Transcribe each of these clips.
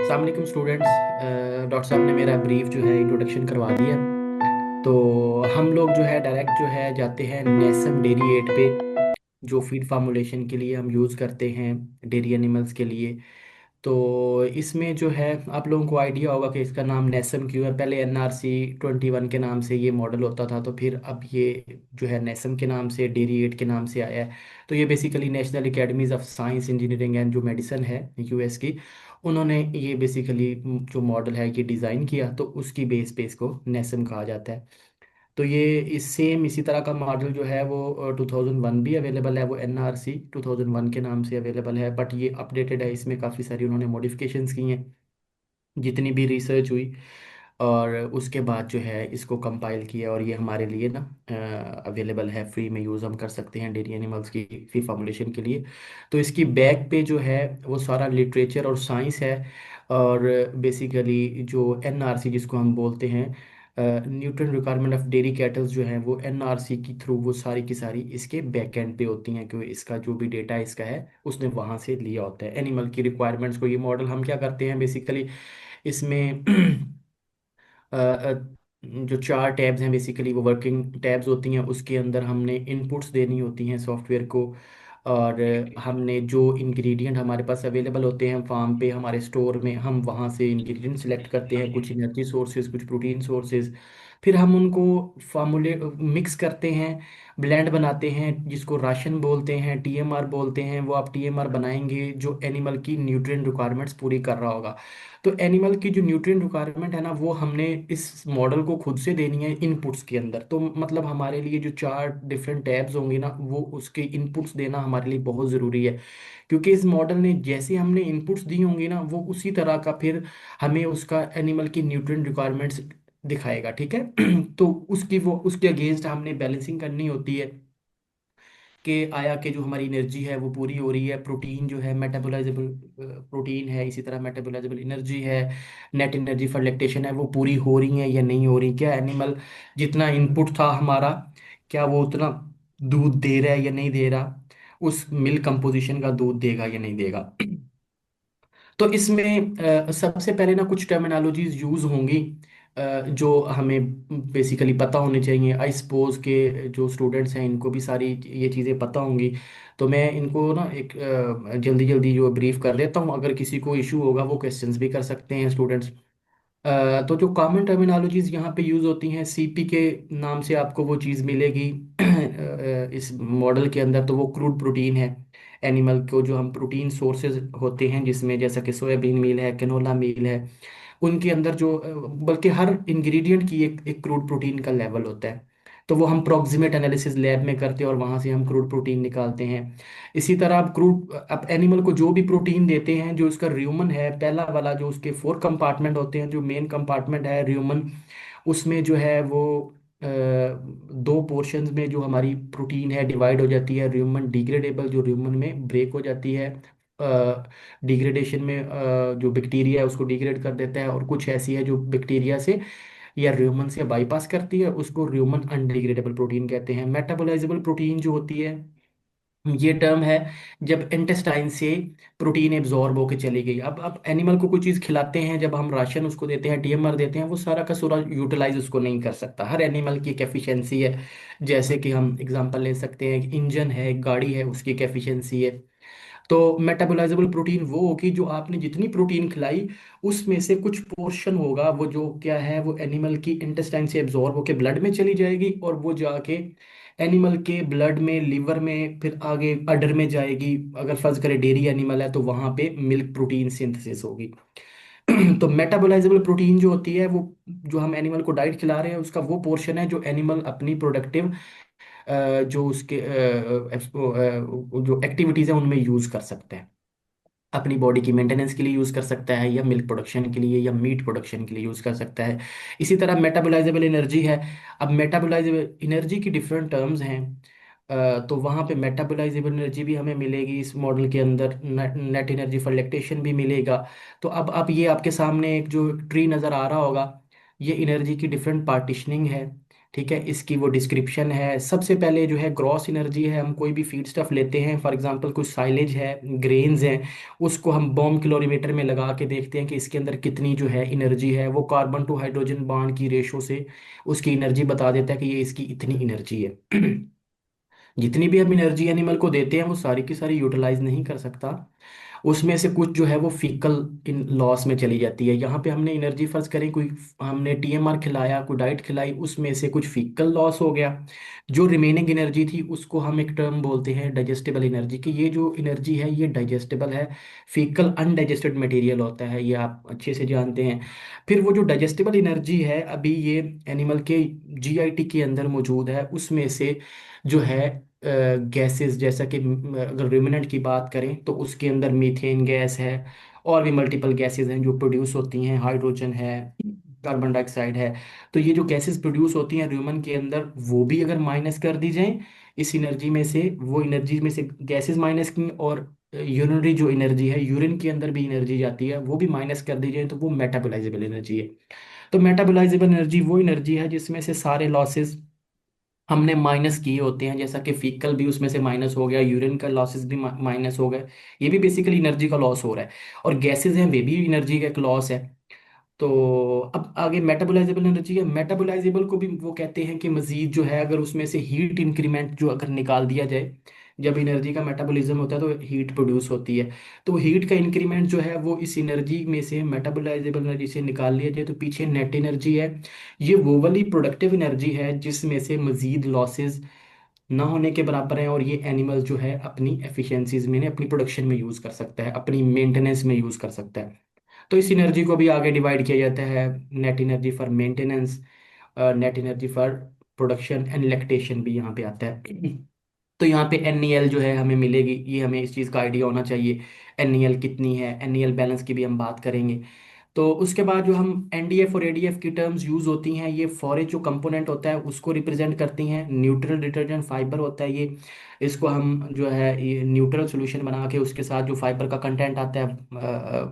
अस्सलाम students. Doctor साहब ने मेरा ब्रीफ जो है इंट्रोडक्शन करवा दिया। तो हम लोग जो है डायरेक्ट जो है जाते हैं नेसम डेरी एट पे, जो फीड फार्मूलेशन के लिए हम यूज़ करते हैं डेयरी एनिमल्स के लिए। तो इसमें जो है आप लोगों को आइडिया होगा कि इसका नाम नेसम क्यों है। पहले NRC 21 के नाम से ये मॉडल होता था, तो फिर अब ये जो है नेसम के नाम से, डेरी एट के नाम से आया है। तो ये basically national academies of science engineering and जो मेडिसिन है US की, उन्होंने ये बेसिकली जो मॉडल है ये डिज़ाइन किया, तो उसकी बेस पे इसको नेसम कहा जाता है। तो ये इसी तरह का मॉडल जो है वो 2001 भी अवेलेबल है, वो NRC 2001 के नाम से अवेलेबल है, बट ये अपडेटेड है। इसमें काफ़ी सारी उन्होंने मॉडिफिकेशंस की हैं जितनी भी रिसर्च हुई, और उसके बाद जो है इसको कंपाइल किया, और ये हमारे लिए ना अवेलेबल है, फ्री में यूज़ हम कर सकते हैं डेयरी एनिमल्स की फी फार्मूलेशन के लिए। तो इसकी बैक पे जो है वो सारा लिटरेचर और साइंस है। और बेसिकली जो NRC जिसको हम बोलते हैं, nutrient requirement of dairy kettles, जो है वो NRC की थ्रू वो सारी की सारी इसके बैक एंड पे होती हैं, क्योंकि इसका जो भी डेटा इसका है उसने वहाँ से लिया होता है एनिमल की रिक्वायरमेंट्स को। ये मॉडल हम क्या करते हैं बेसिकली इसमें अ, अ, जो चार टैब्स हैं बेसिकली वो वर्किंग टैब्स होती हैं, उसके अंदर हमने इनपुट्स देनी होती हैं सॉफ्टवेयर को। और हमने जो इंग्रेडिएंट हमारे पास अवेलेबल होते हैं फार्म पे हमारे स्टोर में, हम वहाँ से इंग्रेडिएंट सेलेक्ट करते हैं, कुछ एनर्जी सोर्सेज कुछ प्रोटीन सोर्सेज। फिर हम उनको फार्मूले मिक्स करते हैं, ब्लेंड बनाते हैं, जिसको राशन बोलते हैं, TMR बोलते हैं। वो आप TMR बनाएंगे जो एनिमल की न्यूट्रिएंट रिक्वायरमेंट्स पूरी कर रहा होगा। तो एनिमल की जो न्यूट्रिएंट रिक्वायरमेंट है ना, वो हमने इस मॉडल को खुद से देनी है इनपुट्स के अंदर। तो मतलब हमारे लिए जो चार डिफरेंट टैब्स होंगे ना, वो उसके इनपुट्स देना हमारे लिए बहुत ज़रूरी है, क्योंकि इस मॉडल ने जैसे हमने इनपुट्स दी होंगी ना, वो उसी तरह का फिर हमें उसका एनिमल की न्यूट्रिएंट रिक्वायरमेंट्स दिखाएगा। ठीक है। तो उसकी वो उसके अगेंस्ट हमने बैलेंसिंग करनी होती है कि आया कि जो हमारी एनर्जी है वो पूरी हो रही है, प्रोटीन जो है मेटाबोलाइजेबल प्रोटीन है, इसी तरह मेटाबोलाइजेबल एनर्जी है, नेट एनर्जी फॉर लैक्टेशन है, वो पूरी हो रही है या नहीं हो रही, क्या एनिमल जितना इनपुट था हमारा, क्या वो उतना दूध दे रहा है या नहीं दे रहा, उस मिल्क कंपोजिशन का दूध देगा या नहीं देगा। तो इसमें सबसे पहले ना कुछ टर्मिनोलॉजीज यूज होंगी जो हमें बेसिकली पता होनी चाहिए। आई सपोज के जो स्टूडेंट्स हैं इनको भी सारी ये चीज़ें पता होंगी। तो मैं इनको ना एक जल्दी जल्दी जो ब्रीफ कर लेता हूँ, अगर किसी को इशू होगा वो क्वेश्चंस भी कर सकते हैं स्टूडेंट्स। तो जो कॉमन टर्मिनोलॉजीज यहाँ पे यूज़ होती हैं, CP के नाम से आपको वो चीज़ मिलेगी इस मॉडल के अंदर। तो वो क्रूड प्रोटीन है, एनिमल को जो हम प्रोटीन सोर्सेज होते हैं जिसमें जैसा कि सोयाबीन मील है, कैनोला मील है, उनके अंदर जो बल्कि हर इंग्रेडिएंट की एक क्रूड प्रोटीन का लेवल होता है। तो वो हम प्रोक्सिमेट एनालिसिस लैब में करते हैं और वहाँ से हम क्रूड प्रोटीन निकालते हैं। इसी तरह आप एनिमल को जो भी प्रोटीन देते हैं, जो उसका र्यूमन है पहला वाला, जो उसके 4 कंपार्टमेंट होते हैं, जो मेन कंपार्टमेंट है र्यूमन, उसमें जो है वो दो पोर्शंस में जो हमारी प्रोटीन है डिवाइड हो जाती है। र्यूमन डिग्रेडेबल, जो र्यूमन में ब्रेक हो जाती है डिग्रेडेशन में, जो बैक्टीरिया है उसको डिग्रेड कर देता है, और कुछ ऐसी है जो बैक्टीरिया से या र्यूमन से बाईपास करती है, उसको र्यूमन अनडिग्रेडेबल प्रोटीन कहते हैं। मेटाबोलाइजेबल प्रोटीन जो होती है, ये टर्म है जब इंटेस्टाइन से प्रोटीन एब्जॉर्ब होके चली गई। अब एनिमल को कोई चीज़ खिलाते हैं, जब हम राशन उसको देते हैं, TMR देते हैं, वो सारा का सारा यूटिलाइज उसको नहीं कर सकता। हर एनिमल की एक एफिशिएंसी है। जैसे कि हम एग्जांपल ले सकते हैं, इंजन है, एक गाड़ी है, उसकी एक एफिशिएंसी है। तो मेटाबोलाइजेबल प्रोटीन वो होगी जो आपने जितनी प्रोटीन खिलाई उसमें से कुछ पोर्शन होगा, वो जो क्या है वो एनिमल की इंटेस्टाइन से एब्जॉर्ब होके ब्लड में चली जाएगी, और वो जाके एनिमल के ब्लड में, लिवर में, फिर आगे अडर में जाएगी। अगर फर्ज करें डेयरी एनिमल है तो वहां पे मिल्क प्रोटीन सिंथेसिस होगी। तो मेटाबोलाइजेबल प्रोटीन जो होती है वो, जो हम एनिमल को डाइट खिला रहे हैं, उसका वो पोर्शन है जो एनिमल अपनी प्रोडक्टिव जो उसके जो एक्टिविटीज है उनमें यूज कर सकते हैं, अपनी बॉडी की मेंटेनेंस के लिए यूज कर सकता है, या मिल्क प्रोडक्शन के लिए, या मीट प्रोडक्शन के लिए यूज कर सकता है। इसी तरह मेटाबोलाइजेबल एनर्जी है। अब मेटाबोलाइजेबल एनर्जी की डिफरेंट टर्म्स हैं। तो वहाँ पे मेटाबोलाइजेबल एनर्जी भी हमें मिलेगी इस मॉडल के अंदर, नेट एनर्जी फॉर लैक्टेशन भी मिलेगा। तो अब ये आपके सामने एक जो ट्री नज़र आ रहा होगा, ये एनर्जी की डिफरेंट पार्टीशनिंग है। ठीक है, इसकी वो डिस्क्रिप्शन है। सबसे पहले जो है ग्रॉस एनर्जी है, हम कोई भी फीड स्टफ लेते हैं, फॉर एग्जांपल कुछ साइलेज है, ग्रेन्स हैं, उसको हम बॉम्ब कैलोरीमीटर में लगा के देखते हैं कि इसके अंदर कितनी जो है एनर्जी है। वो कार्बन टू हाइड्रोजन बॉन्ड की रेशो से उसकी एनर्जी बता देता है कि ये इसकी इतनी एनर्जी है। जितनी भी हम एनर्जी एनिमल को देते हैं वो सारी की सारी यूटिलाइज नहीं कर सकता, उसमें से कुछ जो है वो फीकल इन लॉस में चली जाती है। यहाँ पे हमने एनर्जी फर्ज करें, कोई हमने टीएमआर खिलाया, कोई डाइट खिलाई, उसमें से कुछ फीकल लॉस हो गया। जो रिमेनिंग एनर्जी थी उसको हम एक टर्म बोलते हैं डाइजेस्टेबल एनर्जी, कि ये जो एनर्जी है ये डाइजेस्टेबल है। फीकल अनडाइजेस्टेड मटेरियल होता है, ये आप अच्छे से जानते हैं। फिर वो जो डाइजेस्टेबल एनर्जी है अभी ये एनिमल के जीआईटी के अंदर मौजूद है, उसमें से जो है गैसेस, जैसा कि अगर रुमिनेंट की बात करें तो उसके अंदर मीथेन गैस है, और भी मल्टीपल गैसेस हैं जो प्रोड्यूस होती हैं, हाइड्रोजन है, कार्बन डाइऑक्साइड है। तो ये जो गैसेस प्रोड्यूस होती हैं ह्यूमन के अंदर, वो भी अगर माइनस कर दी जाए इस एनर्जी में से, वो एनर्जी में से गैसेस माइनस की, और यूरिनरी जो एनर्जी है, यूरिन के अंदर भी एनर्जी जाती है, वो भी माइनस कर दी जाए, तो वो मेटाबोलाइजेबल एनर्जी है। तो मेटाबोलाइजेबल एनर्जी वो एनर्जी है जिसमें से सारे लॉसेस हमने माइनस किए होते हैं, जैसा कि फीकल भी उसमें से माइनस हो गया, यूरिन का लॉसेस भी माइनस हो गए। ये भी बेसिकली एनर्जी का लॉस हो रहा है। और गैसेस हैं वे भी एनर्जी का एक लॉस है। तो अब आगे मेटाबोलाइजेबल एनर्जी है। मेटाबोलाइजेबल को भी वो कहते हैं कि मजीद जो है अगर उसमें से हीट इंक्रीमेंट जो अगर निकाल दिया जाए, जब एनर्जी का मेटाबॉलिज्म होता है तो हीट प्रोड्यूस होती है। तो हीट का इंक्रीमेंट जो है वो इस एनर्जी में से, मेटाबोलाइजेबल एनर्जी से निकाल लिया जाए, तो पीछे नेट एनर्जी है। ये वो वाली प्रोडक्टिव एनर्जी है जिसमें से मजीद लॉसेस ना होने के बराबर है, और ये एनिमल जो है अपनी एफिशिएंसीज में, अपनी प्रोडक्शन में यूज़ कर सकता है, अपनी मेंटेनेंस में यूज़ कर सकता है। तो इस एनर्जी को भी आगे डिवाइड किया जाता है, net energy for maintenance, net energy for production and lactation भी यहाँ पे आता है। तो यहाँ पे NaL जो है हमें मिलेगी, ये हमें इस चीज़ का आइडिया होना चाहिए। NaL कितनी है, NaL बैलेंस की भी हम बात करेंगे। तो उसके बाद जो हम NDF और ADF की टर्म्स यूज़ होती हैं, ये फॉरेज जो कंपोनेंट होता है उसको रिप्रेजेंट करती हैं। न्यूट्रल डिटर्जेंट फाइबर होता है ये, इसको हम जो है ये न्यूट्रल सोल्यूशन बना के उसके साथ जो फाइबर का कंटेंट आता है,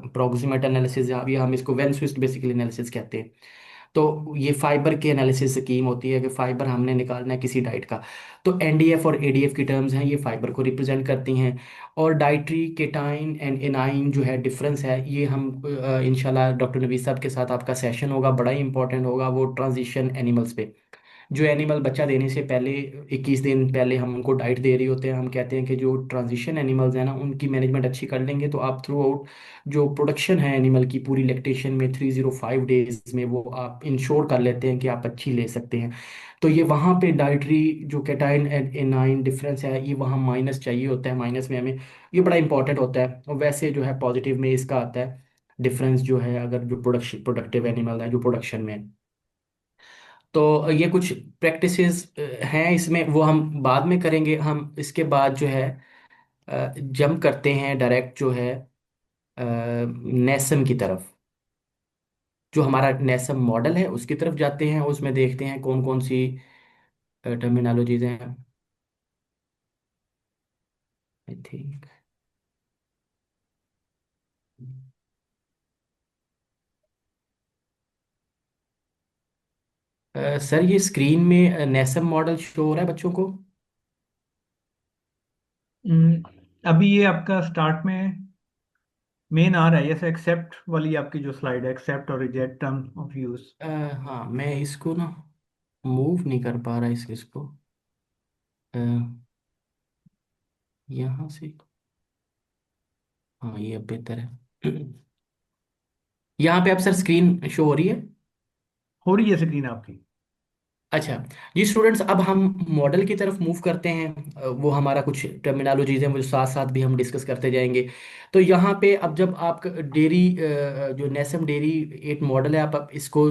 प्रोक्सिमेट एनालिसिस, या हम इसको वेन स्विस्ट बेसिकली एनालिसिस कहते हैं। तो ये फाइबर की एनालिसिस स्कीम होती है कि फाइबर हमने निकालना है किसी डाइट का। तो NDF और ADF की टर्म्स हैं, ये फाइबर को रिप्रेजेंट करती हैं। और डाइट्री केटाइन एंड एनाइन जो है डिफरेंस है, ये हम इंशाल्लाह डॉक्टर नबी साहब के साथ आपका सेशन होगा, बड़ा ही इंपॉर्टेंट होगा, वो ट्रांजिशन एनिमल्स पे। जो एनिमल बच्चा देने से पहले 21 दिन पहले हम उनको डाइट दे रही होते हैं, हम कहते हैं कि जो ट्रांजिशन एनिमल्स हैं ना उनकी मैनेजमेंट अच्छी कर लेंगे तो आप थ्रू आउट जो प्रोडक्शन है एनिमल की पूरी लैक्टेशन में 305 डेज में वो आप इंश्योर कर लेते हैं कि आप अच्छी ले सकते हैं। तो ये वहाँ पे डाइटरी जो कैटाइन एंड एनाइन डिफरेंस है, ये वहाँ माइनस चाहिए होता है, माइनस में हमें ये बड़ा इंपॉर्टेंट होता है। और वैसे जो है पॉजिटिव में इसका आता है डिफरेंस जो है, अगर जो प्रोडक्टिव एनिमल है जो प्रोडक्शन में है। तो ये कुछ प्रैक्टिसेस हैं इसमें, वो हम बाद में करेंगे। हम इसके बाद जो है जंप करते हैं डायरेक्ट जो है नेसम की तरफ। जो हमारा नेसम मॉडल है उसकी तरफ जाते हैं, उसमें देखते हैं कौन कौन सी टर्मिनोलॉजीज हैं। आई थिंक सर ये स्क्रीन में नेसम मॉडल शो हो रहा है बच्चों को। हम्म, अभी ये आपका स्टार्ट में मेन आ रहा है, जैसे एक्सेप्ट वाली आपकी जो स्लाइड है, एक्सेप्ट और रिजेक्ट टर्म ऑफ यूज। हाँ, मैं इसको ना मूव नहीं कर पा रहा इसको अ, यहाँ से। हाँ, ये अब बेहतर है। यहाँ पे अब सर स्क्रीन शो हो रही है। हो रही है स्क्रीन आपकी? अच्छा जी स्टूडेंट्स, अब हम मॉडल की तरफ मूव करते हैं। वो हमारा कुछ टर्मिनोलॉजीज हैं वो साथ साथ भी हम डिस्कस करते जाएंगे। तो यहाँ पे अब जब आप डेयरी जो नेसम डेयरी 8 मॉडल है, आप इसको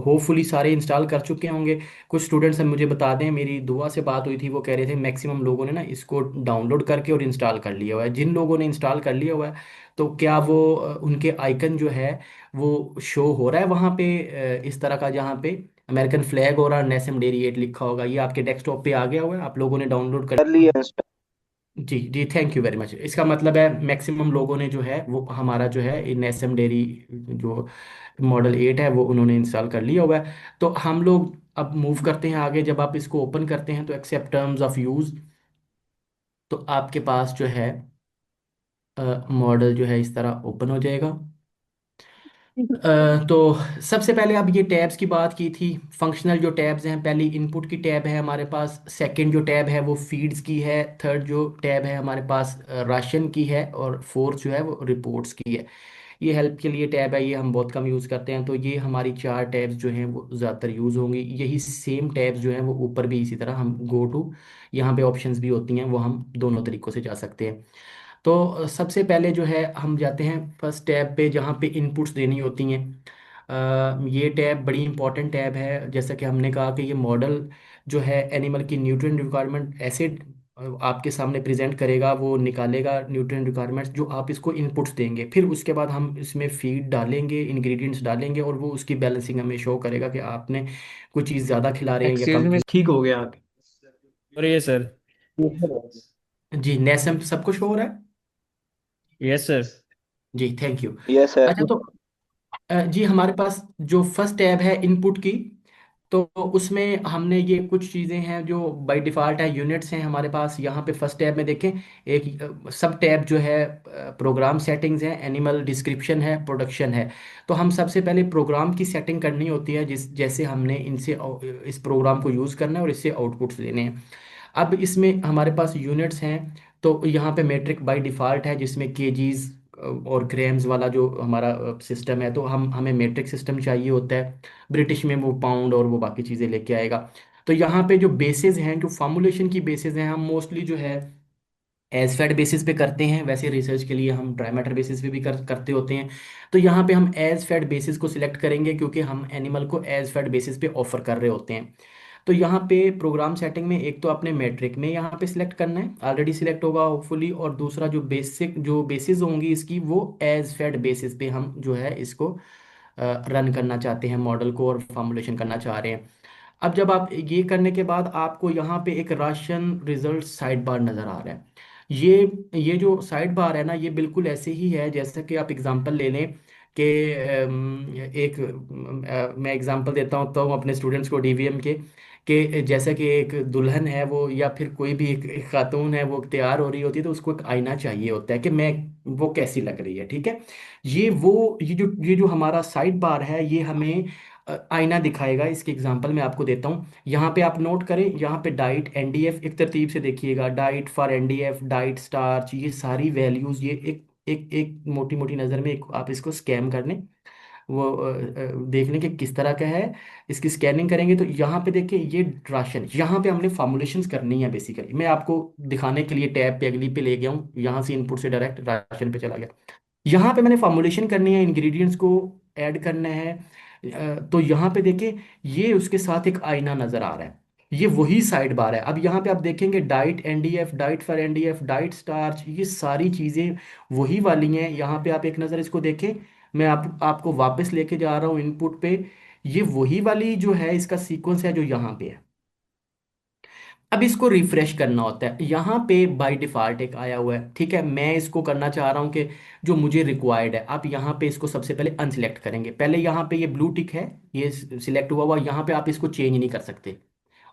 होपफुली सारे इंस्टॉल कर चुके होंगे। कुछ स्टूडेंट्स हम मुझे बता दें, मेरी दुआ से बात हुई थी, वो कह रहे थे मैक्सिमम लोगों ने ना इसको डाउनलोड करके और इंस्टॉल कर लिया हुआ है। जिन लोगों ने इंस्टॉल कर लिया हुआ है, तो क्या वो उनके आइकन जो है वो शो हो रहा है वहाँ पे, इस तरह का, जहाँ पे अमेरिकन फ्लैग और नेसम डेरी 8 लिखा होगा, ये आपके डेस्कटॉप पे आ गया हुआ है, आप लोगों ने डाउनलोड कर कर लिया लिए होगा। जी जी, थैंक यू वेरी मच। इसका मतलब है मैक्सिमम लोगों ने जो है वो हमारा जो है नेसम डेरी जो मॉडल 8 है वो उन्होंने इंस्टॉल कर लिया हुआ है। तो हम लोग अब मूव करते हैं आगे। जब आप इसको ओपन करते हैं तो एक्सेप्ट टर्म्स ऑफ यूज़, तो आपके पास जो है मॉडल जो है इस तरह ओपन हो जाएगा। तो सबसे पहले अब ये टैब्स की बात की थी। फंक्शनल जो टैब्स हैं, पहली इनपुट की टैब है हमारे पास, सेकंड जो टैब है वो फीड्स की है, थर्ड जो टैब है हमारे पास राशन की है, और फोर्थ जो है वो रिपोर्ट्स की है। ये हेल्प के लिए टैब है, ये हम बहुत कम यूज़ करते हैं। तो ये हमारी चार टैब्स जो हैं वो ज़्यादातर यूज़ होंगी। यही सेम टैब्स जो हैं वो ऊपर भी इसी तरह हम गो टू, यहाँ पे ऑप्शंस भी होती हैं, वो हम दोनों तरीक़ों से जा सकते हैं। तो सबसे पहले जो है हम जाते हैं फर्स्ट टैब पे जहाँ पे इनपुट्स देनी होती हैं। ये टैब बड़ी इंपॉर्टेंट टैब है। जैसा कि हमने कहा कि ये मॉडल जो है एनिमल की न्यूट्रिएंट रिक्वायरमेंट ऐसे आपके सामने प्रेजेंट करेगा, वो निकालेगा न्यूट्रिएंट रिक्वायरमेंट्स जो आप इसको इनपुट्स देंगे। फिर उसके बाद हम इसमें फीड डालेंगे, इंग्रेडिएंट्स डालेंगे, और वो उसकी बैलेंसिंग हमें शो करेगा कि आपने कोई चीज़ ज़्यादा खिला रहे हैं या एक्सक्यूज कम मी। ठीक हो गया आगे। और ये सर। जी नेसम सब कुछ हो रहा है। Yes sir. जी थैंक यू। Yes sir. अच्छा, तो जी हमारे पास जो फर्स्ट टैब है इनपुट की, तो उसमें हमने ये कुछ चीज़ें हैं जो बाय डिफ़ॉल्ट है, यूनिट्स हैं हमारे पास। यहाँ पे फर्स्ट टैब में देखें, एक सब टैब जो है प्रोग्राम सेटिंग्स है, एनिमल डिस्क्रिप्शन है, प्रोडक्शन है। तो हम सबसे पहले प्रोग्राम की सेटिंग करनी होती है, जिस जैसे हमने इनसे इस प्रोग्राम को यूज़ करना है और इससे आउटपुट्स लेने हैं। अब इसमें हमारे पास यूनिट्स हैं, तो यहाँ पे मेट्रिक बाय डिफ़ॉल्ट है जिसमें केजीज और ग्राम्स वाला जो हमारा सिस्टम है, तो हमें मेट्रिक सिस्टम चाहिए होता है। ब्रिटिश में वो पाउंड और वो बाकी चीज़ें लेके आएगा। तो यहाँ पे जो बेसिस हैं, जो फॉर्मुलेशन की बेसिस हैं, हम मोस्टली जो है एज फेड बेसिस पे करते हैं। वैसे रिसर्च के लिए हम ट्राइमेटर बेसिस पे भी करते होते हैं। तो यहाँ पे हम एज फेड बेसिस को सिलेक्ट करेंगे, क्योंकि हम एनिमल को एज फेड बेसिस पे ऑफर कर रहे होते हैं। तो यहाँ पे प्रोग्राम सेटिंग में एक तो अपने मेट्रिक में यहाँ पे सिलेक्ट करना है, ऑलरेडी सिलेक्ट होगा होपफुली। और दूसरा जो बेसिक जो बेसिस होंगी इसकी, वो एज फेड बेसिस पे हम जो है इसको रन करना चाहते हैं, मॉडल को, और फॉर्मुलेशन करना चाह रहे हैं। अब जब आप ये करने के बाद आपको यहाँ पे एक राशन रिजल्ट साइड बार नज़र आ रहा है। ये जो साइड बार है ना, ये बिल्कुल ऐसे ही है जैसा कि आप एग्जांपल ले लें कि मैं एग्जांपल देता हूँ तो अपने स्टूडेंट्स को डीवीएम के, कि जैसा कि एक दुल्हन है वो, या फिर कोई भी एक खातून है वो तैयार हो रही होती है, तो उसको एक आईना चाहिए होता है कि मैं वो कैसी लग रही है, ठीक है। ये जो हमारा साइड बार है, ये हमें आईना दिखाएगा। इसके एग्जांपल मैं आपको देता हूँ। यहाँ पे आप नोट करें, यहाँ पे डाइट एनडीएफ एक तरतीब से देखिएगा, diet for NDF, diet starch, ये सारी वैल्यूज, ये एक एक एक मोटी मोटी नज़र में एक आप इसको स्कैन कर लें, वो देख लें कि किस तरह का है। इसकी स्कैनिंग करेंगे तो यहाँ पे देखिए ये राशन, यहाँ पे हमने फॉर्मुलेशंस करनी है बेसिकली। मैं आपको दिखाने के लिए टैब पे अगली पे ले गया हूँ, यहाँ से इनपुट से डायरेक्ट राशन पे चला गया। यहाँ पे मैंने फॉर्मुलेशन करनी है, इंग्रेडिएंट्स को ऐड करना है। तो यहाँ पे देखिए ये उसके साथ एक आईना नजर आ रहा है, ये वही साइड बार है। अब यहाँ पे आप देखेंगे diet NDF, diet for NDF, diet starch, ये सारी चीज़ें वही वाली हैं। यहाँ पे आप एक नज़र इसको देखें, मैं आपको वापस लेके जा रहा हूँ इनपुट पे। ये वही वाली जो है इसका सीक्वेंस है जो यहाँ पे है। अब इसको रिफ्रेश करना होता है, यहाँ पे बाय डिफॉल्ट एक आया हुआ है, ठीक है। मैं इसको करना चाह रहा हूँ कि जो मुझे रिक्वायर्ड है। आप यहाँ पे इसको सबसे पहले अनसिलेक्ट करेंगे। पहले यहाँ पे ये ब्लू टिक है, ये सिलेक्ट हुआ हुआ, यहाँ पे आप इसको चेंज नहीं कर सकते,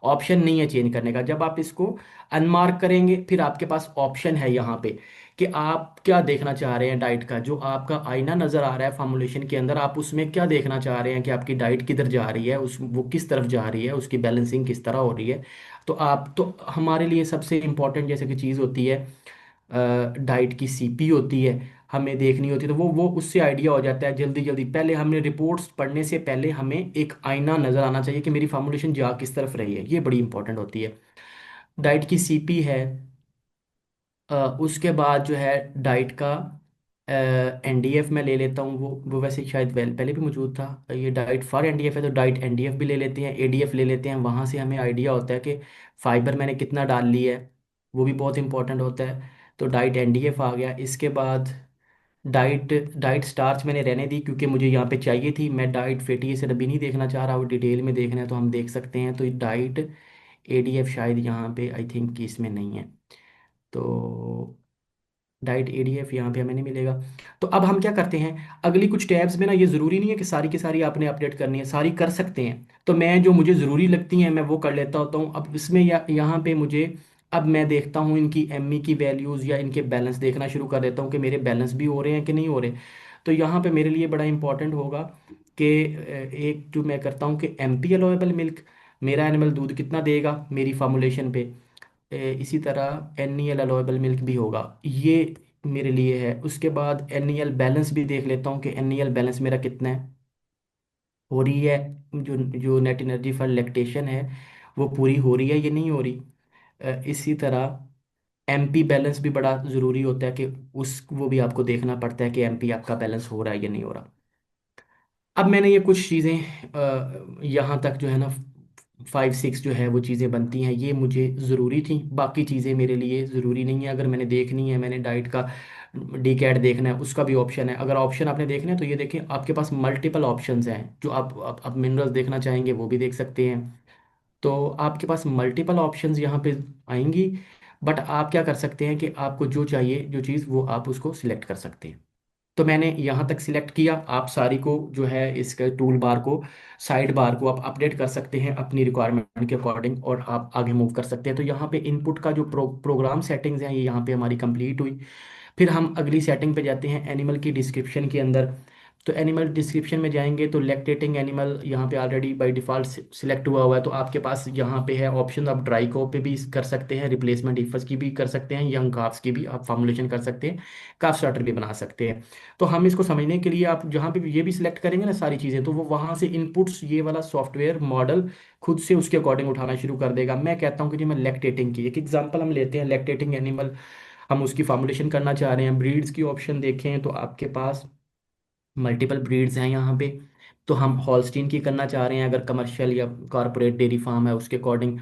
ऑप्शन नहीं है चेंज करने का। जब आप इसको अनमार्क करेंगे, फिर आपके पास ऑप्शन है यहाँ पे कि आप क्या देखना चाह रहे हैं। डाइट का जो आपका आईना नज़र आ रहा है फॉर्मुलेशन के अंदर, आप उसमें क्या देखना चाह रहे हैं कि आपकी डाइट किधर जा रही है, उस वो किस तरफ जा रही है, उसकी बैलेंसिंग किस तरह हो रही है। तो आप तो हमारे लिए सबसे इम्पोर्टेंट जैसे कि चीज़ होती है, डाइट की सीपी होती है, हमें देखनी होती है। तो वो उससे आइडिया हो जाता है जल्दी जल्दी। पहले हमने रिपोर्ट्स पढ़ने से पहले हमें एक आईना नज़र आना चाहिए कि मेरी फॉर्मुलेशन जा किस तरफ रही है, ये बड़ी इंपॉर्टेंट होती है। डाइट की सीपी है। उसके बाद जो है डाइट का एनडीएफ मैं ले लेता हूँ, वो वैसे शायद पहले भी मौजूद था। ये डाइट फॉर एनडीएफ है, तो डाइट एनडीएफ भी ले लेते हैं, एडीएफ ले लेते हैं। वहाँ से हमें आइडिया होता है कि फाइबर मैंने कितना डाल ली है, वो भी बहुत इंपॉर्टेंट होता है। तो डाइट एनडीएफ आ गया। इसके बाद डाइट डाइट स्टार्च मैंने रहने दी क्योंकि मुझे यहाँ पे चाहिए थी। मैं डाइट फैटी एसिड अभी नहीं देखना चाह रहा, वो डिटेल में देखना है तो हम देख सकते हैं। तो डाइट एडीएफ शायद यहाँ पे आई थिंक कि इसमें नहीं है। तो डाइट एडीएफ यहाँ पे हमें नहीं मिलेगा। तो अब हम क्या करते हैं, अगली कुछ टैब्स में ना, ये ज़रूरी नहीं है कि सारी की सारी आपने अपडेट करनी है, सारी कर सकते हैं। तो मैं जो मुझे ज़रूरी लगती हैं मैं वो कर लेता होता हूँ। अब इसमें यहाँ पे मुझे, अब मैं देखता हूँ इनकी एमई की वैल्यूज़ या इनके बैलेंस देखना शुरू कर देता हूँ कि मेरे बैलेंस भी हो रहे हैं कि नहीं हो रहे। तो यहाँ पे मेरे लिए बड़ा इंपॉर्टेंट होगा कि एक जो मैं करता हूँ कि एमपी अलोएबल मिल्क, मेरा एनिमल दूध कितना देगा मेरी फार्मूलेशन पे। इसी तरह एन अलोएबल मिल्क भी होगा, ये मेरे लिए है। उसके बाद एन बैलेंस भी देख लेता हूँ कि एन बैलेंस मेरा कितना है, हो रही है, जो जो नेट एनर्जी फॉर लैक्टेशन है वो पूरी हो रही है या नहीं हो रही। इसी तरह एमपी बैलेंस भी बड़ा ज़रूरी होता है कि उस वो भी आपको देखना पड़ता है कि एमपी आपका बैलेंस हो रहा है या नहीं हो रहा। अब मैंने ये कुछ चीज़ें यहाँ तक जो है ना 5 6 जो है वो चीज़ें बनती हैं, ये मुझे ज़रूरी थी, बाकी चीज़ें मेरे लिए ज़रूरी नहीं है। अगर मैंने देखनी है, मैंने डाइट का डी कैट देखना है, उसका भी ऑप्शन है। अगर ऑप्शन आपने देखना है तो ये देखें, आपके पास मल्टीपल ऑप्शंस हैं, जो आप मिनरल्स देखना चाहेंगे वो भी देख सकते हैं। तो आपके पास मल्टीपल ऑप्शंस यहाँ पे आएंगी। बट आप क्या कर सकते हैं कि आपको जो चाहिए जो चीज़ वो आप उसको सिलेक्ट कर सकते हैं। तो मैंने यहाँ तक सिलेक्ट किया, आप सारी को जो है इसके टूल बार को, साइड बार को आप अपडेट कर सकते हैं अपनी रिक्वायरमेंट के अकॉर्डिंग, और आप आगे मूव कर सकते हैं। तो यहाँ पे इनपुट का जो प्रोग्राम सेटिंग्स हैं ये यहाँ पे हमारी कंप्लीट हुई। फिर हम अगली सेटिंग पे जाते हैं एनिमल की डिस्क्रिप्शन के अंदर। तो एनिमल डिस्क्रिप्शन में जाएंगे तो लैक्टेटिंग एनिमल यहाँ पे ऑलरेडी बाय डिफ़ॉल्ट सिलेक्ट हुआ हुआ है। तो आपके पास यहाँ पे है ऑप्शन, आप ड्राई को पे भी कर सकते हैं, रिप्लेसमेंट ईफस की भी कर सकते हैं, यंग काफ्स की भी आप फॉर्मुलेशन कर सकते हैं, काफ स्टार्टर भी बना सकते हैं। तो हम इसको समझने के लिए आप जहाँ पे ये भी सिलेक्ट करेंगे ना सारी चीज़ें, तो वो वहाँ से इनपुट्स ये वाला सॉफ्टवेयर मॉडल खुद से उसके अकॉर्डिंग उठाना शुरू कर देगा। मैं कहता हूँ कि जी मैं लैक्टेटिंग की एक एग्जांपल हम लेते हैं, लैक्टेटिंग एनिमल हम उसकी फॉर्मुलेशन करना चाह रहे हैं। ब्रीड्स की ऑप्शन देखें तो आपके पास मल्टीपल ब्रीड्स हैं यहाँ पे। तो हम हॉलस्टीन की करना चाह रहे हैं, अगर कमर्शियल या कॉरपोरेट डेयरी फार्म है उसके अकॉर्डिंग।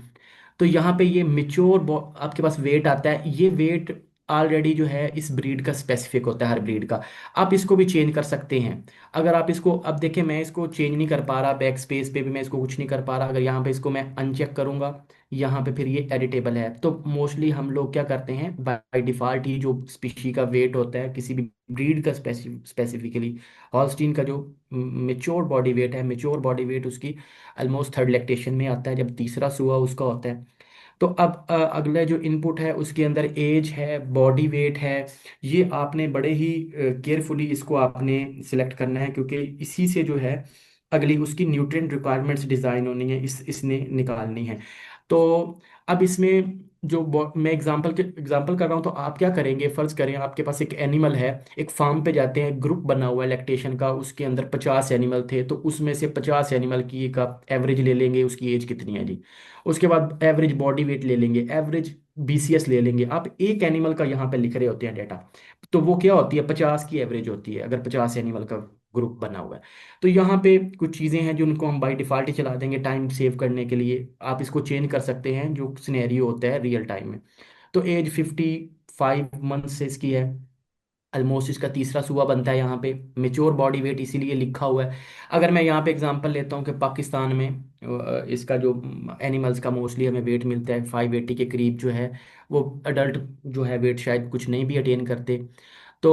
तो यहाँ पे ये मिच्योर आपके पास वेट आता है, ये वेट ऑलरेडी जो है इस ब्रीड का स्पेसिफिक होता है हर ब्रीड का। आप इसको भी चेंज कर सकते हैं। अगर आप इसको, अब देखें मैं इसको चेंज नहीं कर पा रहा, बैक स्पेस पे भी मैं इसको कुछ नहीं कर पा रहा। अगर यहाँ पे इसको मैं अनचेक करूंगा, यहाँ पे फिर ये एडिटेबल है। तो मोस्टली हम लोग क्या करते हैं, बाय डिफ़ॉल्ट ही जो स्पीशी का वेट होता है किसी भी ब्रीड का, स्पेसिफिकली हॉलस्टीन का जो मेच्योर बॉडी वेट है, मेच्योर बॉडी वेट उसकी ऑलमोस्ट थर्ड लैक्टेशन में आता है, जब तीसरा सुआ उसका होता है। तो अब अगला जो इनपुट है उसके अंदर एज है, बॉडी वेट है, ये आपने बड़े ही केयरफुली इसको आपने सिलेक्ट करना है, क्योंकि इसी से जो है अगली उसकी न्यूट्रिएंट रिक्वायरमेंट्स डिज़ाइन होनी है, इसने निकालनी है। तो अब इसमें जो मैं एग्जांपल कर रहा हूँ, तो आप क्या करेंगे, फ़र्ज़ करें आपके पास एक एनिमल है, एक फार्म पे जाते हैं, ग्रुप बना हुआ है लैक्टेशन का, उसके अंदर 50 एनिमल थे, तो उसमें से 50 एनिमल की एक आप एवरेज ले लेंगे, उसकी एज कितनी है जी। उसके बाद एवरेज बॉडी वेट ले लेंगे, एवरेज बीसीएस ले लेंगे। आप एक एनिमल का यहाँ पे लिख रहे होते हैं डेटा, तो वो क्या होती है, 50 की एवरेज होती है अगर 50 एनिमल का ग्रुप बना हुआ है। तो यहाँ पे कुछ चीज़ें हैं जो उनको हम बाई डिफ़ॉल्ट ही चला देंगे टाइम सेव करने के लिए। आप इसको चेंज कर सकते हैं जो सिनेरियो होता है रियल टाइम में। तो एज 55 मंथ से इसकी है, ऑलमोस्ट इसका तीसरा सूबा बनता है यहाँ पे। मेच्योर बॉडी वेट इसीलिए लिखा हुआ है। अगर मैं यहाँ पे एग्जांपल लेता हूँ कि पाकिस्तान में इसका जो एनिमल्स का मोस्टली हमें वेट मिलता है 580 के करीब जो है, वो अडल्ट जो है वेट शायद कुछ नहीं भी अटेन करते। तो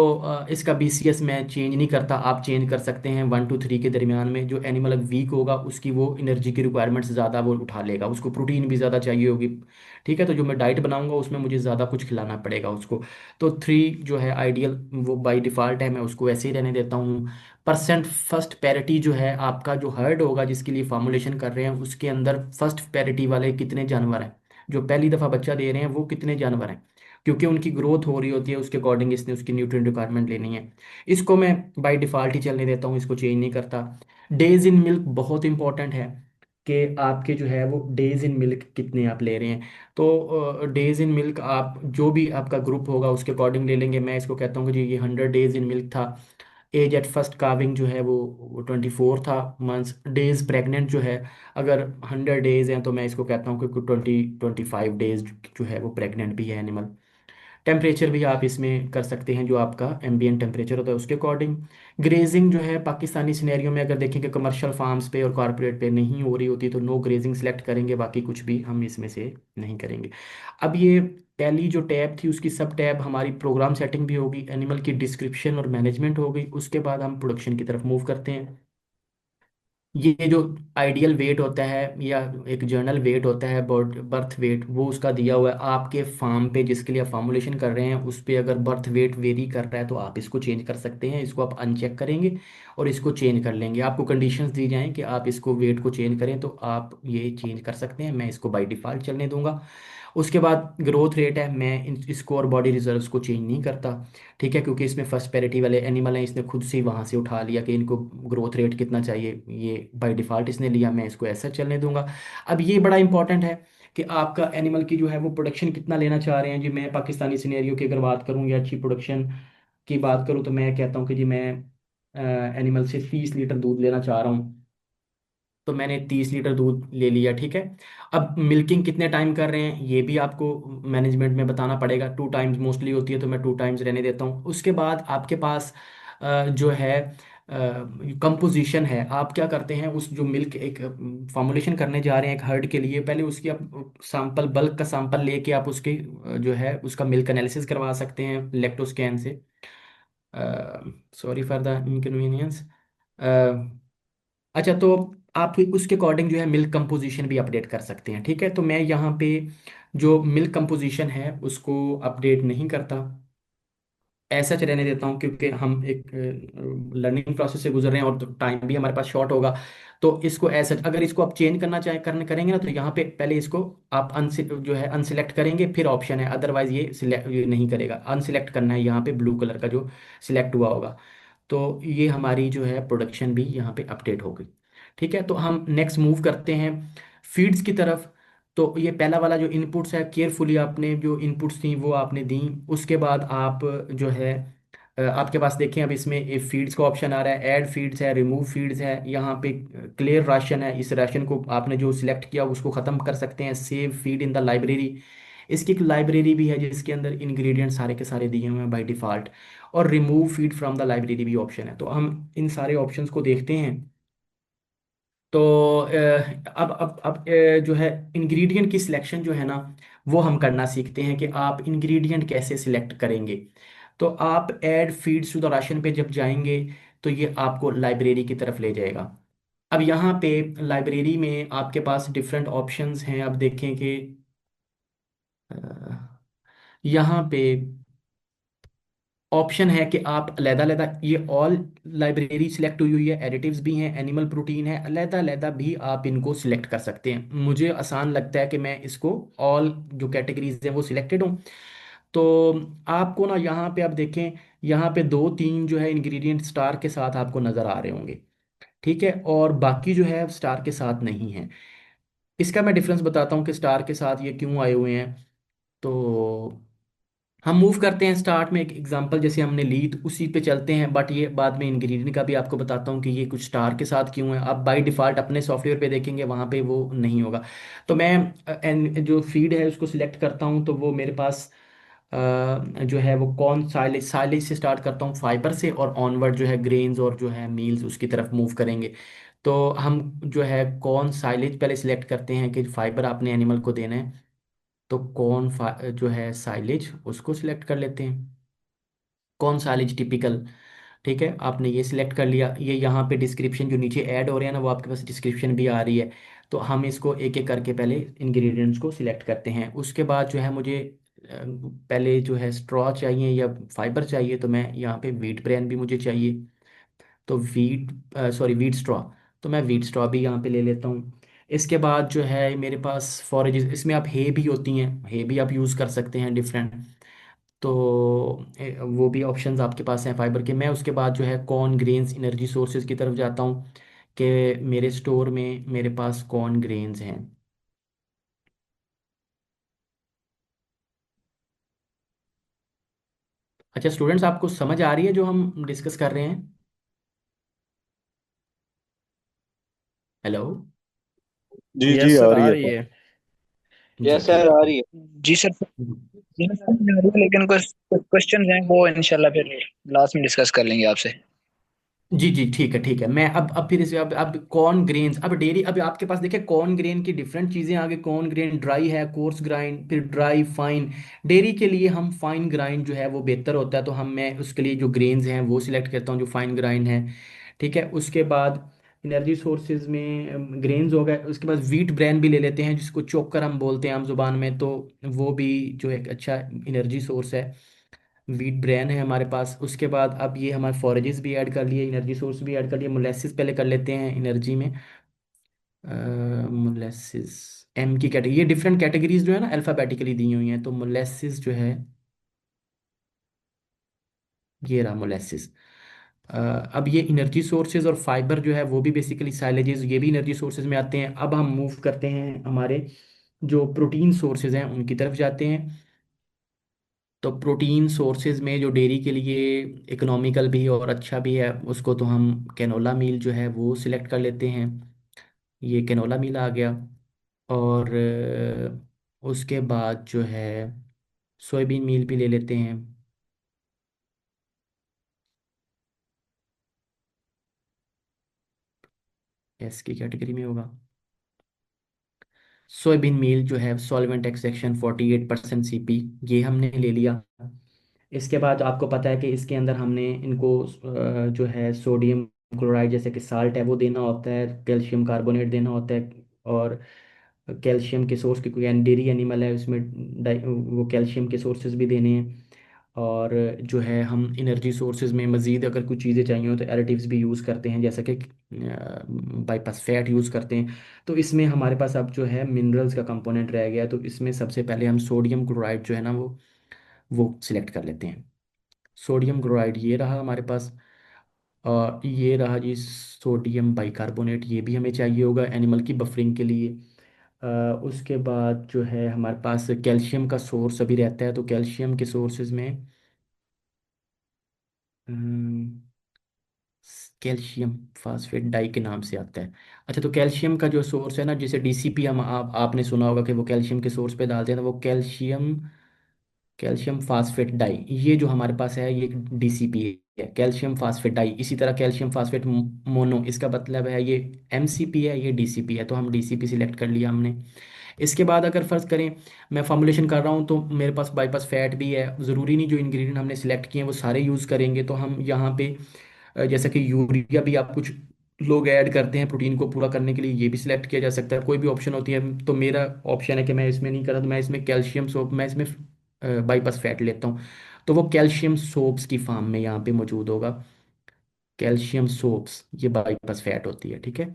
इसका बीसीएस मैं चेंज नहीं करता, आप चेंज कर सकते हैं 1 to 3 के दरमियान में। जो एनिमल वीक होगा उसकी वो एनर्जी की रिक्वायरमेंट्स ज़्यादा वो उठा लेगा, उसको प्रोटीन भी ज़्यादा चाहिए होगी। ठीक है, तो जो मैं डाइट बनाऊंगा उसमें मुझे ज़्यादा कुछ खिलाना पड़ेगा उसको। तो 3 जो है आइडियल, वो बाई डिफ़ॉल्ट है, मैं उसको ऐसे ही रहने देता हूँ। परसेंट फर्स्ट पैरिटी जो है आपका जो हर्ड होगा जिसके लिए फॉर्मुलेशन कर रहे हैं, उसके अंदर फर्स्ट पैरिटी वाले कितने जानवर हैं, जो पहली दफ़ा बच्चा दे रहे हैं वो कितने जानवर हैं, क्योंकि उनकी ग्रोथ हो रही होती है उसके अकॉर्डिंग इसने उसकी न्यूट्रिएंट रिक्वायरमेंट लेनी है। इसको मैं बाय डिफ़ॉल्ट ही चलने देता हूँ, इसको चेंज नहीं करता। डेज इन मिल्क बहुत इंपॉर्टेंट है कि आपके जो है वो डेज इन मिल्क कितने आप ले रहे हैं। तो डेज इन मिल्क आप जो भी आपका ग्रुप होगा उसके अकॉर्डिंग ले लेंगे। मैं इसको कहता हूँ कि जी ये 100 डेज इन मिल्क था। एज एट फर्स्ट काविंग जो है वो 24 था मंथ्स। डेज प्रेग्नेंट जो है, अगर 100 डेज हैं तो मैं इसको कहता हूँ कि 25 डेज जो है वो प्रेग्नेंट भी है एनिमल। टेम्परेचर भी आप इसमें कर सकते हैं, जो आपका एम्बिएंट टेम्परेचर होता है उसके अकॉर्डिंग। ग्रेजिंग जो है पाकिस्तानी सिनेरियो में अगर देखें कि कमर्शियल फार्म्स पे और कॉरपोरेट पे नहीं हो रही होती तो नो ग्रेजिंग सेलेक्ट करेंगे, बाकी कुछ भी हम इसमें से नहीं करेंगे। अब ये पहली जो टैब थी उसकी सब टैब हमारी प्रोग्राम सेटिंग भी होगी, एनिमल की डिस्क्रिप्शन और मैनेजमेंट हो गई। उसके बाद हम प्रोडक्शन की तरफ मूव करते हैं। ये जो आइडियल वेट होता है या एक जर्नल वेट होता है, बर्थ वेट, वो उसका दिया हुआ है आपके फार्म पे जिसके लिए आप फार्मूलेशन कर रहे हैं। उस पे अगर बर्थ वेट वेरी कर रहा है तो आप इसको चेंज कर सकते हैं, इसको आप अनचेक करेंगे और इसको चेंज कर लेंगे। आपको कंडीशंस दी जाएं कि आप इसको वेट को चेंज करें तो आप ये चेंज कर सकते हैं। मैं इसको बाय डिफ़ॉल्ट चलने दूंगा। उसके बाद ग्रोथ रेट है, मैं इसको और बॉडी रिजर्व्स को चेंज नहीं करता, ठीक है, क्योंकि इसमें फर्स्ट पैरिटी वाले एनिमल हैं, इसने खुद से ही वहाँ से उठा लिया कि इनको ग्रोथ रेट कितना चाहिए, ये बाय डिफ़ॉल्ट इसने लिया, मैं इसको ऐसा चलने दूंगा। अब ये बड़ा इंपॉर्टेंट है कि आपका एनिमल की जो है वो प्रोडक्शन कितना लेना चाह रहे हैं जी। मैं पाकिस्तानी सिनेरियो की अगर बात करूँ या अच्छी प्रोडक्शन की बात करूँ तो मैं कहता हूँ कि जी मैं एनिमल से 30 लीटर दूध लेना चाह रहा हूँ। तो मैंने 30 लीटर दूध ले लिया, ठीक है। अब मिल्किंग कितने टाइम कर रहे हैं ये भी आपको मैनेजमेंट में बताना पड़ेगा। 2 टाइम्स मोस्टली होती है तो मैं 2 टाइम्स रहने देता हूँ। उसके बाद आपके पास जो है कंपोजिशन है। आप क्या करते हैं, उस जो मिल्क एक फॉर्मुलेशन करने जा रहे हैं एक हर्ड के लिए, पहले उसकी आप सैंपल, बल्क का सैंपल लेके आप उसके जो है उसका मिल्क एनालिसिस करवा सकते हैं लेक्टोस्कैन से। Sorry for the inconvenience. अच्छा, तो आप उसके अकॉर्डिंग जो है मिल्क कंपोजिशन भी अपडेट कर सकते हैं, ठीक है। तो मैं यहाँ पे जो मिल्क कंपोजिशन है उसको अपडेट नहीं करता, ऐसा च रहने देता हूँ, क्योंकि हम एक लर्निंग प्रोसेस से गुजर रहे हैं और टाइम भी हमारे पास शॉर्ट होगा। तो इसको ऐसा, अगर इसको आप चेंज करना चाहे करने करेंगे ना तो यहाँ पे पहले इसको आप जो है अनसिलेक्ट करेंगे, फिर ऑप्शन है, अदरवाइज ये सिलेक्ट ये नहीं करेगा। अनसिलेक्ट करना है यहाँ पे, ब्लू कलर का जो सिलेक्ट हुआ होगा। तो ये हमारी जो है प्रोडक्शन भी यहाँ पे अपडेट हो गई, ठीक है। तो हम नेक्स्ट मूव करते हैं फीड्स की तरफ। तो ये पहला वाला जो इनपुट्स है, केयरफुली आपने जो इनपुट्स थी वो आपने दी। उसके बाद आप जो है आपके पास देखें अब इसमें एक फीड्स का ऑप्शन आ रहा है, ऐड फीड्स है, रिमूव फीड्स है, यहाँ पे क्लियर राशन है। इस राशन को आपने जो सिलेक्ट किया उसको ख़त्म कर सकते हैं। Save feed in the library, इसकी एक लाइब्रेरी भी है जिसके अंदर इंग्रेडिएंट सारे के सारे दिए हुए हैं बाय डिफ़ॉल्ट। और remove feed from the library भी ऑप्शन है। तो हम इन सारे ऑप्शंस को देखते हैं। तो अब जो है इंग्रेडिएंट की सिलेक्शन जो है ना वो हम करना सीखते हैं कि आप इंग्रेडिएंट कैसे सिलेक्ट करेंगे। तो आप add feeds to the ration पे जब जाएंगे तो ये आपको लाइब्रेरी की तरफ ले जाएगा। अब यहाँ पे लाइब्रेरी में आपके पास डिफरेंट ऑप्शंस हैं। अब देखें कि अ, यहाँ पे ऑप्शन है कि आप अलहदा-अलहदा, ये ऑल लाइब्रेरी सिलेक्ट हुई हुई है, एडिटिव्स भी हैं, एनिमल प्रोटीन है, अलहदा-अलहदा भी आप इनको सिलेक्ट कर सकते हैं। मुझे आसान लगता है कि मैं इसको ऑल जो कैटेगरीज हैं वो सिलेक्टेड हूँ। तो आपको ना यहाँ पे आप देखें, यहाँ पे 2-3 जो है इंग्रेडिएंट स्टार के साथ आपको नज़र आ रहे होंगे, ठीक है, और बाकी जो है स्टार के साथ नहीं है। इसका मैं डिफरेंस बताता हूँ कि स्टार के साथ ये क्यों आए हुए हैं। तो हम मूव करते हैं स्टार्ट में, एक एग्जांपल जैसे हमने ली तो उसी पे चलते हैं, बट ये बाद में इंग्रेडिएंट का भी आपको बताता हूँ कि ये कुछ स्टार के साथ क्यों है। आप बाय डिफ़ॉल्ट अपने सॉफ्टवेयर पे देखेंगे वहाँ पे वो नहीं होगा। तो मैं जो फीड है उसको सिलेक्ट करता हूँ तो वो मेरे पास जो है वो कौन साइलेज साइलेज से स्टार्ट करता हूँ, फाइबर से, और ऑनवर्ड जो है ग्रेन्स और जो है मील्स उसकी तरफ मूव करेंगे। तो हम जो है कौन साइलेज पहले सिलेक्ट करते हैं कि फाइबर आपने एनिमल को देना है। तो जो है साइलेज उसको सिलेक्ट कर लेते हैं, कौन साइलेज टिपिकल, ठीक है। आपने ये सिलेक्ट कर लिया। ये यहाँ पे डिस्क्रिप्शन जो नीचे ऐड हो रहे हैं ना वो आपके पास डिस्क्रिप्शन भी आ रही है। तो हम इसको एक एक करके पहले इंग्रेडिएंट्स को सिलेक्ट करते हैं। उसके बाद जो है मुझे पहले जो है स्ट्रॉ चाहिए या फाइबर चाहिए, तो मैं यहाँ पे वीट ब्रेन भी मुझे चाहिए। तो वीट स्ट्रॉ, तो मैं वीट स्ट्रॉ भी यहाँ पे ले लेता हूँ। इसके बाद जो है मेरे पास फॉरेजेस, इसमें आप हे भी होती हैं, हे भी आप यूज़ कर सकते हैं डिफरेंट। तो वो भी ऑप्शंस आपके पास हैं फाइबर के। मैं उसके बाद जो है कॉर्न ग्रेन्स एनर्जी सोर्सेज की तरफ जाता हूँ कि मेरे स्टोर में मेरे पास कॉर्न ग्रेन्स हैं। अच्छा स्टूडेंट्स, आपको समझ आ रही है जो हम डिस्कस कर रहे हैं? हेलो। जी जी यस आ सर, रही आ है रही बात। है। जी यस सर ठीक आ है। रही है। जी सर। जी सर समझ आ रही है, लेकिन कुछ कुछ क्वेश्चन हैं वो इंशाल्लाह फिर लास्ट में डिस्कस कर लेंगे आपसे। जी जी, ठीक है ठीक है। मैं अब फिर इसे अब कॉर्न ग्रेन्स, अब डेयरी, अब आपके पास देखिए कॉर्न ग्रेन की डिफरेंट चीज़ें आगे। कॉर्न ग्रेन ड्राई है, कोर्स ग्राइंड, फिर ड्राई फाइन। डेयरी के लिए हम फाइन ग्राइंड जो है वो बेहतर होता है, तो हम मैं उसके लिए जो ग्रेन्स हैं वो सिलेक्ट करता हूँ जो फाइन ग्राइंड है। ठीक है, उसके बाद एनर्जी सोर्सेज में ग्रेन्स हो गए। उसके बाद वीट ब्रांड भी ले लेते हैं जिसको चोकर हम बोलते हैं आम जुबान में, तो वो भी जो एक अच्छा एनर्जी सोर्स है। वीट ब्रेन है हमारे पास। उसके बाद अब ये हमारे फॉरेजेस भी ऐड कर लिए, एनर्जी सोर्स भी ऐड कर लिए। मोलेसिस पहले कर लेते हैं एनर्जी में। मोलेसिस एम की कैटेगरी, ये डिफरेंट कैटेगरीज जो है ना अल्फ़ाबेटिकली दी हुई हैं। तो मोलेसिस जो है, ये रहा मोलेसिस। अब ये एनर्जी सोर्सेज और फाइबर जो है वो भी बेसिकली साइलेजेस, ये भी एनर्जी सोर्सेज में आते हैं। अब हम मूव करते हैं हमारे जो प्रोटीन सोर्सेज हैं उनकी तरफ जाते हैं। तो प्रोटीन सोर्सेज में जो डेयरी के लिए इकोनॉमिकल भी और अच्छा भी है उसको, तो हम कैनोला मील जो है वो सिलेक्ट कर लेते हैं। ये कैनोला मील आ गया। और उसके बाद जो है सोयाबीन मील भी ले लेते हैं। एस की कैटेगरी में होगा। सोयाबीन मील जो है सॉल्वेंट एक्सट्रैक्शन 48% सीपी, ये हमने ले लिया। इसके बाद आपको पता है कि इसके अंदर हमने इनको जो है सोडियम क्लोराइड जैसे कि साल्ट है वो देना होता है, कैल्शियम कार्बोनेट देना होता है। और कैल्शियम के सोर्स, क्योंकि डेयरी एनिमल है उसमें वो कैल्शियम के सोर्सेज भी देने हैं। और जो है हम एनर्जी सोर्सेज में मज़ीद अगर कुछ चीज़ें चाहिए हो तो एडिटिव्स भी यूज़ करते हैं, जैसा कि बाईपास फैट यूज़ करते हैं। तो इसमें हमारे पास अब जो है मिनरल्स का कंपोनेंट रह गया है, तो इसमें सबसे पहले हम सोडियम क्लोराइड जो है ना वो सिलेक्ट कर लेते हैं। सोडियम क्लोराइड ये रहा हमारे पास। और ये रहा जी सोडियम बाइकार्बोनेट, ये भी हमें चाहिए होगा एनिमल की बफरिंग के लिए। उसके बाद जो है हमारे पास कैल्शियम का सोर्स अभी रहता है, तो कैल्शियम के सोर्सेज में कैल्शियम फास्फेट डाई के नाम से आता है। अच्छा, तो कैल्शियम का जो सोर्स है ना, जैसे डीसीपी हम आपने सुना होगा कि वो कैल्शियम के सोर्स पे डालते हैं, तो वो कैल्शियम कैल्शियम फास्फेट डाई ये जो हमारे पास है ये डीसीपी है, कैल्शियम फास्फेट डाई। इसी तरह कैल्शियम फास्फेट मोनो, इसका मतलब है ये एमसीपी है, ये डीसीपी है, तो हम डीसीपी सिलेक्ट कर लिया हमने। इसके बाद अगर फर्ज करें मैं फॉर्मुलेशन कर रहा हूँ तो मेरे पास बाईपास फैट भी है, ज़रूरी नहीं जो इंग्रेडिएंट हमने सेलेक्ट किए हैं वो सारे यूज़ करेंगे। तो हम यहाँ पे जैसे कि यूरिया भी आप कुछ लोग ऐड करते हैं प्रोटीन को पूरा करने के लिए, ये भी सिलेक्ट किया जा सकता है, कोई भी ऑप्शन होती है। तो मेरा ऑप्शन है कि मैं इसमें नहीं करा, तो मैं इसमें कैल्शियम सोप, मैं इसमें बाईपास फैट लेता हूँ। तो वो कैल्शियम सोप्स की फॉर्म में यहाँ पे मौजूद होगा। कैल्शियम सोप्स ये बाईपास फैट होती है, ठीक है।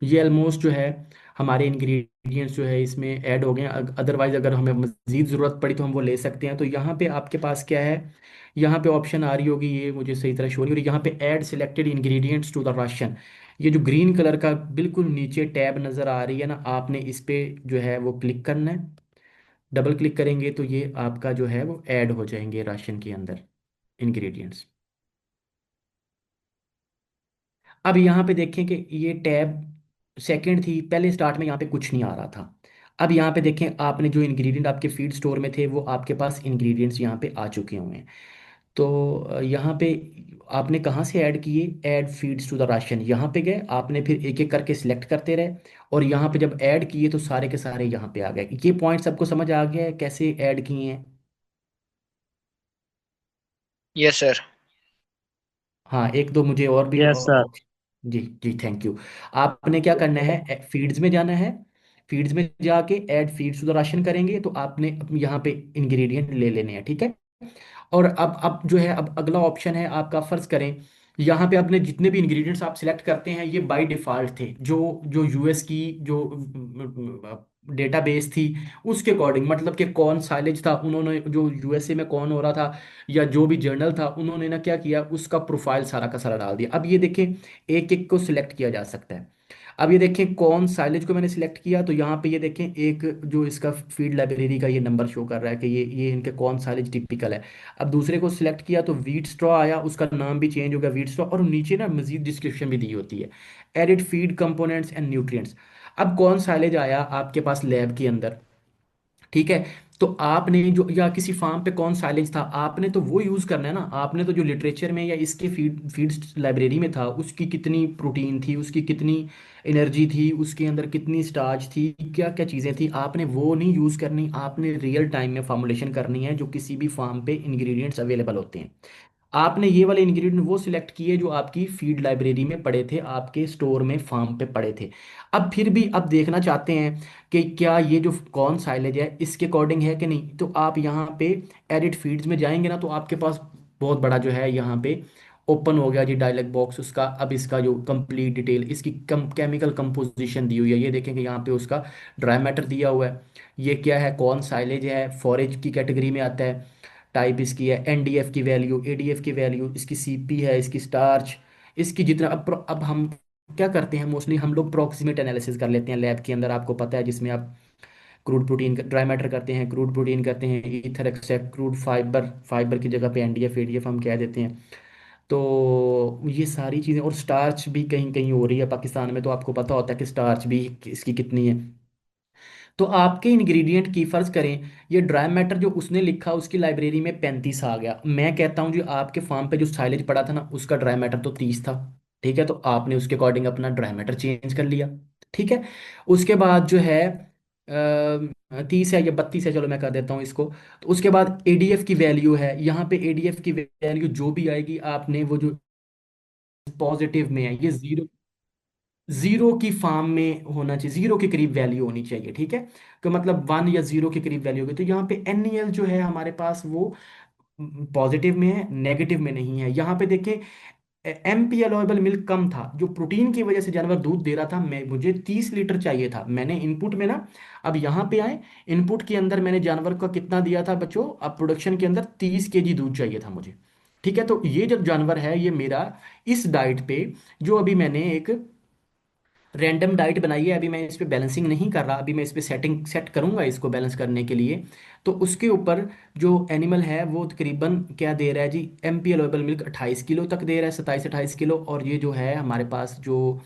ये ऑलमोस्ट जो है हमारे इंग्रेडिएंट्स जो है इसमें ऐड हो गए हैं। अदरवाइज अगर हमें मज़ीद ज़रूरत पड़ी तो हम वो ले सकते हैं। तो यहाँ पे आपके पास क्या है, यहाँ पे ऑप्शन आ रही होगी, ये मुझे सही तरह शो नहीं हो रही, यहाँ पे add selected ingredients to the ration. ये जो ग्रीन कलर का बिल्कुल नीचे टैब नज़र आ रही है ना, आपने इस पे जो है वो क्लिक करना है। डबल क्लिक करेंगे तो ये आपका जो है वो ऐड हो जाएंगे राशन के अंदर इंग्रेडिएंट्स। अब यहाँ पे देखें कि ये टैब सेकंड थी, पहले स्टार्ट में यहाँ पे कुछ नहीं आ रहा था। अब यहाँ पे देखें आपने जो इंग्रेडिएंट आपके फीड स्टोर में थे वो आपके पास इंग्रेडिएंट्स यहाँ पे आ चुके हुए हैं। तो यहाँ पे आपने कहाँ से ऐड किए, add feeds to the ration, यहाँ पे गए आपने, फिर एक एक करके सिलेक्ट करते रहे। और यहाँ पे जब ऐड किए तो सारे के सारे यहाँ पे आ गए। ये पॉइंट सबको समझ आ गया है कैसे ऐड किए हैं? Yes sir. हाँ, एक दो मुझे और भी यस सर। जी जी, थैंक यू। आपने क्या करना है, फीड्स में जाना है। फीड्स में जाके add feeds to the ration करेंगे तो आपने यहाँ पे इंग्रेडिएंट ले लेने हैं, ठीक है। और अब जो है अब अगला ऑप्शन है आपका, फर्ज करें यहाँ पे आपने जितने भी इंग्रेडिएंट्स आप सिलेक्ट करते हैं ये बाय डिफ़ॉल्ट थे, जो जो यूएस की जो डेटाबेस थी उसके अकॉर्डिंग, मतलब कि कौन साइलेज था, उन्होंने जो यूएसए में कौन हो रहा था या जो भी जर्नल था उन्होंने ना क्या किया, उसका प्रोफाइल सारा का सारा डाल दिया। अब ये देखें एक एक को सिलेक्ट किया जा सकता है। अब ये देखें कौन साइलेज को मैंने सिलेक्ट किया, तो यहाँ पे ये देखें एक जो इसका फीड लाइब्रेरी का ये नंबर शो कर रहा है कि ये इनके कौन साइलेज टिपिकल है। अब दूसरे को सिलेक्ट किया तो वीट स्ट्रॉ आया, उसका नाम भी चेंज हो गया वीट स्ट्रॉ, और नीचे ना मजीद डिस्क्रिप्शन भी दी होती है, added feed components and nutrients. अब कौन साइलेज आया आपके पास लैब के अंदर, ठीक है। तो आपने जो या किसी फार्म पे कौन साइलेज था, आपने तो वो यूज़ करना है ना। आपने तो जो लिटरेचर में या इसके फीड लाइब्रेरी में था, उसकी कितनी प्रोटीन थी, उसकी कितनी एनर्जी थी, उसके अंदर कितनी स्टार्च थी, क्या क्या चीज़ें थी, आपने वो नहीं यूज़ करनी। आपने रियल टाइम में फॉर्मुलेशन करनी है जो किसी भी फार्म पे इंग्रेडिएंट्स अवेलेबल होते हैं। आपने ये वाले इंग्रेडिएंट वो सिलेक्ट किए जो आपकी फीड लाइब्रेरी में पड़े थे, आपके स्टोर में फार्म पे पड़े थे। अब फिर भी अब देखना चाहते हैं कि क्या ये जो कौन साइलेज है इसके अकॉर्डिंग है कि नहीं, तो आप यहाँ पे एडिट फीड्स में जाएंगे ना, तो आपके पास बहुत बड़ा जो है यहाँ पे ओपन हो गया जी डायलॉग बॉक्स उसका। अब इसका जो कंप्लीट डिटेल, इसकी केमिकल कंपोजिशन दी हुई है, ये देखेंगे यहाँ पे उसका ड्राई मैटर दिया हुआ है। ये क्या है, कौन साइलेज है, फॉरेज की कैटेगरी में आता है। टाइप इसकी है एनडीएफ की वैल्यू, एडीएफ की वैल्यू, इसकी सीपी है, इसकी स्टार्च, इसकी जितना अब हम क्या करते हैं, मोस्टली हम लोग प्रोक्सीमेट एनालिसिस कर लेते हैं लैब के अंदर, आपको पता है, जिसमें आप क्रूड प्रोटीन ड्राई मैटर करते हैं, क्रूड प्रोटीन करते हैं, ether except crude fibre, fibre की जगह पे एनडीएफ एडीएफ हम कह देते हैं। तो ये सारी चीज़ें, और स्टार्च भी कहीं कहीं हो रही है पाकिस्तान में, तो आपको पता होता है कि स्टार्च भी इसकी कितनी है। तो आपके इंग्रेडिएंट की फर्ज करें, ये ड्राई मैटर जो उसने लिखा उसकी लाइब्रेरी में 35 आ गया, मैं कहता हूँ जो आपके फार्म पे जो साइलेज पड़ा था ना उसका ड्राई मैटर तो 30 था। ठीक है, तो आपने उसके अकॉर्डिंग अपना ड्राई मैटर चेंज कर लिया। ठीक है, उसके बाद जो है 30 है या 32 है, चलो मैं कर देता हूँ इसको। तो उसके बाद एडीएफ की वैल्यू है, यहाँ पे एडीएफ की वैल्यू जो भी आएगी आपने वो जो पॉजिटिव में है, ये जीरो, जीरो की फॉर्म में होना चाहिए, जीरो के करीब वैल्यू होनी चाहिए। ठीक है, तो मतलब 1 या जीरो के करीब वैल्यू होगी। तो यहाँ पे एनएल जो है हमारे पास वो पॉजिटिव में है, नेगेटिव में नहीं है। यहाँ पे देखें, एमपी अलोएबल मिल्क कम था, जो प्रोटीन की वजह से जानवर दूध दे रहा था, मैं मुझे 30 लीटर चाहिए था, मैंने इनपुट में ना, अब यहाँ पे आए, इनपुट के अंदर मैंने जानवर का कितना दिया था बच्चों, अब प्रोडक्शन के अंदर 30 केजी दूध चाहिए था मुझे। ठीक है, तो ये जब जानवर है ये मेरा इस डाइट पे, जो अभी मैंने एक रैंडम डाइट बनाई है, अभी मैं इस पे बैलेंसिंग नहीं कर रहा, अभी मैं इस पे सेटिंग सेट करूंगा इसको बैलेंस करने के लिए। तो उसके ऊपर जो एनिमल है वो तकरीबन क्या दे रहा है जी, एमपी अलोएबल मिल्क 28 किलो तक दे रहा है, 27-28 किलो, और ये जो है हमारे पास जो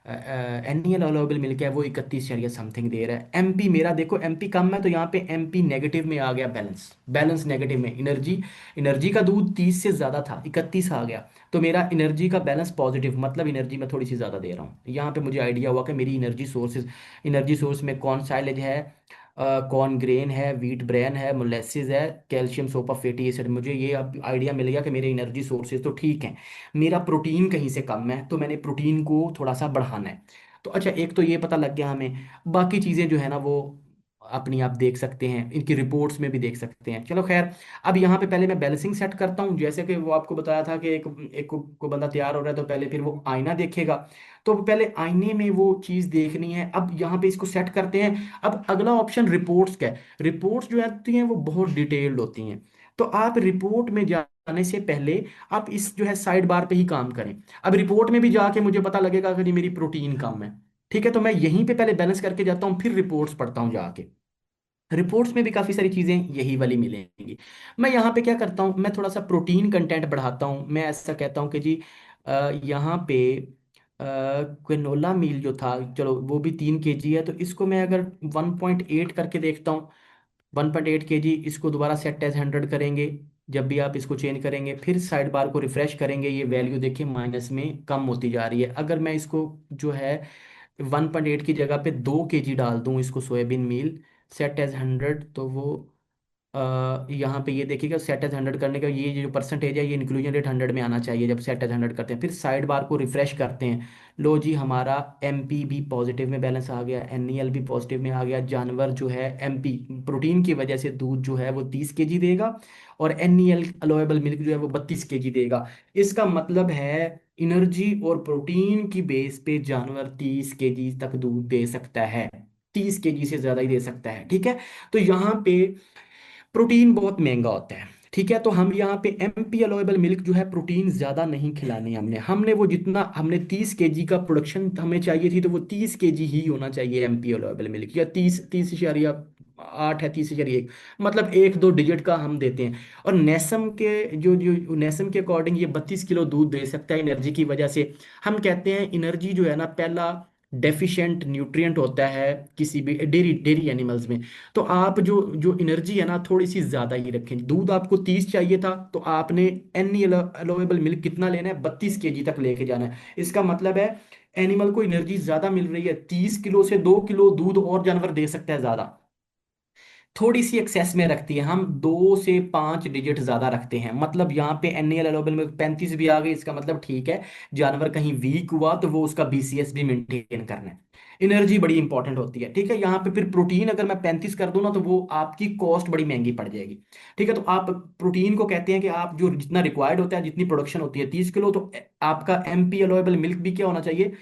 एनियल अलोएबल मिल्क है वो 31 समथिंग दे रहा है। एमपी मेरा देखो एमपी कम है, तो यहाँ पे एमपी नेगेटिव में आ गया, बैलेंस बैलेंस नेगेटिव में। एनर्जी, एनर्जी का दूध 30 से ज़्यादा था, 31 आ गया, तो मेरा एनर्जी का बैलेंस पॉजिटिव, मतलब एनर्जी में थोड़ी सी ज़्यादा दे रहा हूँ। यहाँ पे मुझे आइडिया हुआ कि मेरी एनर्जी सोर्सेज, एनर्जी सोर्स में कौन साइलेज है, कौन ग्रेन है, व्हीट ब्रेन है, मोलेसिस है, कैल्शियम सोपा फैटी एसिड, मुझे ये अब आइडिया मिल गया कि मेरे एनर्जी सोर्सेज तो ठीक हैं। मेरा प्रोटीन कहीं से कम है, तो मैंने प्रोटीन को थोड़ा सा बढ़ाना है। तो अच्छा, एक तो ये पता लग गया हमें, बाकी चीज़ें जो है ना वो अपनी आप देख सकते हैं, इनकी रिपोर्ट्स में भी देख सकते हैं। चलो खैर, अब यहाँ पे पहले मैं बैलेंसिंग सेट करता हूँ, जैसे कि वो आपको बताया था कि एक को बंदा तैयार हो रहा है तो पहले फिर वो आईना देखेगा, तो पहले आईने में वो चीज़ देखनी है। अब यहाँ पे इसको सेट करते हैं। अब अगला ऑप्शन रिपोर्ट्स का है। रिपोर्ट्स जो आती हैं वो बहुत डिटेल्ड होती हैं, तो आप रिपोर्ट में जाने से पहले आप इस जो है साइड बार पे ही काम करें। अब रिपोर्ट में भी जाके मुझे पता लगेगा कि जी मेरी प्रोटीन कम है, ठीक है, तो मैं यहीं पे पहले बैलेंस करके जाता हूँ, फिर रिपोर्ट्स पढ़ता हूँ जाके। रिपोर्ट्स में भी काफ़ी सारी चीज़ें यही वाली मिलेंगी। मैं यहाँ पे क्या करता हूँ, मैं थोड़ा सा प्रोटीन कंटेंट बढ़ाता हूँ। मैं ऐसा कहता हूँ कि जी यहाँ पे क्विनोला मील जो था, चलो वो भी 3 केजी है, तो इसको मैं अगर 1.8 करके देखता हूँ, 1.8 केजी, इसको दोबारा सेट एज 100 करेंगे। जब भी आप इसको चेंज करेंगे फिर साइड बार को रिफ्रेश करेंगे, ये वैल्यू देखिए माइनस में कम होती जा रही है। अगर मैं इसको जो है 1.8 की जगह पे 2 केजी डाल दूं इसको, सोयाबीन मील, सेट एज 100, तो वो यहाँ पे ये देखिएगा सेट एज 100 करने का ये जो परसेंटेज है, ये इंक्लूजन रेट 100 में आना चाहिए जब सेट एज 100 करते हैं। फिर साइड बार को रिफ्रेश करते हैं, लो जी हमारा एमपी भी पॉजिटिव में बैलेंस आ गया, एनईएल भी पॉजिटिव में आ गया, जानवर जो है एमपी प्रोटीन की वजह से दूध जो है वो 30 केजी देगा, और एनईएल अलोएबल मिल्क जो है वो 32 केजी देगा। इसका मतलब है एनर्जी और प्रोटीन की बेस पे जानवर 30 केजी तक दूध दे सकता है, 30 केजी से ज्यादा ही दे सकता है। ठीक है, तो यहाँ पे प्रोटीन बहुत महंगा होता है। ठीक है, तो हम यहाँ पे एमपी अलोएबल मिल्क जो है, प्रोटीन ज्यादा नहीं खिलानी है हमने, वो जितना हमने 30 केजी का प्रोडक्शन हमें चाहिए थी, तो वो 30 केजी ही होना चाहिए एमपी अलोएबल मिल्क, या 30, 30.8 है, 30.1, मतलब 1-2 डिजिट का हम देते हैं। और नेसम के जो नेसम के अकॉर्डिंग ये 32 किलो दूध दे सकता है एनर्जी की वजह से। हम कहते हैं एनर्जी जो है ना, पहला डेफिशिएंट न्यूट्रिएंट होता है किसी भी डेयरी डेयरी एनिमल्स में। तो आप जो जो एनर्जी है ना थोड़ी सी ज़्यादा ही रखें। दूध आपको 30 चाहिए था तो आपने एनी अलोवेबल मिल्क कितना लेना है, 32 kg तक लेके जाना है। इसका मतलब है एनिमल को एनर्जी ज़्यादा मिल रही है, 30 किलो से 2 किलो दूध और जानवर दे सकता है ज़्यादा। थोड़ी सी एक्सेस में रखती है, हम 2 से 5 डिजिट ज्यादा रखते हैं। मतलब यहाँ पे एनएल अलोबल में 35 भी आ गई, इसका मतलब ठीक है जानवर कहीं वीक हुआ तो वो उसका बीसीएस भी मेंटेन करना है। एनर्जी बड़ी इंपॉर्टेंट होती है, ठीक है। यहाँ पे फिर प्रोटीन अगर मैं 35 कर दूं ना तो वो आपकी कॉस्ट बड़ी महंगी पड़ जाएगी, ठीक है। तो आप प्रोटीन को कहते हैं कि आप जो जितना रिक्वायर्ड होता है, जितनी प्रोडक्शन होती है 30 किलो, तो आपका एमपी अलोएबल मिल्क भी क्या होना चाहिए,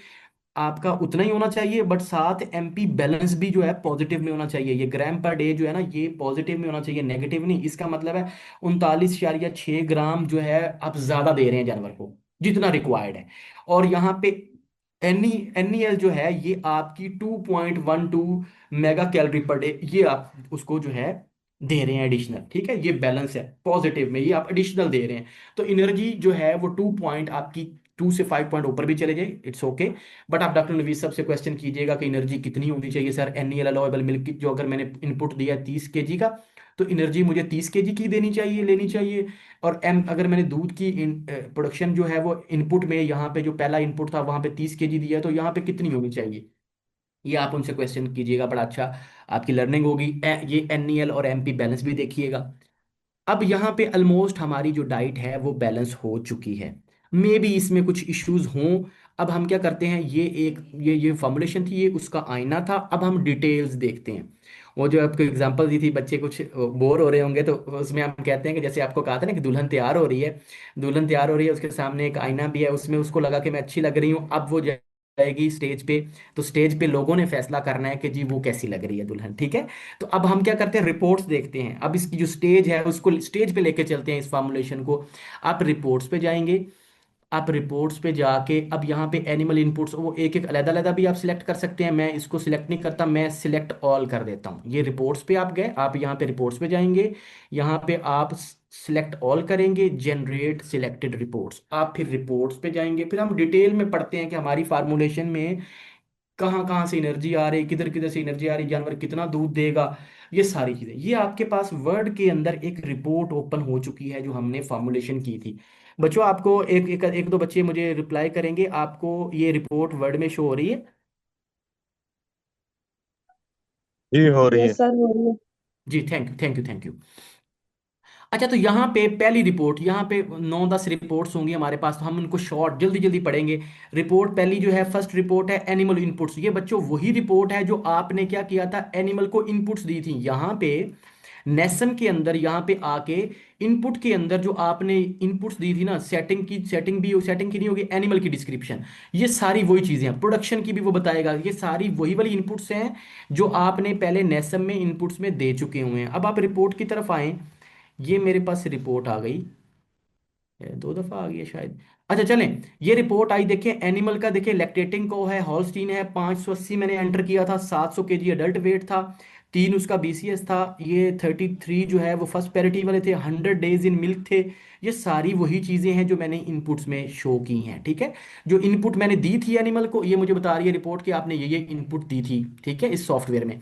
आपका उतना ही होना चाहिए, बट साथ एमपी बैलेंस भी जो है पॉजिटिव में होना चाहिए। ये ग्राम पर डे जो है ना ये पॉजिटिव में होना चाहिए, नेगेटिव नहीं। इसका मतलब है 39.6 ग्राम जो है आप ज्यादा दे रहे हैं जानवर को जितना रिक्वायर्ड है। और यहाँ पे एन एल जो है ये आपकी 2.12 मेगा कैलोरी पर डे, ये आप उसको जो है दे रहे हैं एडिशनल, ठीक है। ये बैलेंस है पॉजिटिव में, ये आप एडिशनल दे रहे हैं। तो एनर्जी जो है वो 2 पॉइंट आपकी 2 से 5 पॉइंट ऊपर भी चले जाए, इट्स ओके। बट आप डॉक्टर नवीस साहब से क्वेश्चन कीजिएगा कि एनर्जी कितनी होनी चाहिए सर, एनएल अलाउेबल मिल्क की जो अगर मैंने इनपुट दिया है 30 kg का, तो एनर्जी मुझे 30 kg की देनी चाहिए, लेनी चाहिए। और एम अगर मैंने दूध की प्रोडक्शन जो है वो इनपुट में यहाँ पे जो पहला इनपुट था वहां पे 30 kg दिया है, तो यहाँ पे कितनी होनी चाहिए, ये आप उनसे क्वेश्चन कीजिएगा, बड़ा अच्छा आपकी लर्निंग होगी। ये एनईएल और एमपी बैलेंस भी देखिएगा। अब यहाँ पे ऑलमोस्ट हमारी जो डाइट है वो बैलेंस हो चुकी है, मे बी इसमें कुछ इश्यूज हों। अब हम क्या करते हैं, ये एक ये फॉर्मुलेशन थी, ये उसका आईना था। अब हम डिटेल्स देखते हैं। वो जो आपको एग्जांपल दी थी, बच्चे कुछ बोर हो रहे होंगे तो उसमें हम कहते हैं कि जैसे आपको कहा था ना कि दुल्हन तैयार हो रही है, दुल्हन तैयार हो रही है, उसके सामने एक आईना भी है, उसमें उसको लगा कि मैं अच्छी लग रही हूँ। अब वो जाएगी स्टेज पे, तो स्टेज पे लोगों ने फैसला करना है कि जी वो कैसी लग रही है दुल्हन, ठीक है। तो अब हम क्या करते हैं, रिपोर्ट्स देखते हैं। अब इसकी जो स्टेज है उसको स्टेज पे लेके चलते हैं, इस फॉर्मुलेशन को। आप रिपोर्ट्स पे जाएंगे, आप रिपोर्ट्स पे जाके अब यहाँ पे एनिमल इनपुट्स वो एक एक अलग-अलग भी आप सिलेक्ट कर सकते हैं। मैं इसको सिलेक्ट नहीं करता, मैं सिलेक्ट ऑल कर देता हूँ। ये रिपोर्ट्स पे आप गए, आप यहाँ पे रिपोर्ट्स पे जाएंगे, यहाँ पे आप सिलेक्ट ऑल करेंगे, जनरेट सिलेक्टेड रिपोर्ट्स। आप फिर रिपोर्ट्स पे जाएंगे, फिर हम डिटेल में पढ़ते हैं कि हमारी फार्मूलेशन में कहाँ कहाँ से एनर्जी आ रही, किधर किधर से एनर्जी आ रही, जानवर कितना दूध देगा, ये सारी चीजें। ये आपके पास वर्ड के अंदर एक रिपोर्ट ओपन हो चुकी है जो हमने फॉर्मुलेशन की थी। बच्चों आपको एक दो बच्चे मुझे रिप्लाई करेंगे, आपको ये रिपोर्ट वर्ड में शो हो रही है? जी हो रही है। यस सर, हो रही है। जी, thank you thank you thank you. अच्छा, तो यहाँ पे पहली रिपोर्ट, यहाँ पे 9-10 रिपोर्ट्स होंगी हमारे पास, तो हम उनको शॉर्ट जल्दी जल्दी पढ़ेंगे। रिपोर्ट पहली जो है, फर्स्ट रिपोर्ट है एनिमल इनपुट्स। ये बच्चों वही रिपोर्ट है जो आपने क्या किया था, एनिमल को इनपुट्स दी थी। यहाँ पे नेसम के अंदर यहाँ पे आके इनपुट के अंदर जो आपने इनपुट्स दी थी ना, सेटिंग भी सेटिंग की नहीं होगी, एनिमल की डिस्क्रिप्शन, ये सारी वही चीजें हैं। प्रोडक्शन की भी वो बताएगा, ये सारी वही वाली इनपुट्स हैं जो आपने पहले नेसम में इनपुट्स में दे चुके हुए हैं। अब आप रिपोर्ट की तरफ आए, ये मेरे पास रिपोर्ट आ गई, ये 2 दफा आ गई है शायद। अच्छा चलें, ये रिपोर्ट आई, देखिए एनिमल का, देखिए लैक्टेटिंग को है, हॉल्स्टीन है, 580 मैंने एंटर किया था, 700 kg एडल्ट वेट था, 3 उसका बीसीएस था। ये 33 जो है वो फर्स्ट पैरिटी वाले थे, 100 डेज इन मिल्क थे। ये सारी वही चीजें हैं जो मैंने इनपुट्स में शो की हैं, ठीक है। जो इनपुट मैंने दी थी एनिमल को, ये मुझे बता रही है रिपोर्ट कि आपने ये इनपुट दी थी, ठीक है, इस सॉफ्टवेयर में।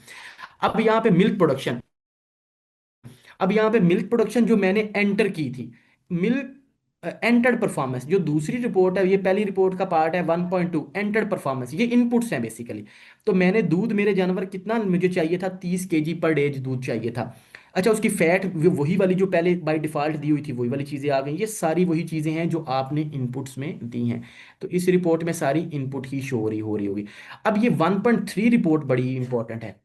अब यहाँ पे मिल्क प्रोडक्शन, अब यहाँ पे मिल्क प्रोडक्शन जो मैंने एंटर की थी, मिल्क एंटर्ड परफॉर्मेंस, जो दूसरी रिपोर्ट है, ये पहली रिपोर्ट का पार्ट है 1.2 एंटर्ड परफॉर्मेंस, ये इनपुट्स हैं बेसिकली। तो मैंने दूध, मेरे जानवर कितना मुझे चाहिए था, 30 kg पर डे दूध चाहिए था। अच्छा, उसकी फैट वही वाली जो पहले बाय डिफॉल्ट दी हुई थी, वही वाली चीज़ें आ गई। ये सारी वही चीज़ें हैं जो आपने इनपुट्स में दी हैं। तो इस रिपोर्ट में सारी इनपुट ही शो हो रही होगी। अब ये 1.3 रिपोर्ट बड़ी इंपॉर्टेंट है।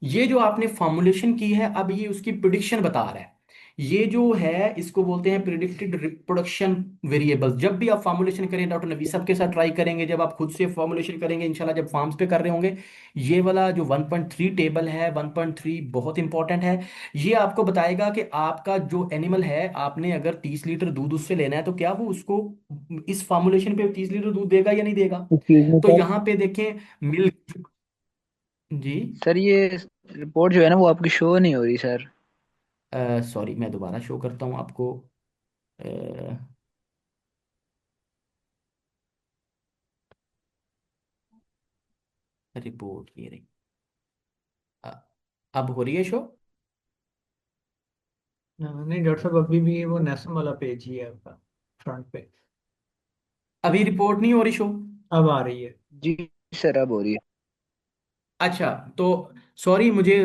ये जो आपने फॉर्मुलेशन की है, अब ये उसकी प्रिडिक्शन बता रहा है। ये जो है इसको बोलते हैं प्रिडिक्टेड रिप्रोडक्शन वेरिएबल्स। जब भी आप फॉर्मुलेशन करें, डॉक्टर नबी साहब के साथ ट्राई करेंगे, जब आप खुद से फॉर्मुलेशन करेंगे इंशाल्लाह, जब फार्म्स पे कर रहे होंगे, ये वाला जो 1.3 टेबल है, 1.3 बहुत इंपॉर्टेंट है। ये आपको बताएगा कि आपका जो एनिमल है, आपने अगर 30 लीटर दूध उससे लेना है तो क्या वो उसको इस फॉर्मुलेशन पे 30 लीटर दूध देगा या नहीं देगा। एक्सक्यूज मी तो सर। यहाँ पे देखें मिल्क, जी, सर ये रिपोर्ट जो है ना वो आपकी शो नहीं हो रही सर। सॉरी, मैं दोबारा शो करता हूँ आपको। अ, रिपोर्ट ये रही। अ- अब हो रही है शो? नहीं डॉक्टर साहब, अभी भी वो नेशनल वाला पेज ही है आपका, फ्रंट पे। अभी रिपोर्ट नहीं हो रही शो? अब आ रही है। जी सर, अब हो रही है। अच्छा, तो सॉरी, मुझे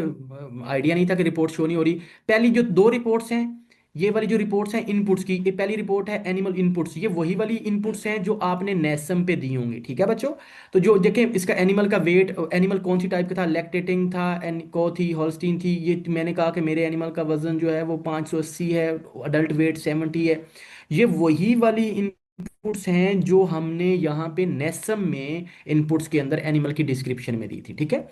आइडिया नहीं था कि रिपोर्ट शो नहीं हो रही। पहली जो दो रिपोर्ट्स हैं, ये वाली जो रिपोर्ट्स हैं इनपुट्स की, ये पहली रिपोर्ट है एनिमल इनपुट्स, ये वही वाली इनपुट्स हैं जो आपने नेसम पे दी होंगी, ठीक है बच्चों? तो जो देखें इसका एनिमल का वेट, एनिमल कौन सी टाइप का था, लैक्टेटिंग था, को थी, हॉल्स्टीन थी। ये मैंने कहा कि मेरे एनिमल का वजन जो है वो 580 है, अडल्ट वेट 70 है। ये वही वाली इनपुट्स हैं जो हमने यहाँ पे नेसम में इनपुट्स के अंदर एनिमल की डिस्क्रिप्शन में दी थी, ठीक है?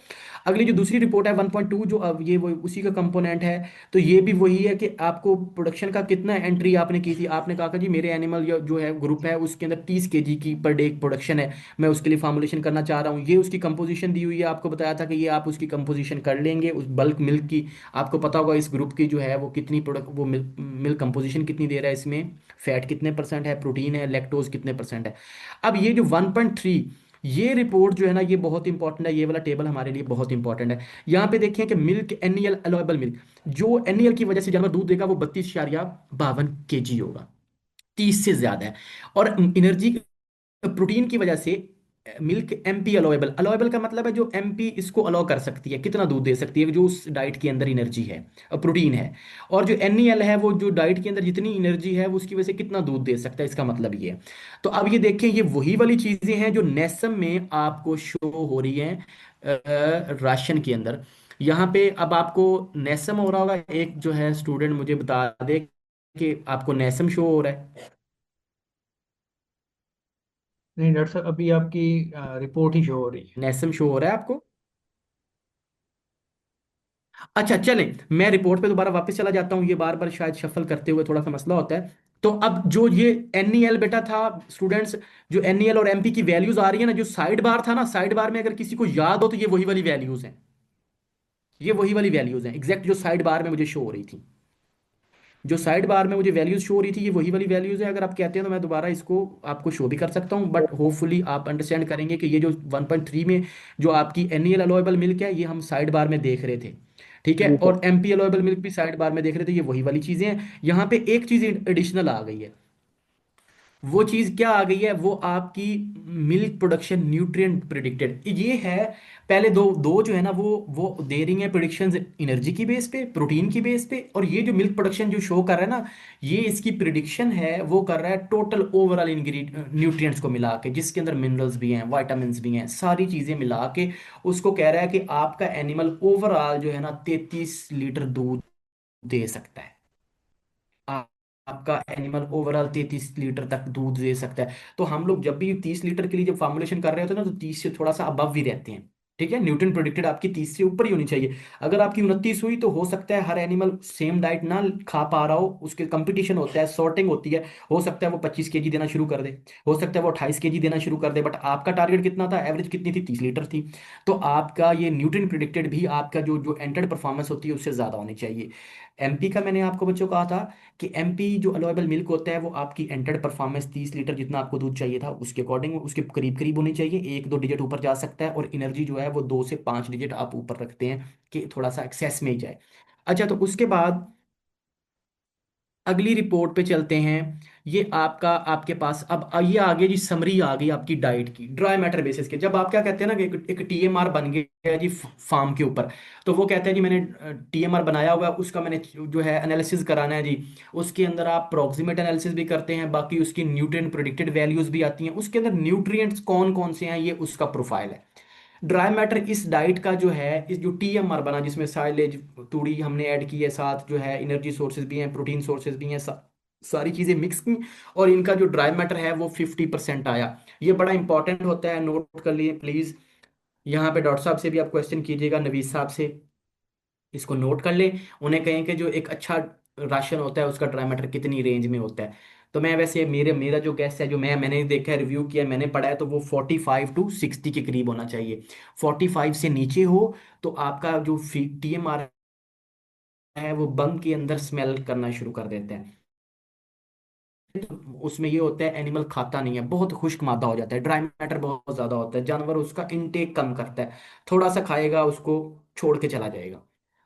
अगली जो दूसरी रिपोर्ट है 1.2, जो अब ये वो उसी का कंपोनेंट है। तो ये भी वही है कि आपको प्रोडक्शन का कितना एंट्री आपने की थी। आपने कहा कि जी मेरे एनिमल जो है ग्रुप है उसके अंदर 30 kg की पर डे प्रोडक्शन है, मैं उसके लिए फॉर्मुलेशन करना चाह रहा हूँ। ये उसकी कंपोजिशन दी हुई है, आपको बताया था कि ये आप उसकी कंपोजिशन कर लेंगे उस बल्क मिल्क की। आपको पता होगा इस ग्रुप की जो है वो कितनी प्रोडक्ट, वो मिल्क कंपोजिशन कितनी दे रहा है इसमें, फैट कितने परसेंट है, प्रोटीन है, लैक्टोज कितने परसेंट है। अब ये जो 1.3, ये रिपोर्ट जो है ना ये बहुत इंपॉर्टेंट है, ये वाला टेबल हमारे लिए बहुत इंपॉर्टेंट है। यहाँ पे देखिए कि मिल्क एनएल अलोएबल मिल्क, जो एनएल की वजह से जानवर दूध देगा वो 32.52 kg होगा, 30 से ज्यादा है। और एनर्जी, प्रोटीन की वजह से मिल्क एमपी अलोएबल, अलोएबल का मतलब है जो एमपी इसको अलाउ कर सकती है, कितना दूध दे सकती है, जो उस डाइट के अंदर एनर्जी है और प्रोटीन है। और जो एनईएल है वो जो डाइट के अंदर जितनी एनर्जी है वो उसकी वजह से कितना दूध दे सकता है, इसका मतलब ये है। तो अब ये देखें, ये वही वाली चीजें हैं जो नेसम में आपको शो हो रही हैं राशन के अंदर। यहाँ पे अब आपको नेसम हो रहा होगा, एक जो है स्टूडेंट मुझे बता दे कि आपको नेसम शो हो रहा है? नहीं डॉक्टर साहब, अभी आपकी रिपोर्ट ही शो हो रही है। नेसम शो हो रहा है आपको? अच्छा चलें, मैं रिपोर्ट पे दोबारा वापस चला जाता हूँ, ये बार बार शायद शफल करते हुए थोड़ा सा मसला होता है। तो अब जो ये एनईएल बेटा था स्टूडेंट्स, जो एनईएल और एमपी की वैल्यूज आ रही है ना, जो साइड बार था ना, साइड बार में अगर किसी को याद हो तो ये वही वाली वैल्यूज हैं, ये वही वाली वैल्यूज हैं एग्जैक्ट जो साइड बार में मुझे शो हो रही थी। जो साइड बार में मुझे वैल्यूज शो हो रही थी ये वही वाली वैल्यूज है। अगर आप कहते हैं तो मैं दोबारा इसको आपको शो भी कर सकता हूँ, बट होपफुली आप अंडरस्टैंड करेंगे कि ये जो 1.3 में जो आपकी एनईएल अलोएबल मिल्क है ये हम साइड बार में देख रहे थे, ठीक है? जी सर। और एमपी अलोएबल मिल्क भी साइड बार में देख रहे थे, ये वही वाली चीजें हैं। यहाँ पे एक चीज एडिशनल आ गई है, वो चीज क्या आ गई है, वो आपकी मिल्क प्रोडक्शन न्यूट्रिएंट प्रिडिक्टेड ये है। पहले दो दो जो है ना वो दे रही हैं प्रिडिक्शंस एनर्जी की बेस पे, प्रोटीन की बेस पे। और ये जो मिल्क प्रोडक्शन जो शो कर रहा है ना, ये इसकी प्रिडिक्शन है, वो कर रहा है टोटल ओवरऑल इंग्रेडिएंट न्यूट्रिएंट्स को मिला के, जिसके अंदर मिनरल्स भी हैं, विटामिन्स भी हैं, सारी चीजें मिला के उसको कह रहा है कि आपका एनिमल ओवरऑल जो है ना 33 लीटर दूध दे सकता है। आपका एनिमल ओवरऑल 33 लीटर तक दूध दे सकता है। तो हम लोग जब भी 30 लीटर के लिए जब फॉर्मुलेशन कर रहे होते हैं ना, तो 30 से थोड़ा सा अबव भी रहते हैं, ठीक है? न्यूटन प्रोडिक्टेड आपकी 30 से ऊपर ही होनी चाहिए। अगर आपकी 29 हुई तो हो सकता है हर एनिमल सेम डाइट ना खा पा रहा हो, उसके कंपटीशन होता है, सॉर्टिंग होती है। हो सकता है वो 25 kg देना शुरू कर दे, हो सकता है वो 28 kg देना शुरू कर दे, बट आपका टारगेट कितना था, एवरेज कितनी थी, 30 लीटर थी। तो आपका ये न्यूटन प्रिडिक्टेड भी आपका जो जो एंटर्ड परफॉर्मेंस होती है उससे ज्यादा होनी चाहिए। एमपी का मैंने आपको बच्चों कहा था कि एमपी जो अलोएबल मिल्क होता है वो आपकी एंटर्ड परफॉर्मेंस 30 लीटर जितना आपको दूध चाहिए था उसके अकॉर्डिंग उसके करीब करीब होनी चाहिए, एक दो डिजिट ऊपर जा सकता है। और एनर्जी जो है वो 2 से 5 डिजिट आप ऊपर रखते हैं कि थोड़ा सा एक्सेस में ही जाए। अच्छा, तो उसके बाद अगली रिपोर्ट पे चलते हैं। ये आपका आपके पास अब ये आ गया जी, समरी आ गई आपकी डाइट की ड्राई मैटर बेसिस के। जब आप क्या कहते हैं ना कि एक टीएमआर बन गया है जी फार्म के ऊपर, तो वो कहते हैं जी मैंने टीएमआर बनाया हुआ है, उसका मैंने जो है एनालिसिस कराना है जी। उसके अंदर आप प्रोक्सीमेट एनालिसिस भी करते हैं, बाकी उसकी न्यूट्रिएंट प्रिडिक्टेड वैल्यूज भी आती हैं, उसके अंदर न्यूट्रिएंट्स कौन कौन से हैं ये उसका प्रोफाइल है। ड्राई मैटर इस डाइट का जो है, इस जो टीएमआर बना जिसमें साइलेज तूड़ी हमने ऐड की है, साथ जो है एनर्जी सोर्सेज भी हैं, प्रोटीन सोर्सेज भी हैं, सारी चीजें मिक्स की, और इनका जो ड्राई मैटर है वो 50% आया। ये बड़ा इंपॉर्टेंट होता है, नोट कर लिए प्लीज। यहाँ पे डॉक्टर साहब से भी आप क्वेश्चन कीजिएगा, नवीद साहब से, इसको नोट कर ले। उन्हें कहें कि जो एक अच्छा राशन होता है उसका डायमीटर कितनी रेंज में होता है। तो मैं वैसे मेरे मेरा जो गैस है, जो मैंने देखा है, रिव्यू किया, मैंने पढ़ा है, तो वो 45 to 60 के करीब होना चाहिए। 45 से नीचे हो तो आपका जो टीएमआर है वो बम के अंदर स्मेल करना शुरू कर देते हैं। तो उसमें ये होता है एनिमल खाता नहीं है, बहुत खुश्क मादा हो जाता है, ड्राई मैटर बहुत ज्यादा होता है, जानवर उसका इनटेक कम करता है, थोड़ा सा खाएगा उसको छोड़ के चला जाएगा।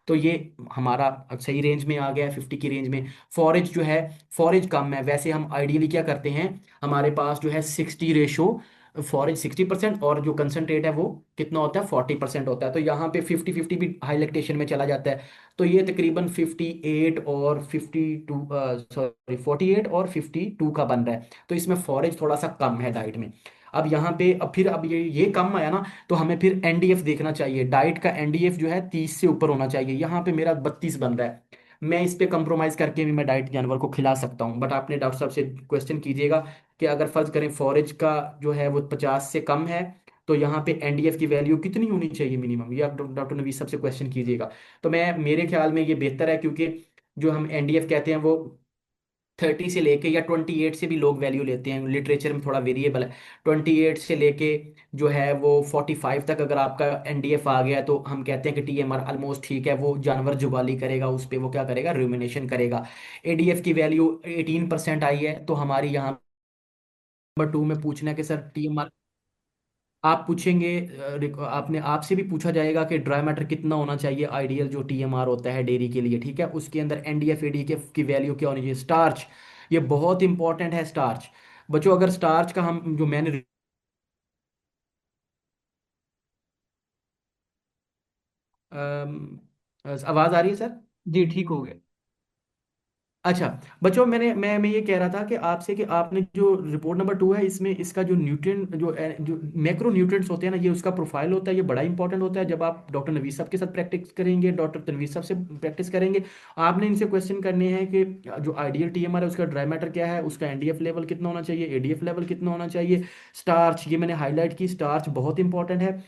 तो ये हमारा अब सही रेंज में आ गया है 50 की रेंज में। फॉरेज जो है, फॉरेज कम है, वैसे हम आइडियली क्या करते हैं, हमारे पास जो है 60 रेशो, फॉरेज 60% और जो कंसंट्रेट है वो कितना होता है 40% होता है, तो यहाँ पे 50-50 भी हाई लैक्टेशन में चला जाता है। तो ये तकरीबन 58 और 52, सॉरी 48 और 52 का बन रहा है। तो इसमें फॉरेज थोड़ा सा कम है डाइट में। अब यहाँ पे अब फिर अब ये कम आया ना, तो हमें फिर एनडीएफ देखना चाहिए, डाइट का एनडीएफ जो है 30 से ऊपर होना चाहिए। यहाँ पे मेरा 32 बन रहा है, मैं इस पे कंप्रोमाइज करके भी मैं डाइट जानवर को खिला सकता हूँ। बट आपने डॉक्टर साहब से क्वेश्चन कीजिएगा कि अगर फर्ज करें फॉरेज का जो है वो 50 से कम है, तो यहाँ पे एनडीएफ की वैल्यू कितनी होनी चाहिए मिनिमम, ये आप डॉक्टर नवीस साहब से क्वेश्चन कीजिएगा। तो मैं मेरे ख्याल में ये बेहतर है, क्योंकि जो हम एनडीएफ कहते हैं वो 30 से लेके या 28 से भी लोग वैल्यू लेते हैं, लिटरेचर में थोड़ा वेरिएबल है। 28 से लेके जो है वो 45 तक अगर आपका एनडीएफ आ गया तो हम कहते हैं कि टीएमआर ऑलमोस्ट ठीक है, वो जानवर जुगाली करेगा, उस पे वो क्या करेगा, रूमिनेशन करेगा। एडीएफ की वैल्यू 18% आई है, तो हमारी यहाँ नंबर 2 में पूछना है कि सर टीएमआर, आप पूछेंगे आपने आपसे भी पूछा जाएगा कि ड्राई मैटर कितना होना चाहिए आइडियल जो टीएमआर होता है डेयरी के लिए, ठीक है, उसके अंदर एनडीएफ एडीएफ की वैल्यू क्या होनी चाहिए। स्टार्च, ये बहुत इंपॉर्टेंट है स्टार्च। बच्चों अगर स्टार्च का हम जो मैंने आवाज आ रही है सर? जी ठीक हो गया। अच्छा बच्चों, मैं ये कह रहा था कि आपसे कि आपने जो रिपोर्ट नंबर 2 है इसमें इसका जो न्यूट्रिएंट जो मैक्रो न्यूट्रिएंट्स होते हैं ना, ये उसका प्रोफाइल होता है, ये बड़ा इंपॉर्टेंट होता है। जब आप डॉक्टर नवीस साहब के साथ प्रैक्टिस करेंगे, डॉक्टर तनवीर साहब से प्रैक्टिस करेंगे, आपने इनसे क्वेश्चन करने हैं कि जो आइडियल टीएमआर है उसका ड्राई मैटर क्या है, उसका एनडीएफ लेवल कितना होना चाहिए, एडीएफ लेवल कितना होना चाहिए, स्टार्च, ये मैंने हाईलाइट की, स्टार्च बहुत इंपॉर्टेंट है।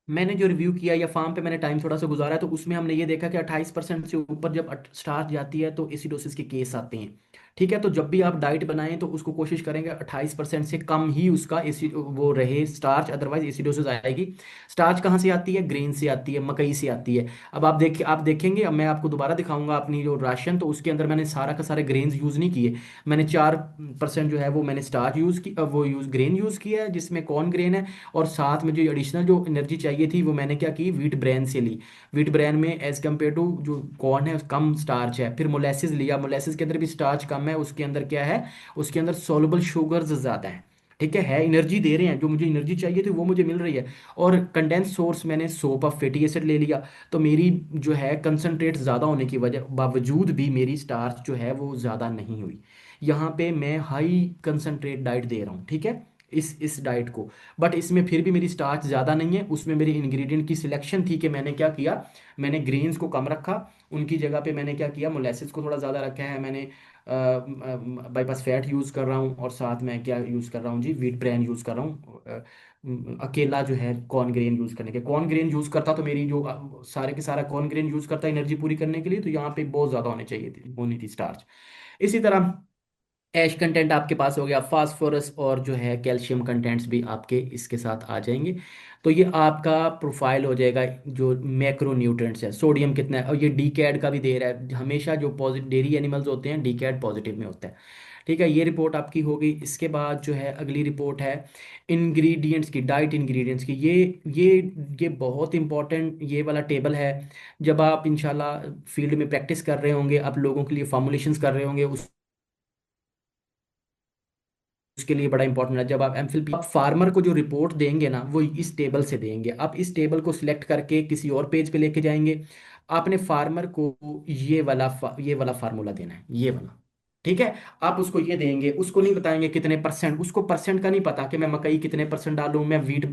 मैंने जो रिव्यू किया या फार्म पे मैंने टाइम थोड़ा सा गुजारा है, तो उसमें हमने ये देखा कि 28% से ऊपर जब स्टार्च जाती है तो एसिडोसिस के केस आते हैं। ठीक है, तो जब भी आप डाइट बनाएं तो उसको कोशिश करेंगे 28% से कम ही उसका एसिड वो रहे स्टार्च, अदरवाइज एसिडोसिस आएगी। स्टार्च कहाँ से आती है, ग्रेन से आती है, मकई से आती है। अब आप देखेंगे, अब मैं आपको दोबारा दिखाऊंगा अपनी जो राशन, तो उसके अंदर मैंने सारा का सारे ग्रेन्स यूज़ नहीं किए। मैंने 4% जो है वो मैंने स्टार्च यूज़ की, वो यूज़ ग्रेन यूज़ किया है जिसमें कॉर्न ग्रेन है, और साथ में जो एडिशनल जो एनर्जी चाहिए थी वो मैंने क्या की, व्हीट ब्रेन से ली। व्हीट ब्रेन में एज कम्पेयर टू जो कॉर्न है कम स्टार्च है। फिर मोलेसिस लिया, मोलेसिस के अंदर भी स्टार्च कम है, उसके अंदर क्या है, उसके अंदर सोलबल शुगर्स ज़्यादा है। ठीक है एनर्जी दे रहे हैं, जो मुझे एनर्जी चाहिए थी वो मुझे मिल रही है। और कंडेंस सोर्स मैंने सोप ऑफ फैटी एसिड ले लिया। तो मेरी जो है कंसनट्रेट ज़्यादा होने की वजह बावजूद भी मेरी स्टार्च जो है वो ज़्यादा नहीं हुई। यहाँ पे मैं हाई कंसनट्रेट डाइट दे रहा हूँ, ठीक है, इस डाइट को। बट इसमें फिर भी मेरी स्टार्च ज़्यादा नहीं है, उसमें मेरी इंग्रेडिएंट की सिलेक्शन थी कि मैंने क्या किया, मैंने ग्रेन्स को कम रखा, उनकी जगह पे मैंने क्या किया, मोलेसिस को थोड़ा ज़्यादा रखा है मैंने, बाईपास फैट यूज़ कर रहा हूँ, और साथ में क्या यूज़ कर रहा हूँ जी, व्हीट ब्रेन यूज़ कर रहा हूँ। अकेला जो है कॉर्न ग्रेन यूज़ करने के, कॉर्न ग्रेन यूज़ करता तो मेरी जो सारे के सारा कॉर्न ग्रेन यूज़ करता एनर्जी पूरी करने के लिए, तो यहाँ पे बहुत ज़्यादा होने चाहिए थी, होनी थी स्टार्च। इसी तरह ऐश कंटेंट आपके पास हो गया, फास्फोरस और जो है कैल्शियम कंटेंट्स भी आपके इसके साथ आ जाएंगे। तो ये आपका प्रोफाइल हो जाएगा जो मैक्रो न्यूट्रिएंट्स है। सोडियम कितना है, और ये डी कैड का भी दे रहा है, हमेशा जो पॉजिटिव डेयरी एनिमल्स होते हैं डी कैड पॉजिटिव में होता है। ठीक है, ये रिपोर्ट आपकी हो गई। इसके बाद जो है अगली रिपोर्ट है इंग्रेडिएंट्स की, डाइट इंग्रेडिएंट्स की। ये ये बहुत इंपॉर्टेंट ये वाला टेबल है। जब आप इंशाल्लाह फील्ड में प्रैक्टिस कर रहे होंगे, आप लोगों के लिए फॉर्मुलेशंस कर रहे होंगे, उसके लिए बड़ा इंपॉर्टेंट है। जब आप एमफिल आप फार्मर को जो रिपोर्ट देंगे ना, वो इस टेबल से देंगे। आप इस टेबल को सिलेक्ट करके किसी और पेज पे लेके जाएंगे, आपने फार्मर को ये वाला फार्मूला देना है, ये वाला। ठीक है, आप उसको ये देंगे, उसको नहीं बताएंगे कितने परसेंट, उसको परसेंट का नहीं पता कि मैं मकई कितने परसेंट डालूं, मैं वीट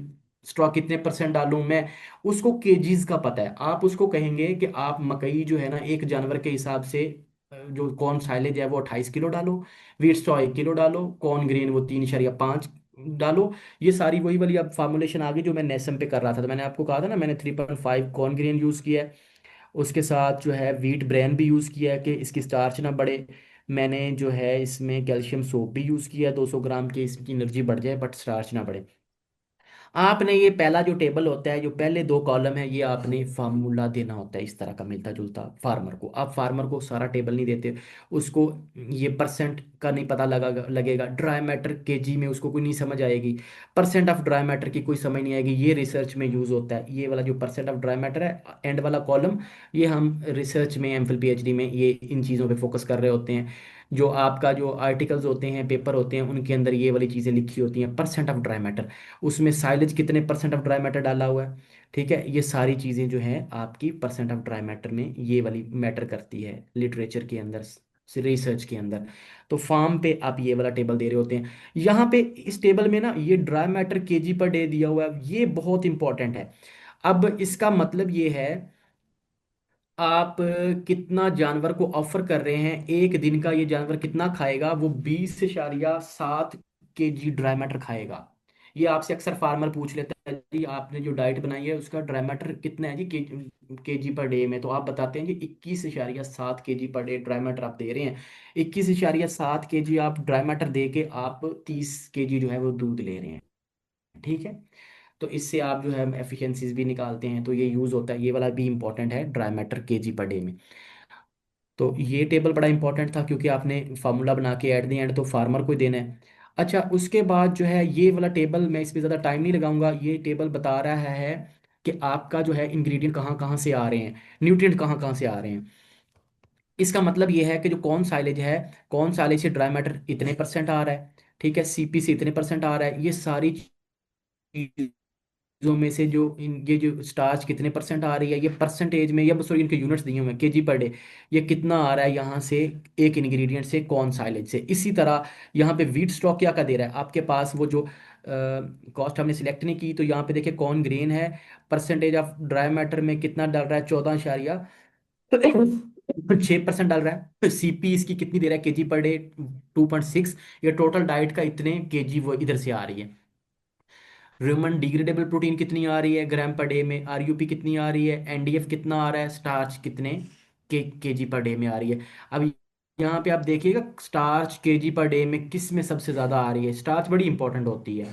स्टॉक कितने परसेंट डालूं मैं, उसको केजीज का पता है। आप उसको कहेंगे कि आप मकई जो है ना एक जानवर के हिसाब से जो कॉर्न साइलेज है वो 28 किलो डालो, वीट स्टॉ 1 किलो डालो, कॉर्न ग्रेन वो 3.5 डालो। ये सारी वही वाली अब फार्मूलेशन आ गई जो मैं नेसम पे कर रहा था। तो मैंने आपको कहा था ना, मैंने 3.5 कॉर्न ग्रेन यूज़ किया है, उसके साथ जो है व्हीट ब्रेन भी यूज़ किया है कि इसकी स्टार्च ना बढ़े। मैंने जो है इसमें कैल्शियम सोप भी यूज़ किया है 200 ग्राम की, इसकी एनर्जी बढ़ जाए बट स्टार्च ना बढ़े। आपने ये पहला जो टेबल होता है, जो पहले दो कॉलम है, ये आपने फार्मूला देना होता है इस तरह का मिलता जुलता फार्मर को। आप फार्मर को सारा टेबल नहीं देते उसको, ये परसेंट का नहीं पता लगेगा, ड्राई मैटर केजी में उसको कोई नहीं समझ आएगी, परसेंट ऑफ ड्राई मैटर की कोई समझ नहीं आएगी। ये रिसर्च में यूज़ होता है, ये वाला जो परसेंट ऑफ ड्राई मैटर है एंड वाला कॉलम, ये हम रिसर्च में एमफिल पीएचडी में ये इन चीज़ों पे फोकस कर रहे होते हैं। जो आपका जो आर्टिकल्स होते हैं, पेपर होते हैं, उनके अंदर ये वाली चीज़ें लिखी होती हैं, परसेंट ऑफ ड्राई मैटर, उसमें साइलेज कितने परसेंट ऑफ ड्राई मैटर डाला हुआ है। ठीक है, ये सारी चीज़ें जो हैं आपकी परसेंट ऑफ ड्राई मैटर में ये वाली मैटर करती है लिटरेचर के अंदर, रिसर्च के अंदर। तो फार्म पे आप ये वाला टेबल दे रहे होते हैं। यहाँ पे इस टेबल में ना ये dry matter KG per day दिया हुआ है, ये बहुत इंपॉर्टेंट है। अब इसका मतलब ये है, आप कितना जानवर को ऑफर कर रहे हैं, एक दिन का ये जानवर कितना खाएगा, वो 20.7 केजी ड्राई मैटर खाएगा। ये आपसे अक्सर फार्मर पूछ लेता है जी आपने जो डाइट बनाई है उसका ड्राई मैटर कितना है जी केजी पर डे में, तो आप बताते हैं जी 21.7 KG per day dry matter आप दे रहे हैं। 21.7 केजी आप ड्राई मैटर दे के आप 30 केजी जो है वो दूध ले रहे हैं। ठीक है, तो इससे आप जो है एफिशिएंसीज भी निकालते हैं, तो ये यूज़ होता है, ये वाला भी इंपॉर्टेंट है dry matter KG per day में। तो ये टेबल बड़ा इंपॉर्टेंट था क्योंकि आपने फार्मूला बना के एट द एंड तो फार्मर को ही देना है। अच्छा, उसके बाद जो है ये वाला टेबल, मैं इस पे ज़्यादा टाइम नहीं लगाऊंगा, ये टेबल बता रहा है कि आपका जो है इंग्रेडिएंट कहाँ कहाँ से आ रहे हैं, न्यूट्रिएंट कहाँ कहाँ से आ रहे हैं। इसका मतलब ये है कि जो कौन साइलेज है, कौन साइलेज से ड्राई मैटर इतने परसेंट आ रहा है, ठीक है, सीपी से इतने परसेंट आ रहा है, ये सारी चीजों में से जो ये जो स्टार्च कितने परसेंट आ रही है, ये परसेंटेज में, या सॉरी इनके यूनिट्स दिए हुए हैं केजी पर डे, ये कितना आ रहा है यहाँ से, एक इंग्रेडिएंट से, कौन साइलेज से। इसी तरह यहाँ पे वीट स्टॉक क्या का दे रहा है आपके पास, वो जो कॉस्ट हमने सिलेक्ट नहीं की, तो यहाँ पे देखिए कौन ग्रेन है, परसेंटेज ऑफ ड्राई मैटर में कितना डाल रहा है, 14.6% डाल रहा है। सीपी इसकी कितनी दे रहा है केजी पर डे, 2.6। ये टोटल डाइट का इतने केजी वो इधर से आ रही है। ह्यूमन डिग्रेडेबल प्रोटीन कितनी आ रही है ग्राम पर डे में, आरयूपी कितनी आ रही है, एनडीएफ कितना आ रहा है, स्टार्च कितने केजी पर डे में आ रही है। अब यहाँ पे आप देखिएगा स्टार्च केजी पर डे में किस में सबसे ज़्यादा आ रही है, स्टार्च बड़ी इंपॉर्टेंट होती है,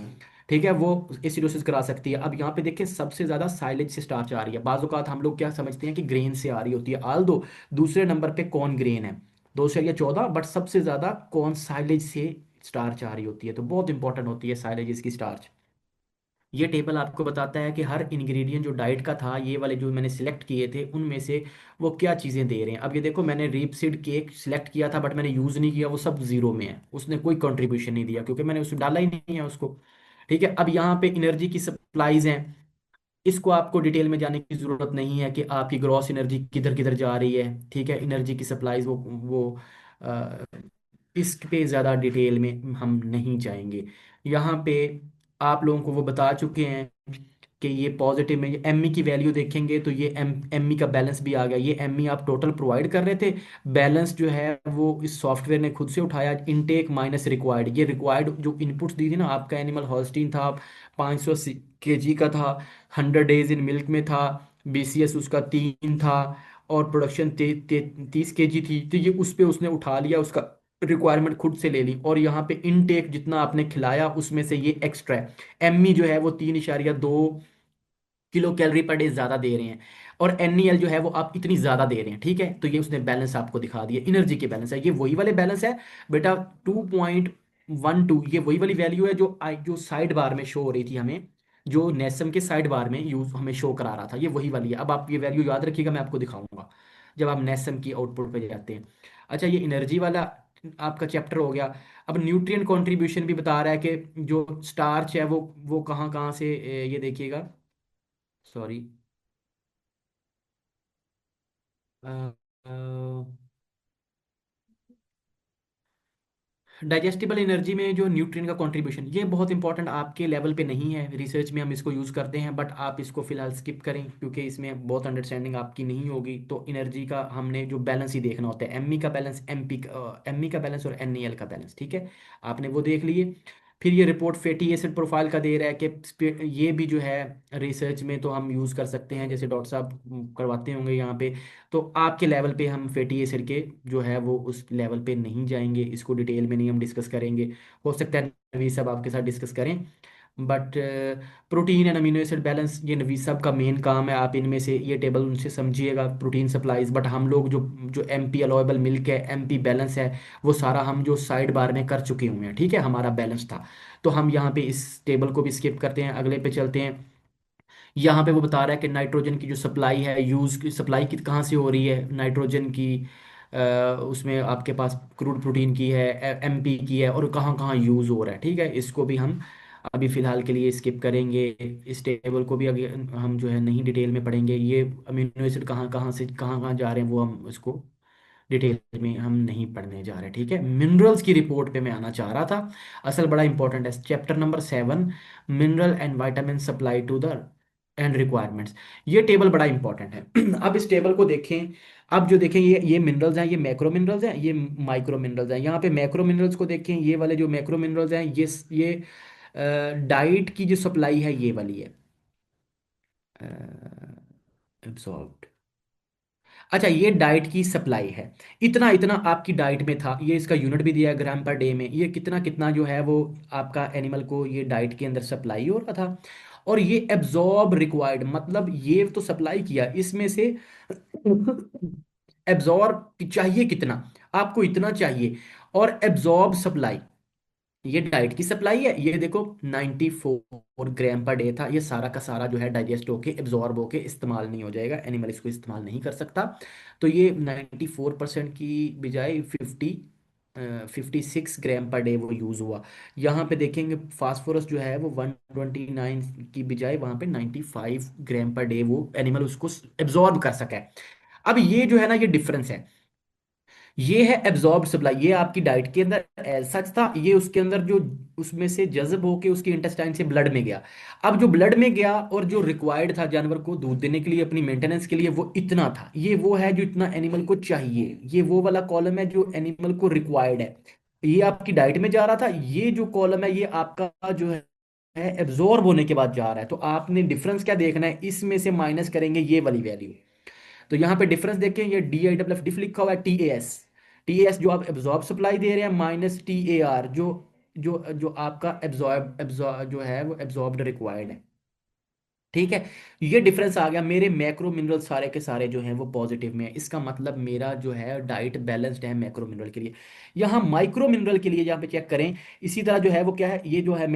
ठीक है, वो एसिडोसिस करा सकती है। अब यहाँ पे देखिए सबसे ज़्यादा साइलेज से स्टार्च आ रही है, बाज़ औक़ात हम लोग क्या समझते हैं कि ग्रेन से आ रही होती है, आल दो दूसरे नंबर पे कौन ग्रेन है 2 या 14, बट सबसे ज़्यादा कौन साइलेज से स्टार्च आ रही होती है, तो बहुत इंपॉर्टेंट होती है साइलेज इसकी स्टार्च। ये टेबल आपको बताता है कि हर इंग्रेडिएंट जो डाइट का था, ये वाले जो मैंने सिलेक्ट किए थे उनमें से वो क्या चीज़ें दे रहे हैं। अब ये देखो मैंने रीपसीड केक सिलेक्ट किया था बट मैंने यूज़ नहीं किया, वो सब जीरो में है, उसने कोई कंट्रीब्यूशन नहीं दिया क्योंकि मैंने उसमें डाला ही नहीं है उसको। ठीक है, अब यहाँ पे एनर्जी की सप्लाईज हैं, इसको आपको डिटेल में जाने की ज़रूरत नहीं है कि आपकी ग्रॉस एनर्जी किधर किधर जा रही है। ठीक है, एनर्जी की सप्लाईज वो अ, इस पे ज़्यादा डिटेल में हम नहीं जाएंगे। यहाँ पे आप लोगों को वो बता चुके हैं कि ये पॉजिटिव में, ये एमई की वैल्यू देखेंगे तो ये एमई का बैलेंस भी आ गया, ये एमई आप टोटल प्रोवाइड कर रहे थे, बैलेंस जो है वो इस सॉफ्टवेयर ने खुद से उठाया, इनटेक माइनस रिक्वायर्ड, ये रिक्वायर्ड जो इनपुट्स दी थी ना, आपका एनिमल हॉल्स्टीन था 500 केजी का था, 100 डेज इन मिल्क में था, बीसीएस उसका 3 था, और प्रोडक्शन 30 केजी थी, तो ये उस पे उसने उठा लिया, उसका रिक्वायरमेंट खुद से ले ली, और यहाँ पे इनटेक जितना आपने खिलाया उसमें से ये एक्स्ट्रा है। एमई जो है वो 3.2 किलो कैलोरी पर डे ज्यादा दे रहे हैं, और एनईएल जो है वो आप इतनी ज्यादा दे रहे हैं। ठीक है, तो ये उसने बैलेंस आपको दिखा दिया, एनर्जी के बैलेंस है, ये वही वाले बैलेंस है बेटा, 2.12, ये वही वाली वैल्यू है जो जो साइड बार में शो हो रही थी हमें, जो नेसम के साइड बार में यूज हमें शो करा रहा था, ये वही वाली है। अब आप ये वैल्यू याद रखिएगा, मैं आपको दिखाऊंगा जब आप नेसम की आउटपुट पे जाते हैं। अच्छा, ये एनर्जी वाला आपका चैप्टर हो गया। अब न्यूट्रिएंट कंट्रीब्यूशन भी बता रहा है कि जो स्टार्च है वो कहाँ कहाँ से ये देखिएगा, सॉरी, डाइजेस्टिबल एनर्जी में जो न्यूट्रिएंट का कंट्रीब्यूशन, ये बहुत इंपॉर्टेंट आपके लेवल पे नहीं है, रिसर्च में हम इसको यूज़ करते हैं बट आप इसको फिलहाल स्किप करें क्योंकि इसमें बहुत अंडरस्टैंडिंग आपकी नहीं होगी। तो एनर्जी का हमने जो बैलेंस ही देखना होता है, एमई का बैलेंस, एमई का बैलेंस और एनईएल का बैलेंस, ठीक है, आपने वो देख लिए। फिर ये रिपोर्ट फैटी एसिड प्रोफाइल का दे रहा है कि ये भी जो है रिसर्च में तो हम यूज़ कर सकते हैं, जैसे डॉक्टर साहब करवाते होंगे यहाँ पे, तो आपके लेवल पे हम फैटी एसिड के जो है वो उस लेवल पे नहीं जाएंगे, इसको डिटेल में नहीं हम डिस्कस करेंगे, हो सकता है नवीद साहब आपके साथ डिस्कस करें। But protein and amino acid balance ये नवी सब का मेन काम है। आप इनमें से ये टेबल उनसे समझिएगा, प्रोटीन सप्लाईज। बट हम लोग जो जो एम पी अलोएबल मिल्क है, एम पी बैलेंस है, वो सारा हम जो साइड बार में कर चुके हुए हैं, ठीक है, हमारा बैलेंस था। तो हम यहाँ पे इस टेबल को भी स्किप करते हैं, अगले पे चलते हैं। यहाँ पे वो बता रहा है कि नाइट्रोजन की जो सप्लाई है, यूज़ की सप्लाई की कहाँ से हो रही है नाइट्रोजन की। अ, उसमें आपके पास क्रूड प्रोटीन की है, एमपी की है, और कहाँ कहाँ यूज़ हो रहा है, ठीक है। इसको भी हम अभी फ़िलहाल के लिए स्किप करेंगे। इस टेबल को भी अगर हम जो है नहीं डिटेल में पढ़ेंगे, ये अमीनो एसिड कहाँ कहाँ से कहाँ कहाँ जा रहे हैं वो हम इसको डिटेल में हम नहीं पढ़ने जा रहे, ठीक है। मिनरल्स की रिपोर्ट पे मैं आना चाह रहा था, असल बड़ा इंपॉर्टेंट है chapter number 7, mineral and vitamin supply to the end requirements. ये टेबल बड़ा इंपॉर्टेंट है। अब इस टेबल को देखें। अब जो देखें, ये मिनरल्स हैं, ये मैक्रो मिनरल्स हैं, ये माइक्रो मिनरल्स हैं। यहाँ पे मैक्रो मिनरल्स को देखें, ये वाले जो मैक्रो मिनरल्स हैं, ये डाइट की जो सप्लाई है ये वाली है, एब्सॉर्ब्ड। अच्छा, ये डाइट की सप्लाई है, इतना इतना आपकी डाइट में था। ये इसका यूनिट भी दिया है ग्राम पर डे में। ये कितना कितना जो है वो आपका एनिमल को ये डाइट के अंदर सप्लाई हो रहा था। और ये एब्जॉर्ब रिक्वायर्ड, मतलब ये तो सप्लाई किया, इसमें से एब्जॉर्ब चाहिए कितना, आपको इतना चाहिए। और एब्जॉर्ब सप्लाई, ये डाइट की सप्लाई है। ये देखो 94 ग्राम पर डे था। ये सारा का सारा जो है डाइजेस्ट होके एब्जॉर्ब होके इस्तेमाल नहीं हो जाएगा, एनिमल इसको इस्तेमाल नहीं कर सकता। तो ये 94% की बजाय 56 ग्राम पर डे वो यूज़ हुआ। यहाँ पे देखेंगे फास्फोरस जो है वो 129 की बजाय वहाँ पे 95 ग्राम पर डे वो एनिमल उसको एब्जॉर्ब कर सका है। अब ये जो है ना, ये डिफरेंस है। ये है एब्जॉर्ब सप्लाई, ये आपकी डाइट के अंदर एज सच था, ये उसके अंदर जो उसमें से जज्ब होके उसके इंटेस्टाइन से ब्लड में गया। अब जो ब्लड में गया और जो रिक्वायर्ड था जानवर को दूध देने के लिए, अपनी मेंटेनेंस के लिए, वो इतना था। ये वो है जो इतना एनिमल को चाहिए, ये वो वाला कॉलम है जो एनिमल को रिक्वायर्ड है। ये आपकी डाइट में जा रहा था। ये जो कॉलम है ये आपका जो है एब्जॉर्ब होने के बाद जा रहा है। तो आपने डिफरेंस क्या देखना है, इसमें से माइनस करेंगे ये वाली वैल्यू। तो यहाँ पे डिफरेंस देखें, ये डी आई डब्ल्यू एफ डिफ लिखा हुआ है, टी ए एस जो आप एब्जॉर्ब सप्लाई दे रहे हैं, माइनस TAR जो जो जो आपका एब्जॉर्ब जो है वो एब्जॉर्ब्ड रिक्वायर्ड है, ठीक है। ये डिफरेंस आ गया। मेरे मैक्रो मिनरल सारे के सारे जो हैं वो पॉजिटिव में है, इसका मतलब मेरा जो है डाइट बैलेंस्ड है मैक्रो मिनरल के लिए। यहाँ माइक्रो मिनरल के लिए जहाँ पे चेक करें, इसी तरह जो है वो क्या है, ये जो है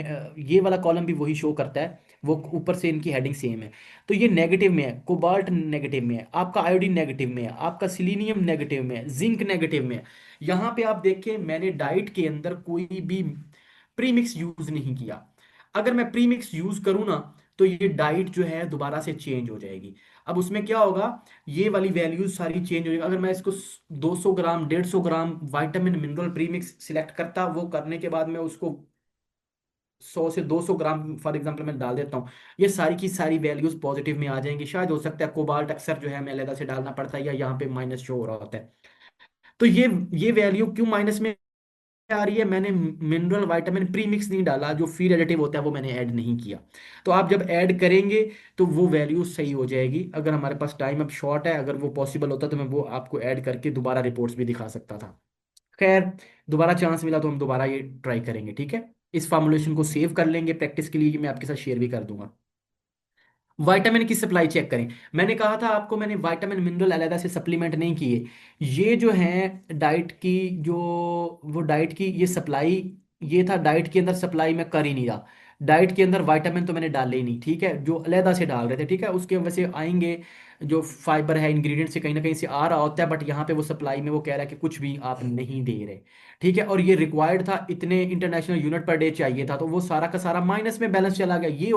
ये वाला कॉलम भी वही शो करता है, वो ऊपर से इनकी हेडिंग सेम है। तो ये नेगेटिव में है, कोबाल्ट नेगेटिव में है, आपका आयोडीन नेगेटिव में है, आपका सिलीनियम नेगेटिव में है, जिंक नेगेटिव में है। यहाँ पे आप देखिए, मैंने डाइट के अंदर कोई भी प्रीमिक्स यूज नहीं किया। अगर मैं प्रीमिक्स यूज करूँ ना, तो ये डाइट जो है दोबारा से चेंज हो जाएगी। अब उसमें क्या होगा, ये वाली वैल्यूज सारी चेंज हो जाएगी। अगर मैं इसको 200 ग्राम 150 ग्राम विटामिन मिनरल प्रीमिक्स सिलेक्ट करता, वो करने के बाद मैं उसको 100 से 200 ग्राम फॉर एग्जांपल मैं डाल देता हूँ, ये सारी की सारी वैल्यूज पॉजिटिव में आ जाएंगी। शायद हो सकता है कोबाल्ट अक्सर जो है हमें अलग से डालना पड़ता है, या यहाँ पे माइनस शो हो रहा होता है। तो ये वैल्यू क्यों माइनस में आ रही है, मैंने मिनरल विटामिन प्रीमिक्स नहीं डाला, जो फीड एडिटिव होता है वो मैंने ऐड नहीं किया। तो आप जब ऐड करेंगे तो वो वैल्यू सही हो जाएगी। अगर हमारे पास टाइम अब शॉर्ट है, अगर वो पॉसिबल होता तो मैं वो आपको ऐड करके दोबारा रिपोर्ट्स भी दिखा सकता था। खैर, दोबारा चांस मिला तो हम दोबारा ये ट्राई करेंगे, ठीक है। इस फॉर्मुलेशन को सेव कर लेंगे प्रैक्टिस के लिए, मैं आपके साथ शेयर भी कर दूंगा। विटामिन की सप्लाई चेक करें। मैंने कहा था आपको, मैंने विटामिन मिनरल अलग से सप्लीमेंट नहीं किए। ये जो है डाइट की जो वो डाइट की ये सप्लाई, ये था डाइट के अंदर सप्लाई में कर ही नहीं रहा। डाइट के अंदर विटामिन तो मैंने डाले ही नहीं, ठीक है, जो अलहदा से डाल रहे थे, ठीक है। उसके वैसे आएंगे, जो फाइबर है इंग्रेडिएंट से कहीं ना कहीं से आ रहा होता है, बट यहाँ पे वो सप्लाई में वो कह रहा है कि कुछ भी आप नहीं दे रहे, ठीक है। और ये रिक्वायर्ड था, इतने इंटरनेशनल यूनिट पर डे चाहिए था, तो वो सारा का सारा माइनस में बैलेंस चला गया। ये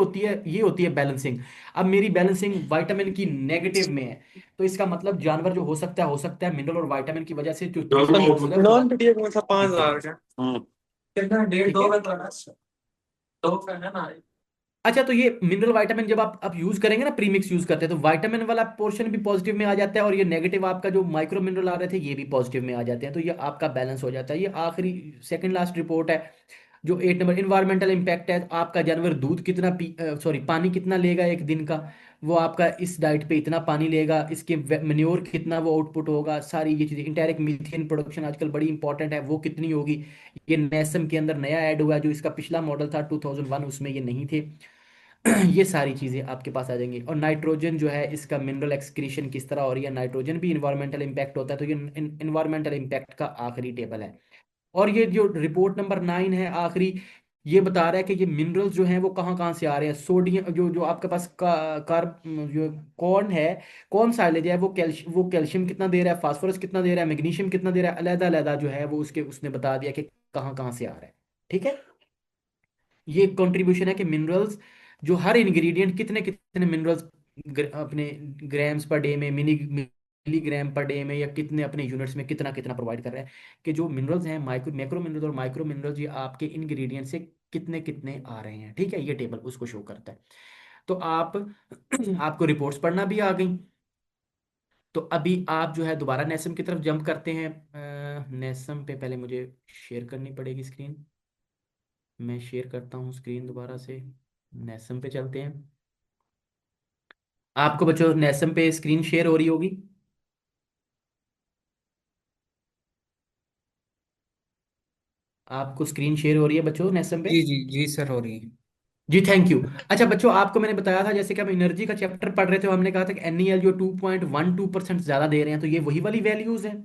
होती है बैलेंसिंग। अब मेरी बैलेंसिंग विटामिन की नेगेटिव में है, तो इसका मतलब जानवर जो हो सकता है मिनरल और विटामिन की वजह से जो चीज़ है नॉन पीडीएफ में था दिख 5,000 जाएगी, का। कितना डेढ़ ठीक दो है। का था। दो का है ना। अच्छा, तो ये मिनरल विटामिन जब आप यूज करेंगे ना, प्रीमिक्स यूज करते हैं, तो विटामिन वाला पोर्शन भी पॉजिटिव में आ जाता है, और ये नेगेटिव आपका जो माइक्रो मिनरल आ रहे थे ये भी पॉजिटिव में आ जाते हैं। तो ये आपका बैलेंस हो जाता है। ये आखिरी सेकंड लास्ट रिपोर्ट है। जो 8 नंबर इन्वायरमेंटल इम्पैक्ट है, आपका जानवर दूध कितना सॉरी पानी कितना लेगा एक दिन का, वो आपका इस डाइट पे इतना पानी लेगा, इसके मेन्योर कितना वो आउटपुट होगा, सारी ये चीज़ें, इंटायरेक्ट मीथेन प्रोडक्शन आजकल बड़ी इंपॉर्टेंट है, वो कितनी होगी। ये नेसम के अंदर नया ऐड हुआ, जो इसका पिछला मॉडल था 2001 उसमें ये नहीं थे। ये सारी चीज़ें आपके पास आ जाएंगी। और नाइट्रोजन जो है, इसका मिनरल एक्सक्रीशन किस तरह हो रही है, नाइट्रोजन भी इन्वायरमेंटल इम्पैक्ट होता है, तो ये इन्वायरमेंटल इम्पैक्ट का आखिरी टेबल है। और ये जो रिपोर्ट नंबर 9 है आखिरी, ये बता रहा है कि ये मिनरल्स जो हैं वो कहाँ कहाँ से आ रहे हैं। सोडियम जो जो आपके पास कार्ब जो कौन है, कौन साइलेज है, वो कैल्शियम कितना दे रहा है, फास्फोरस कितना दे रहा है, मैग्नीशियम कितना दे रहा है, अलग अलग जो है वो उसके उसने बता दिया कि कहाँ कहाँ से आ रहा है। ठीक है, ये कंट्रीब्यूशन है कि मिनरल्स, जो हर इंग्रेडिएंट कितने कितने मिनरल्स अपने ग्राम्स पर डे में, मिलीग्राम पर डे में, या कितने अपने यूनिट्स में कितना कितना प्रोवाइड कर रहा है, कि जो मिनरल्स हैं मैक्रो मिनरल्स और माइक्रो मिनरल्स, ये आपके इंग्रेडिएंट से कितने कितने आ रहे हैं। ठीक है, ये टेबल उसको शो करता है। तो आप आपको रिपोर्ट्स पढ़ना भी आ गई। तो अभी आप जो है दोबारा नेसम की तरफ जंप करते हैं। नेसम पे पहले मुझे शेयर करनी पड़ेगी स्क्रीन। मैं शेयर करता हूँ स्क्रीन दोबारा से। नेसम पे चलते हैं। आपको बच्चों नेसम पे स्क्रीन शेयर हो रही होगी। आपको स्क्रीन शेयर हो रही है बच्चों नेसम पे। जी जी जी सर, हो रही है। जी थैंक यू। अच्छा बच्चों, आपको मैंने बताया था जैसे कि हम एनर्जी का चैप्टर पढ़ रहे थे, हमने कहा था कि एनईएल जो 2.12% ज्यादा दे रहे हैं, तो ये वही वाली वैल्यूज हैं,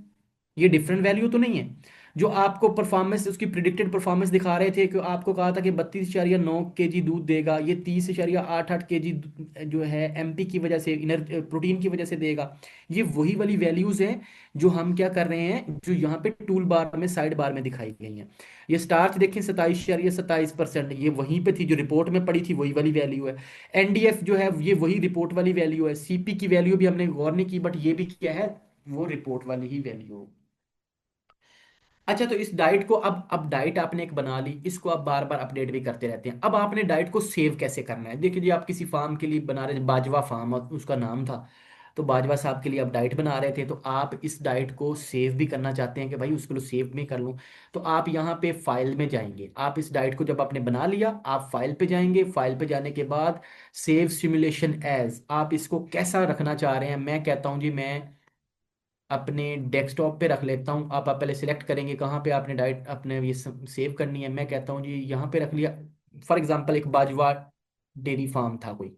ये डिफरेंट वैल्यू तो नहीं है। जो आपको परफॉर्मेंस, उसकी प्रिडिक्टेड परफॉर्मेंस दिखा रहे थे, कि आपको कहा था कि 32.9 kg दूध देगा, ये 30.88 kg जो है एमपी की वजह से, प्रोटीन की वजह से देगा। ये वही वाली वैल्यूज हैं जो हम क्या कर रहे हैं, जो यहाँ पे टूल बार में साइड बार में दिखाई गई हैं। ये स्टार्च देखें 27.27%, ये वहीं पे थी जो रिपोर्ट में पड़ी थी, वही वाली वैल्यू है। एनडीएफ जो है ये वही रिपोर्ट वाली वैल्यू है। सीपी की वैल्यू भी हमने गौर नहीं की, बट ये भी क्या है, वो रिपोर्ट वाली ही वैल्यू। अच्छा, तो इस डाइट को अब डाइट आपने एक बना ली, इसको आप बार बार अपडेट भी करते रहते हैं। अब आपने डाइट को सेव कैसे करना है, देखिए जी, आप किसी फार्म के लिए बना रहे, बाजवा फार्म उसका नाम था, तो बाजवा साहब के लिए आप डाइट बना रहे थे, तो आप इस डाइट को सेव भी करना चाहते हैं कि भाई उसको सेव भी कर लूँ। तो आप यहाँ पे फाइल में जाएंगे, आप इस डाइट को जब आपने बना लिया, आप फाइल पे जाएंगे, फाइल पे जाने के बाद सेव सिमुलेशन एज, आप इसको कैसा रखना चाह रहे हैं। मैं कहता हूँ जी, मैं अपने डेस्कटॉप पे रख लेता हूँ। आप पहले सिलेक्ट करेंगे कहाँ पे आपने डाइट अपने ये सेव करनी है। मैं कहता हूँ जी यहाँ पे रख लिया। फॉर एग्जांपल एक बाजवा डेयरी फार्म था कोई,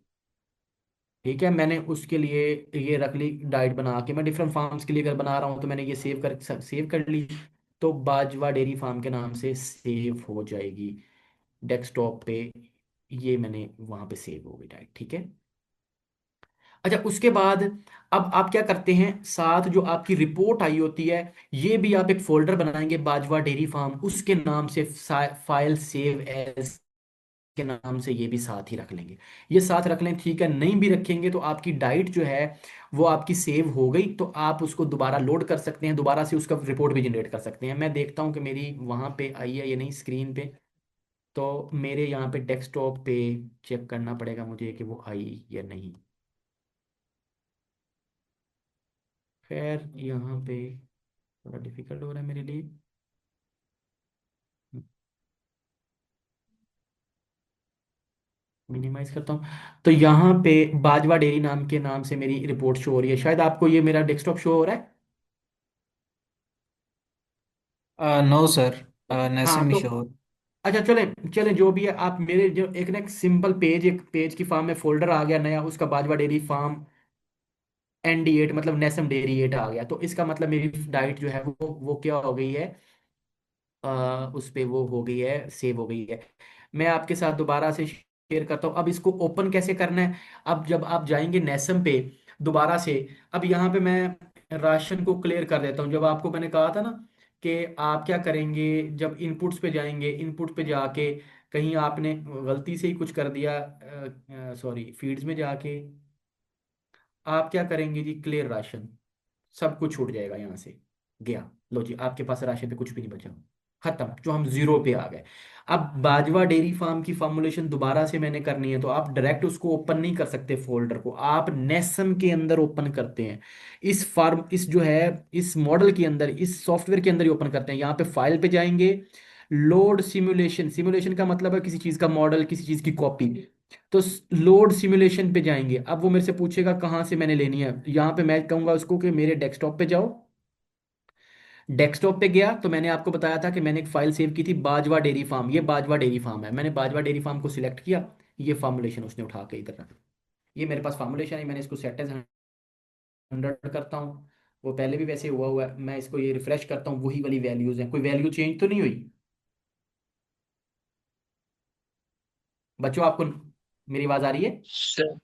ठीक है, मैंने उसके लिए ये रख ली डाइट बना के। मैं डिफरेंट फार्म्स के लिए अगर बना रहा हूँ तो मैंने ये सेव कर ली, तो बाजवा डेयरी फार्म के नाम से सेव हो जाएगी डेस्कटॉप पे। ये मैंने वहाँ पे सेव हो गई डाइट। ठीक है। अच्छा, उसके बाद अब आप क्या करते हैं, साथ जो आपकी रिपोर्ट आई होती है, ये भी आप एक फोल्डर बनाएंगे बाजवा डेयरी फार्म उसके नाम से, फाइल सेव एज के नाम से, ये भी साथ ही रख लेंगे। ये साथ रख लें, ठीक है। नहीं भी रखेंगे तो आपकी डाइट जो है वो आपकी सेव हो गई, तो आप उसको दोबारा लोड कर सकते हैं, दोबारा से उसका रिपोर्ट भी जनरेट कर सकते हैं। मैं देखता हूँ कि मेरी वहाँ पे आई है या नहीं स्क्रीन पे। तो मेरे यहाँ पे डेस्कटॉप पे चेक करना पड़ेगा मुझे कि वो आई या नहीं। खैर यहाँ पे थोड़ा डिफिकल्ट हो रहा है मेरे लिए। मिनिमाइज करता हूँ। तो यहाँ पे बाजवा डेयरी नाम के नाम से मेरी रिपोर्ट शो हो रही है, शायद आपको ये मेरा डेस्कटॉप शो हो रहा है। नो सर, हाँ नैसमी तो श्योर। अच्छा, चले चले जो भी है, आप मेरे जो एक ना एक सिंपल पेज, एक पेज की फार्म में फोल्डर आ गया नया, उसका बाजवा डेयरी फार्म ND8 मतलब नेसम डेयरी 8 आ गया। तो इसका मतलब मेरी डाइट जो है वो क्या हो गई है, उस पे वो हो गई है, सेव हो गई है। मैं आपके साथ दोबारा से शेयर करता हूँ। अब इसको ओपन कैसे करना है। अब जब आप जाएंगे नेसम पे दोबारा से, अब यहाँ पे मैं राशन को क्लियर कर देता हूँ। जब आपको मैंने कहा था ना कि आप क्या करेंगे, जब इनपुट्स पे जाएंगे, इनपुट पे जाके कहीं आपने गलती से ही कुछ कर दिया, सॉरी, फीड्स में जाके आप क्या करेंगे जी, क्लियर राशन, सब कुछ छूट जाएगा यहाँ से। गया, लो जी, आपके पास राशन पे कुछ भी नहीं बचा, खत्म, जो हम जीरो पे आ गए। अब बाजवा डेयरी फार्म की फॉर्मुलेशन दोबारा से मैंने करनी है, तो आप डायरेक्ट उसको ओपन नहीं कर सकते फोल्डर को, आप नेसम के अंदर ओपन करते हैं। इस जो है, इस मॉडल के अंदर, इस सॉफ्टवेयर के अंदर ही ओपन करते हैं। यहाँ पे फाइल पे जाएंगे, लोड सिमुलेशन, सिमुलेशन का मतलब है किसी चीज़ का मॉडल, किसी चीज़ की कॉपी। तो लोड सिमुलेशन पे जाएंगे। अब वो मेरे से पूछेगा कहाँ से मैंने लेनी है, यहाँ पे मैं कहूँगा उसको कि मेरे डेस्कटॉप पे जाओ। डेस्कटॉप पे गया तो मैंने आपको बताया था कि मैंने एक फाइल सेव की थी, बाजवा डेयरी फार्म। ये बाजवा डेयरी फार्म है, मैंने बाजवा डेयरी फार्म को सिलेक्ट किया। ये फॉर्मुलेशन उसने उठा के इधर रखा। ये मेरे पास फॉर्मुलेशन है, मैंने इसको सेट एज 100 करता हूँ। वो पहले भी वैसे हुआ हुआ है, मैं इसको ये रिफ्रेश करता हूँ, वही वाली वैल्यूज हैं, कोई वैल्यू चेंज तो नहीं हुई बच्चों? आपको मेरी आवाज आ रही है? सर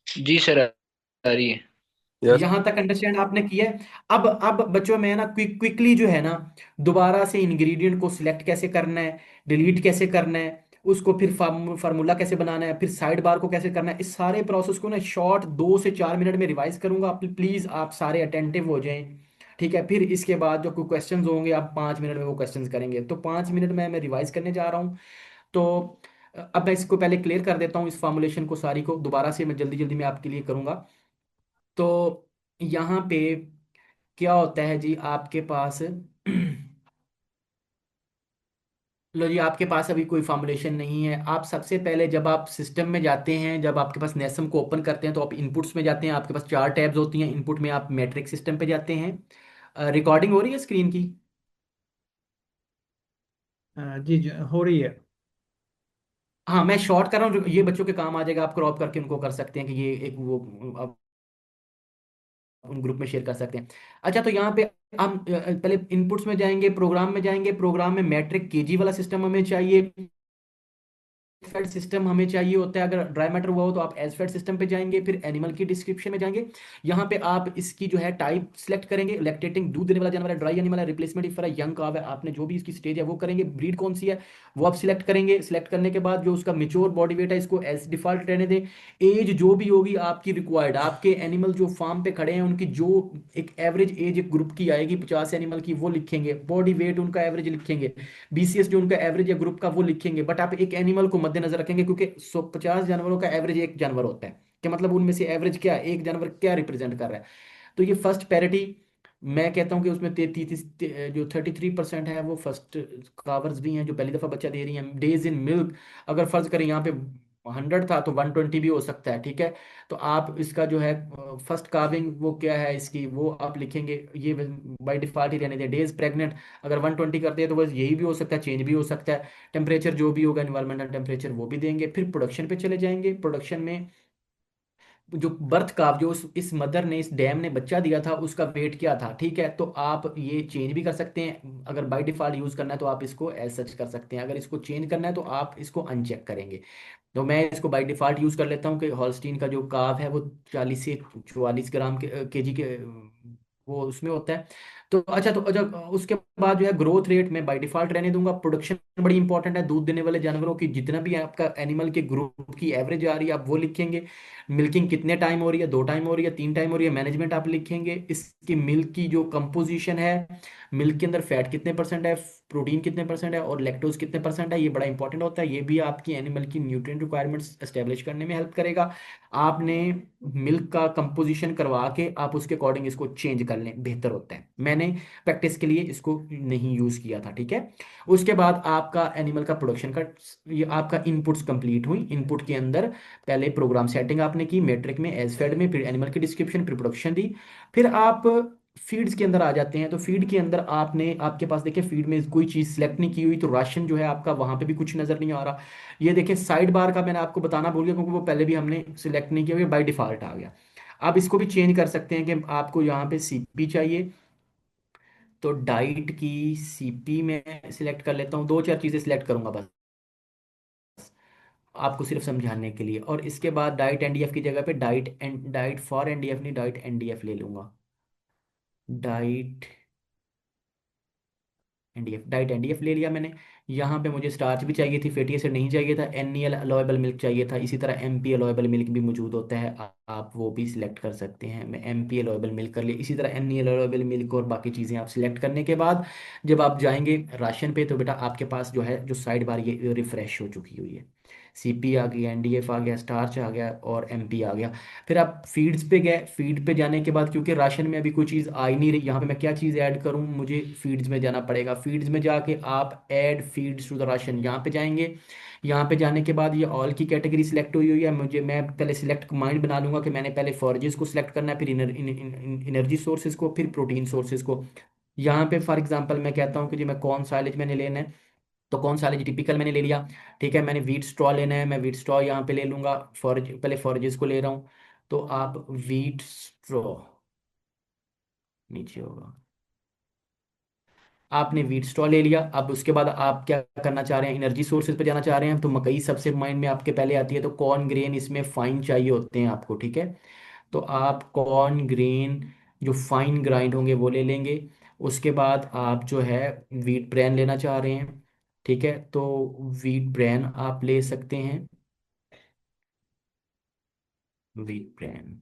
जी सर, आ रही है। यस। यहां तक अंडरस्टैंड आपने किया है? अब बच्चों मैं ना क्विकली जो है ना, दोबारा से इंग्रेडिएंट को सिलेक्ट कैसे करना है, डिलीट कैसे करना है, उसको फिर फार्मूला कैसे बनाना है, फिर साइड बार को कैसे करना है, इस सारे प्रोसेस को ना शॉर्ट 2 से 4 मिनट में रिवाइज करूंगा। आप प्लीज आप सारे अटेंटिव हो जाएं, ठीक है? फिर इसके बाद जो कोई क्वेश्चंस होंगे आप 5 मिनट में वो क्वेश्चंस करेंगे। तो 5 मिनट में मैं रिवाइज करने जा रहा हूँ। तो अब मैं इसको पहले क्लियर कर देता हूँ, इस फॉर्मुलेशन को सारी को दोबारा से मैं जल्दी जल्दी में आपके लिए करूंगा। तो यहाँ पे क्या होता है जी आपके पास लो जी, आपके पास अभी कोई फॉर्मुलेशन नहीं है। आप सबसे पहले जब आप सिस्टम में जाते हैं, जब आपके पास नेसम को ओपन करते हैं तो आप इनपुट्स में जाते हैं। आपके पास 4 टैब्स होती हैं इनपुट में, आप मैट्रिक सिस्टम पे जाते हैं। रिकॉर्डिंग हो रही है स्क्रीन की? जी जी हो रही है। हाँ, मैं शॉर्ट कर रहा हूँ, ये बच्चों के काम आ जाएगा। आप क्रॉप करके उनको कर सकते हैं कि ये एक वो आप उन ग्रुप में शेयर कर सकते हैं। अच्छा, तो यहाँ पे हम पहले इनपुट्स में जाएंगे, प्रोग्राम में जाएंगे। प्रोग्राम में मैट्रिक केजी वाला सिस्टम हमें चाहिए, फेड सिस्टम हमें चाहिए होता है। अगर ड्राई मैटर हुआ हो तो आप एज फेड सिस्टम पे जाएंगे, फिर एनिमल की डिस्क्रिप्शन में जाएंगे। यहाँ पे आप इसकी जो है टाइप सिलेक्ट करेंगे, लैक्टेटिंग दूध देने वाला जानवर है, ड्राई एनिमल है, रिप्लेसमेंट इफ है, यंग काव है। आपने जो भी इसकी स्टेज है वो करेंगे, ब्रीड कौन सी है वो आप सिलेक्ट करेंगे। सिलेक्ट करने के बाद जो उसका मेच्योर बॉडी वेट है इसको एज डिफॉल्ट रहने दें। एज जो भी होगी आपकी रिक्वायर्ड, आपके एनिमल जो फार्म पे खड़े हैं उनकी जो एक एवरेज एज एक ग्रुप की आएगी 50 एनिमल की, वो लिखेंगे। बॉडी वेट उनका एवरेज लिखेंगे, बीसीएस जो उनका एवरेज है ग्रुप का वो लिखेंगे। बट आप एक एनिमल को मद्देनजर रखेंगे क्योंकि 150 जानवरों का एवरेज एक जानवर होता है, कि मतलब उनमें से एवरेज क्या है, एक जानवर क्या रिप्रेजेंट कर रहा है। तो ये फर्स्ट पैरिटी मैं कहता हूँ कि उसमें 33 जो 33% है वो फर्स्ट कावर्स भी हैं जो पहली दफा बच्चा दे रही हैं। डेज इन मिल्क अगर फर्ज करें यहाँ पे 100 था तो 120 भी हो सकता है, ठीक है? तो आप इसका जो है फर्स्ट काविंग वो क्या है इसकी वो आप लिखेंगे, ये बाय डिफॉल्ट ही रहने दें। डेज प्रेग्नेंट अगर 120 करते हैं तो बस यही भी हो सकता है, चेंज भी हो सकता है। टेम्परेचर जो भी होगा इन्वायरमेंटल टेम्परेचर वो भी देंगे। फिर प्रोडक्शन पे चले जाएंगे। प्रोडक्शन में जो बर्थ का जो इस मदर ने, इस डैम ने बच्चा दिया था उसका वेट क्या था, ठीक है? तो आप ये चेंज भी कर सकते हैं। अगर बाय डिफॉल्ट यूज करना है तो आप इसको एज सच कर सकते हैं, अगर इसको चेंज करना है तो आप इसको अनचेक करेंगे। तो मैं इसको बाय डिफॉल्ट यूज कर लेता हूँ कि हॉलस्टीन का जो काव है वो 40 से 44 ग्राम केजी के वो उसमें होता है। तो अच्छा, तो अच्छा उसके बाद जो है ग्रोथ रेट मैं बाय डिफॉल्ट रहने दूंगा। प्रोडक्शन बड़ी इंपॉर्टेंट है, दूध देने वाले जानवरों की जितना भी आपका एनिमल के ग्रुप की एवरेज आ रही है आप वो लिखेंगे। मिल्किंग कितने टाइम हो रही है, 2 टाइम हो रही है, 3 टाइम हो रही है, मैनेजमेंट आप लिखेंगे। इसकी मिल्क की जो कंपोजिशन है, मिल्क के अंदर फैट कितने परसेंट है, प्रोटीन कितने परसेंट है और लैक्टोज कितने परसेंट है, ये बड़ा इंपॉर्टेंट होता है। ये भी आपकी एनिमल की न्यूट्रिएंट रिक्वायरमेंट्स एस्टेब्लिश करने में हेल्प करेगा। आपने मिल्क का कंपोजिशन करवा के आप उसके अकॉर्डिंग इसको चेंज कर लें, बेहतर होता है। मैंने प्रैक्टिस के लिए इसको नहीं यूज किया था, ठीक है? उसके बाद आपका एनिमल का प्रोडक्शन का ये आपका इनपुट्स कंप्लीट हुई। इनपुट के अंदर पहले प्रोग्राम सेटिंग आपने की मैट्रिक में, एज फेड में, फिर एनिमल की डिस्क्रिप्शन, फिर प्रोडक्शन दी। फिर आप फीड्स के अंदर आ जाते हैं। तो फीड के अंदर आपने आपके पास देखिए फीड में कोई चीज़ सेलेक्ट नहीं की हुई, तो राशन जो है आपका वहां पे भी कुछ नजर नहीं आ रहा। ये देखिए साइड बार का मैंने आपको बताना भूल गया क्योंकि वो पहले भी हमने सिलेक्ट नहीं किया, बाय डिफॉल्ट आ गया। आप इसको भी चेंज कर सकते हैं कि आपको यहाँ पे सीपी चाहिए तो डाइट की सीपी में सिलेक्ट कर लेता हूँ। 2 4 चीज़ें सिलेक्ट करूंगा बस आपको सिर्फ समझाने के लिए। और इसके बाद डाइट एनडीएफ की जगह पे डाइट फॉर एनडीएफ नहीं, डाइट एनडीएफ ले लूंगा। डाइट एनडीएफ, डाइट एनडीएफ ले लिया मैंने। यहाँ पे मुझे स्टार्च भी चाहिए थी, फैटी एसिड नहीं चाहिए था, NaL अलोएबल मिल्क चाहिए था, इसी तरह MP अलोएबल मिल्क भी मौजूद होता है, आप वो भी सिलेक्ट कर सकते हैं। मैं MP अलोएबल मिल्क कर लिया, इसी तरह NaL अलोएबल मिल्क और बाकी चीज़ें आप सिलेक्ट करने के बाद जब आप जाएंगे राशन पे तो बेटा आपके पास जो है जो साइड बार ये रिफ्रेश हो चुकी हुई है। CP आ गई, NDF आ गया, स्टार्च आ गया और MP आ गया। फिर आप फीड्स पे गए, फीड पे जाने के बाद क्योंकि राशन में अभी कोई चीज़ आ ही नहीं रही, यहाँ पे मैं क्या चीज़ ऐड करूँ, मुझे फीड्स में जाना पड़ेगा। फीड्स में जाके आप add feeds to the ration यहाँ पे जाएंगे। यहाँ पे जाने के बाद ये ऑल की कैटेगरी सिलेक्ट हुई हुई है, मुझे मैं पहले सिलेक्ट माइंड बना लूंगा कि मैंने पहले फॉरेजेस को सिलेक्ट करना है, फिर एनर्जी सोर्सेज को, फिर प्रोटीन सोर्सेज को। यहाँ पे फॉर एग्जांपल मैं कहता हूँ कि जी मैं कौन साइलेज मैंने लेना है, तो कौन साइलेज टिपिकल मैंने ले लिया। ठीक है, मैंने वीट स्ट्रॉ लेना है, मैं वीट स्ट्रॉ यहाँ पे ले लूंगा, फॉरेज पहले फॉरेजेस को ले रहा हूँ। तो आप वीट स्ट्रॉ नीचे होगा, आपने वीट स्ट्रॉ ले लिया। अब उसके बाद आप क्या करना चाह रहे हैं, एनर्जी सोर्सेज पे जाना चाह रहे हैं, तो मकई सबसे माइंड में आपके पहले आती है, तो कॉर्न ग्रेन इसमें फाइन चाहिए होते हैं आपको। ठीक है, तो आप कॉर्न ग्रेन जो फाइन ग्राइंड होंगे वो ले लेंगे। उसके बाद आप जो है वीट ब्रेन लेना चाह रहे हैं। ठीक है, तो वीट ब्रेन आप ले सकते हैं, wheat brain,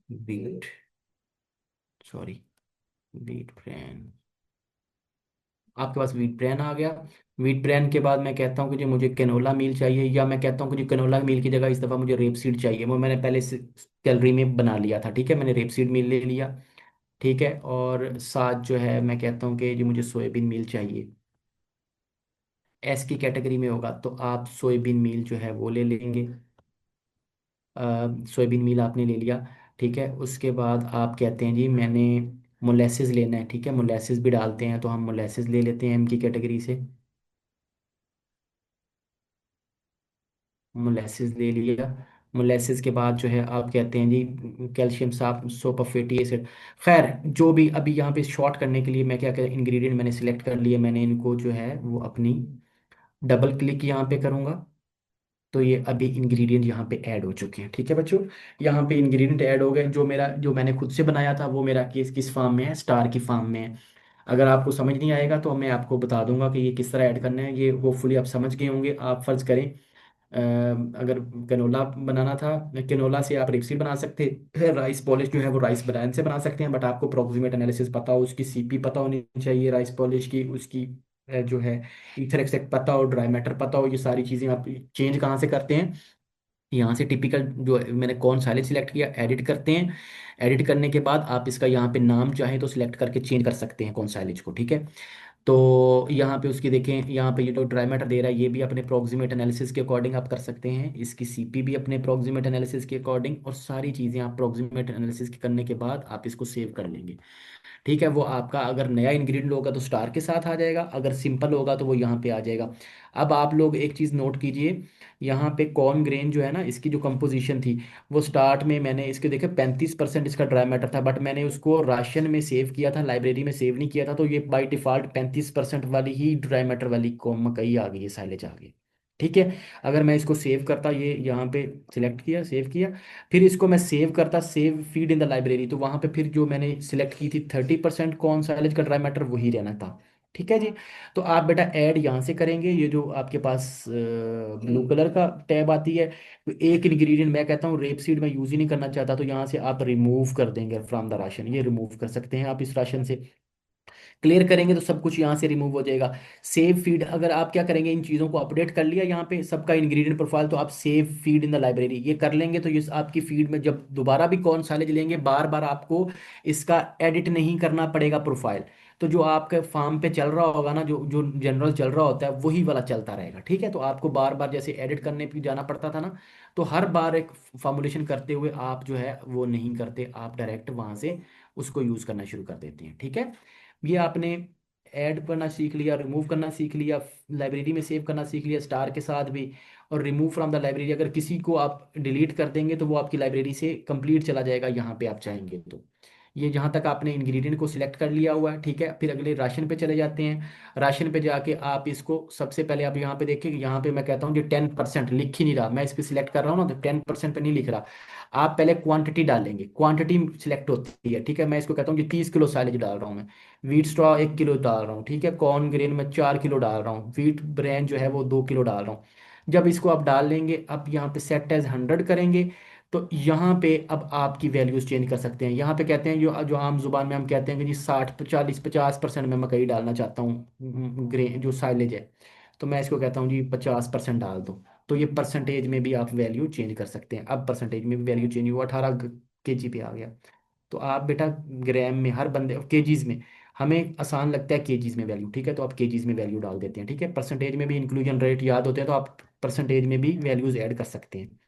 wheat, sorry, wheat brain, आपके पास वीट ब्रेन आ गया। वीट ब्रेन के बाद मैं कहता हूँ कि जी मुझे कैनोला मील चाहिए, या मैं कहता हूँ कि जी कैनोला मील की जगह इस दफ़ा मुझे रेप सीड चाहिए, वो मैंने पहले से कैलोरी में बना लिया था। ठीक है, मैंने रेप सीड मील ले लिया। ठीक है, और साथ जो है मैं कहता हूँ कि जी मुझे सोयाबीन मील चाहिए, एस की कैटेगरी में होगा, तो आप सोयाबीन मील जो है वो ले लेंगे। सोयाबीन मील आपने ले लिया। ठीक है, उसके बाद आप कहते हैं जी मैंने मोलेसिस लेना है। ठीक है, मोलेसिस भी डालते हैं, तो हम मोलेसिस ले लेते हैं M की कैटेगरी से, मोलेसिस ले लिया। मोलेसिस के बाद जो है आप कहते हैं जी कैल्शियम साफ सोप ऑफ फैटी एसिड। खैर जो भी अभी यहाँ पे शॉर्ट करने के लिए मैं क्या करें, इंग्रेडिएंट मैंने सिलेक्ट कर लिए, मैंने इनको जो है वो अपनी डबल क्लिक यहाँ पे करूँगा, तो ये अभी इंग्रेडिएंट यहाँ पे ऐड हो चुके हैं। ठीक है बच्चों, यहाँ पे इंग्रेडिएंट ऐड हो गए, जो मेरा जो मैंने खुद से बनाया था वो मेरा किस फॉर्म में है, स्टार की फॉर्म में है। अगर आपको समझ नहीं आएगा तो मैं आपको बता दूंगा कि ये किस तरह ऐड करना है, ये होपफुली आप समझ गए होंगे। आप फर्ज करें अगर कैनोला बनाना था, कैनोला से आप रेपसीड बना सकते हैं, राइस पॉलिश जो है वो राइस ब्रांड से बना सकते हैं, बट आपको प्रोक्सीमेट एनालिसिस पता हो, उसकी CP पता होनी चाहिए राइस पॉलिश की, उसकी जो है ईथर एक्सट्रैक्ट पता हो, ड्राई मैटर पता हो, ये सारी चीज़ें आप चेंज कहाँ से करते हैं, यहाँ से टिपिकल जो मैंने कौन साइलेज सिलेक्ट किया एडिट करते हैं। एडिट करने के बाद आप इसका यहाँ पे नाम चाहें तो सिलेक्ट करके चेंज कर सकते हैं कौन साइलेज को। ठीक है, तो यहाँ पे उसकी देखें, यहाँ पे ये जो ड्राई मैटर दे रहा है ये भी अपने प्रोक्सीमेट एनालिसिस के अकॉर्डिंग आप कर सकते हैं, इसकी CP भी अपने प्रोक्सीमेट एनालिसिस के अकॉर्डिंग, और सारी चीज़ें आप प्रोक्सीमेट एनालिसिस करने के बाद आप इसको सेव कर लेंगे। ठीक है, वो आपका अगर नया इंग्रेडिएंट होगा तो स्टार के साथ आ जाएगा, अगर सिंपल होगा तो वो यहाँ पे आ जाएगा। अब आप लोग एक चीज़ नोट कीजिए, यहाँ पे कॉर्न ग्रेन जो है ना इसकी जो कंपोजिशन थी, वो स्टार्ट में मैंने इसके देखे 35% इसका ड्राई मैटर था, बट मैंने उसको राशन में सेव किया था, लाइब्रेरी में सेव नहीं किया था, तो ये बाई डिफ़ॉल्ट 35% वाली ही ड्राई मैटर वाली को मकई आ गई है, साइलेज आ गई। ठीक है, अगर मैं इसको सेव करता, ये यहाँ पे सिलेक्ट किया, सेव किया, फिर इसको मैं सेव करता, save feed in the library, तो वहाँ पे फिर जो मैंने सिलेक्ट की थी 30% कौन साइलेज का ड्राई मैटर वही रहना था। ठीक है जी, तो आप बेटा ऐड यहाँ से करेंगे, ये जो आपके पास ब्लू कलर का टैब आती है, तो एक इंग्रेडिएंट मैं कहता हूँ रेप सीड मैं यूज़ ही नहीं करना चाहता, तो यहाँ से आप रिमूव कर देंगे फ्रॉम द राशन, ये रिमूव कर सकते हैं आप इस राशन से। क्लियर करेंगे तो सब कुछ यहाँ से रिमूव हो जाएगा। सेव फीड अगर आप क्या करेंगे, इन चीज़ों को अपडेट कर लिया यहाँ पे सबका इंग्रेडिएंट प्रोफाइल, तो आप save feed in the library ये कर लेंगे, तो ये आपकी फीड में जब दोबारा भी कौन साइलेज लेंगे बार बार आपको इसका एडिट नहीं करना पड़ेगा प्रोफाइल, तो जो आपके फार्म पे चल रहा होगा ना, जो जो जनरल चल रहा होता है वही वाला चलता रहेगा। ठीक है, तो आपको बार बार जैसे एडिट करने पे जाना पड़ता था ना, तो हर बार एक फॉर्मुलेशन करते हुए आप जो है वो नहीं करते, आप डायरेक्ट वहाँ से उसको यूज़ करना शुरू कर देते हैं। ठीक है, ये आपने ऐड करना सीख लिया, रिमूव करना सीख लिया, लाइब्रेरी में सेव करना सीख लिया स्टार के साथ भी, और रिमूव फ्रॉम द लाइब्रेरी अगर किसी को आप डिलीट कर देंगे तो वो आपकी लाइब्रेरी से कंप्लीट चला जाएगा यहाँ पे आप चाहेंगे तो। ये जहाँ तक आपने इंग्रेडिएंट को सिलेक्ट कर लिया हुआ है, ठीक है। फिर अगले राशन पे चले जाते हैं। राशन पे जाके आप इसको सबसे पहले आप यहाँ पे देखिए कि यहाँ पे मैं कहता हूँ जो 10% लिख ही नहीं रहा, मैं इस पे सिलेक्ट कर रहा हूँ ना, तो 10% पे नहीं लिख रहा। आप पहले क्वांटिटी डालेंगे, क्वांटिटी सिलेक्ट होती है, ठीक है। मैं इसको कहता हूँ कि 30 किलो साइलेज डाल रहा हूँ मैं। व्हीट स्ट्रॉ 1 किलो डाल रहा हूँ, ठीक है। कॉर्न ग्रेन में 4 किलो डाल रहा हूँ। व्हीट ब्रेन जो है वो 2 किलो डाल रहा हूँ। जब इसको आप डाल लेंगे, अब यहाँ पे सेट एज 100 करेंगे, तो यहाँ पे अब आपकी वैल्यूज चेंज कर सकते हैं। यहाँ पे कहते हैं जो जो आम जुबान में हम कहते हैं कि जी 60 40 50% में मकई डालना चाहता हूँ, ग्रे जो साइलेज है, तो मैं इसको कहता हूँ जी 50% डाल दो। तो ये परसेंटेज में भी आप वैल्यू चेंज कर सकते हैं। अब परसेंटेज में भी वैल्यू चेंज हुआ, 18 kg पे आ गया। तो आप बेटा ग्राम में हर बंदे केजीज में, हमें आसान लगता है केजीज में वैल्यू, ठीक है, तो आप केजीज में वैल्यू डाल देते हैं, ठीक है। परसेंटेज में भी इंक्लूजन रेट याद होते हैं, तो आप परसेंटेज में भी वैल्यूज ऐड कर सकते हैं।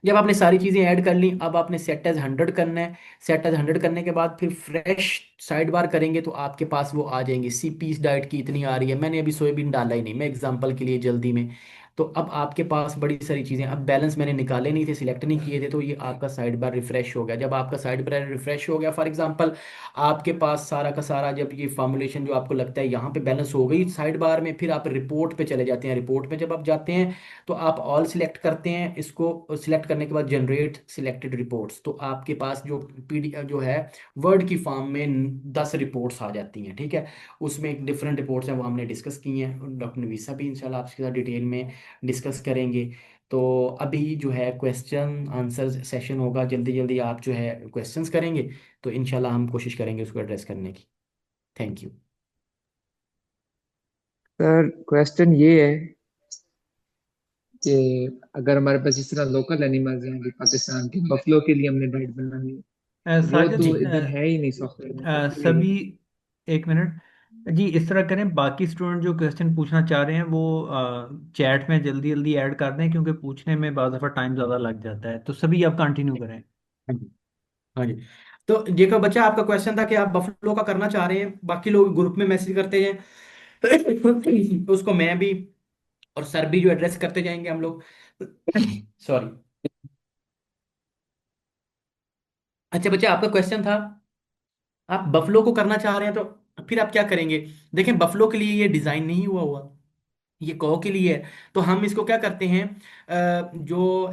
जब आपने सारी चीज़ें ऐड कर ली, अब आपने सेट एज 100 करना है। सेट एज 100 करने के बाद फिर फ्रेश साइड बार करेंगे, तो आपके पास वो आ जाएंगे सी पीस डाइट की इतनी आ रही है। मैंने अभी सोयाबीन डाला ही नहीं, मैं एग्जांपल के लिए जल्दी में। तो अब आपके पास बड़ी सारी चीज़ें, अब बैलेंस मैंने निकाले नहीं थे, सिलेक्ट नहीं किए थे, तो ये आपका साइड बार रिफ्रेश हो गया। जब आपका साइड बार रिफ्रेश हो गया, फॉर एग्जांपल आपके पास सारा का सारा, जब ये फॉर्मुलेशन जो आपको लगता है यहाँ पे बैलेंस हो गई साइड बार में, फिर आप रिपोर्ट पे चले जाते हैं। रिपोर्ट पे जब आप जाते हैं, तो आप ऑल सिलेक्ट करते हैं। इसको सिलेक्ट करने के बाद जनरेट सिलेक्टेड रिपोर्ट्स, तो आपके पास जो पीडी जो है वर्ड की फॉर्म में 10 रिपोर्ट्स आ जाती हैं, ठीक है। उसमें एक डिफरेंट रिपोर्ट्स हैं, वो हमने डिस्कस की हैं। डॉक्टर नवीसा भी इंशाल्लाह आपके साथ डिटेल में डिस्कस करेंगे। तो अभी जो है क्वेश्चन आंसर सेशन होगा, जल्दी जल्दी आप जो है क्वेश्चंस करेंगे, तो इंशाल्लाह हम कोशिश करेंगे उसको एड्रेस करने की। Thank you. सर क्वेश्चन ये है कि अगर हमारे पास इस तरह लोकल एनिमल्स हैं अभी पाकिस्तान के, बफलो के लिए हमने डाइट बनानी है, वो साजिद जी। तो इधर है ही नहीं सॉफ्टवेयर में, तो उसके लिए सभी, एक मिनट जी, इस तरह करें, बाकी स्टूडेंट जो क्वेश्चन पूछना चाह रहे हैं वो चैट में जल्दी जल्दी ऐड कर दें, क्योंकि पूछने में बाज़ दफ़ा टाइम ज़्यादा लग जाता है। तो सभी आप कंटिन्यू करें। हाँ जी। हाँ जी। तो जेको बच्चा, आपका क्वेश्चन था कि आप बफलो का करना चाह रहे हैं, बाकी लोग ग्रुप में मैसेज करते हैं, उसको मैं भी और सर भी जो एड्रेस करते जाएंगे हम लोग। सॉरी। अच्छा बच्चा, आपका क्वेश्चन था आप बफलो को करना चाह रहे हैं, तो फिर आप क्या करेंगे। देखें, बफलो के लिए ये डिजाइन नहीं हुआ हुआ, ये कौ के लिए है। तो हम इसको क्या करते हैं, जो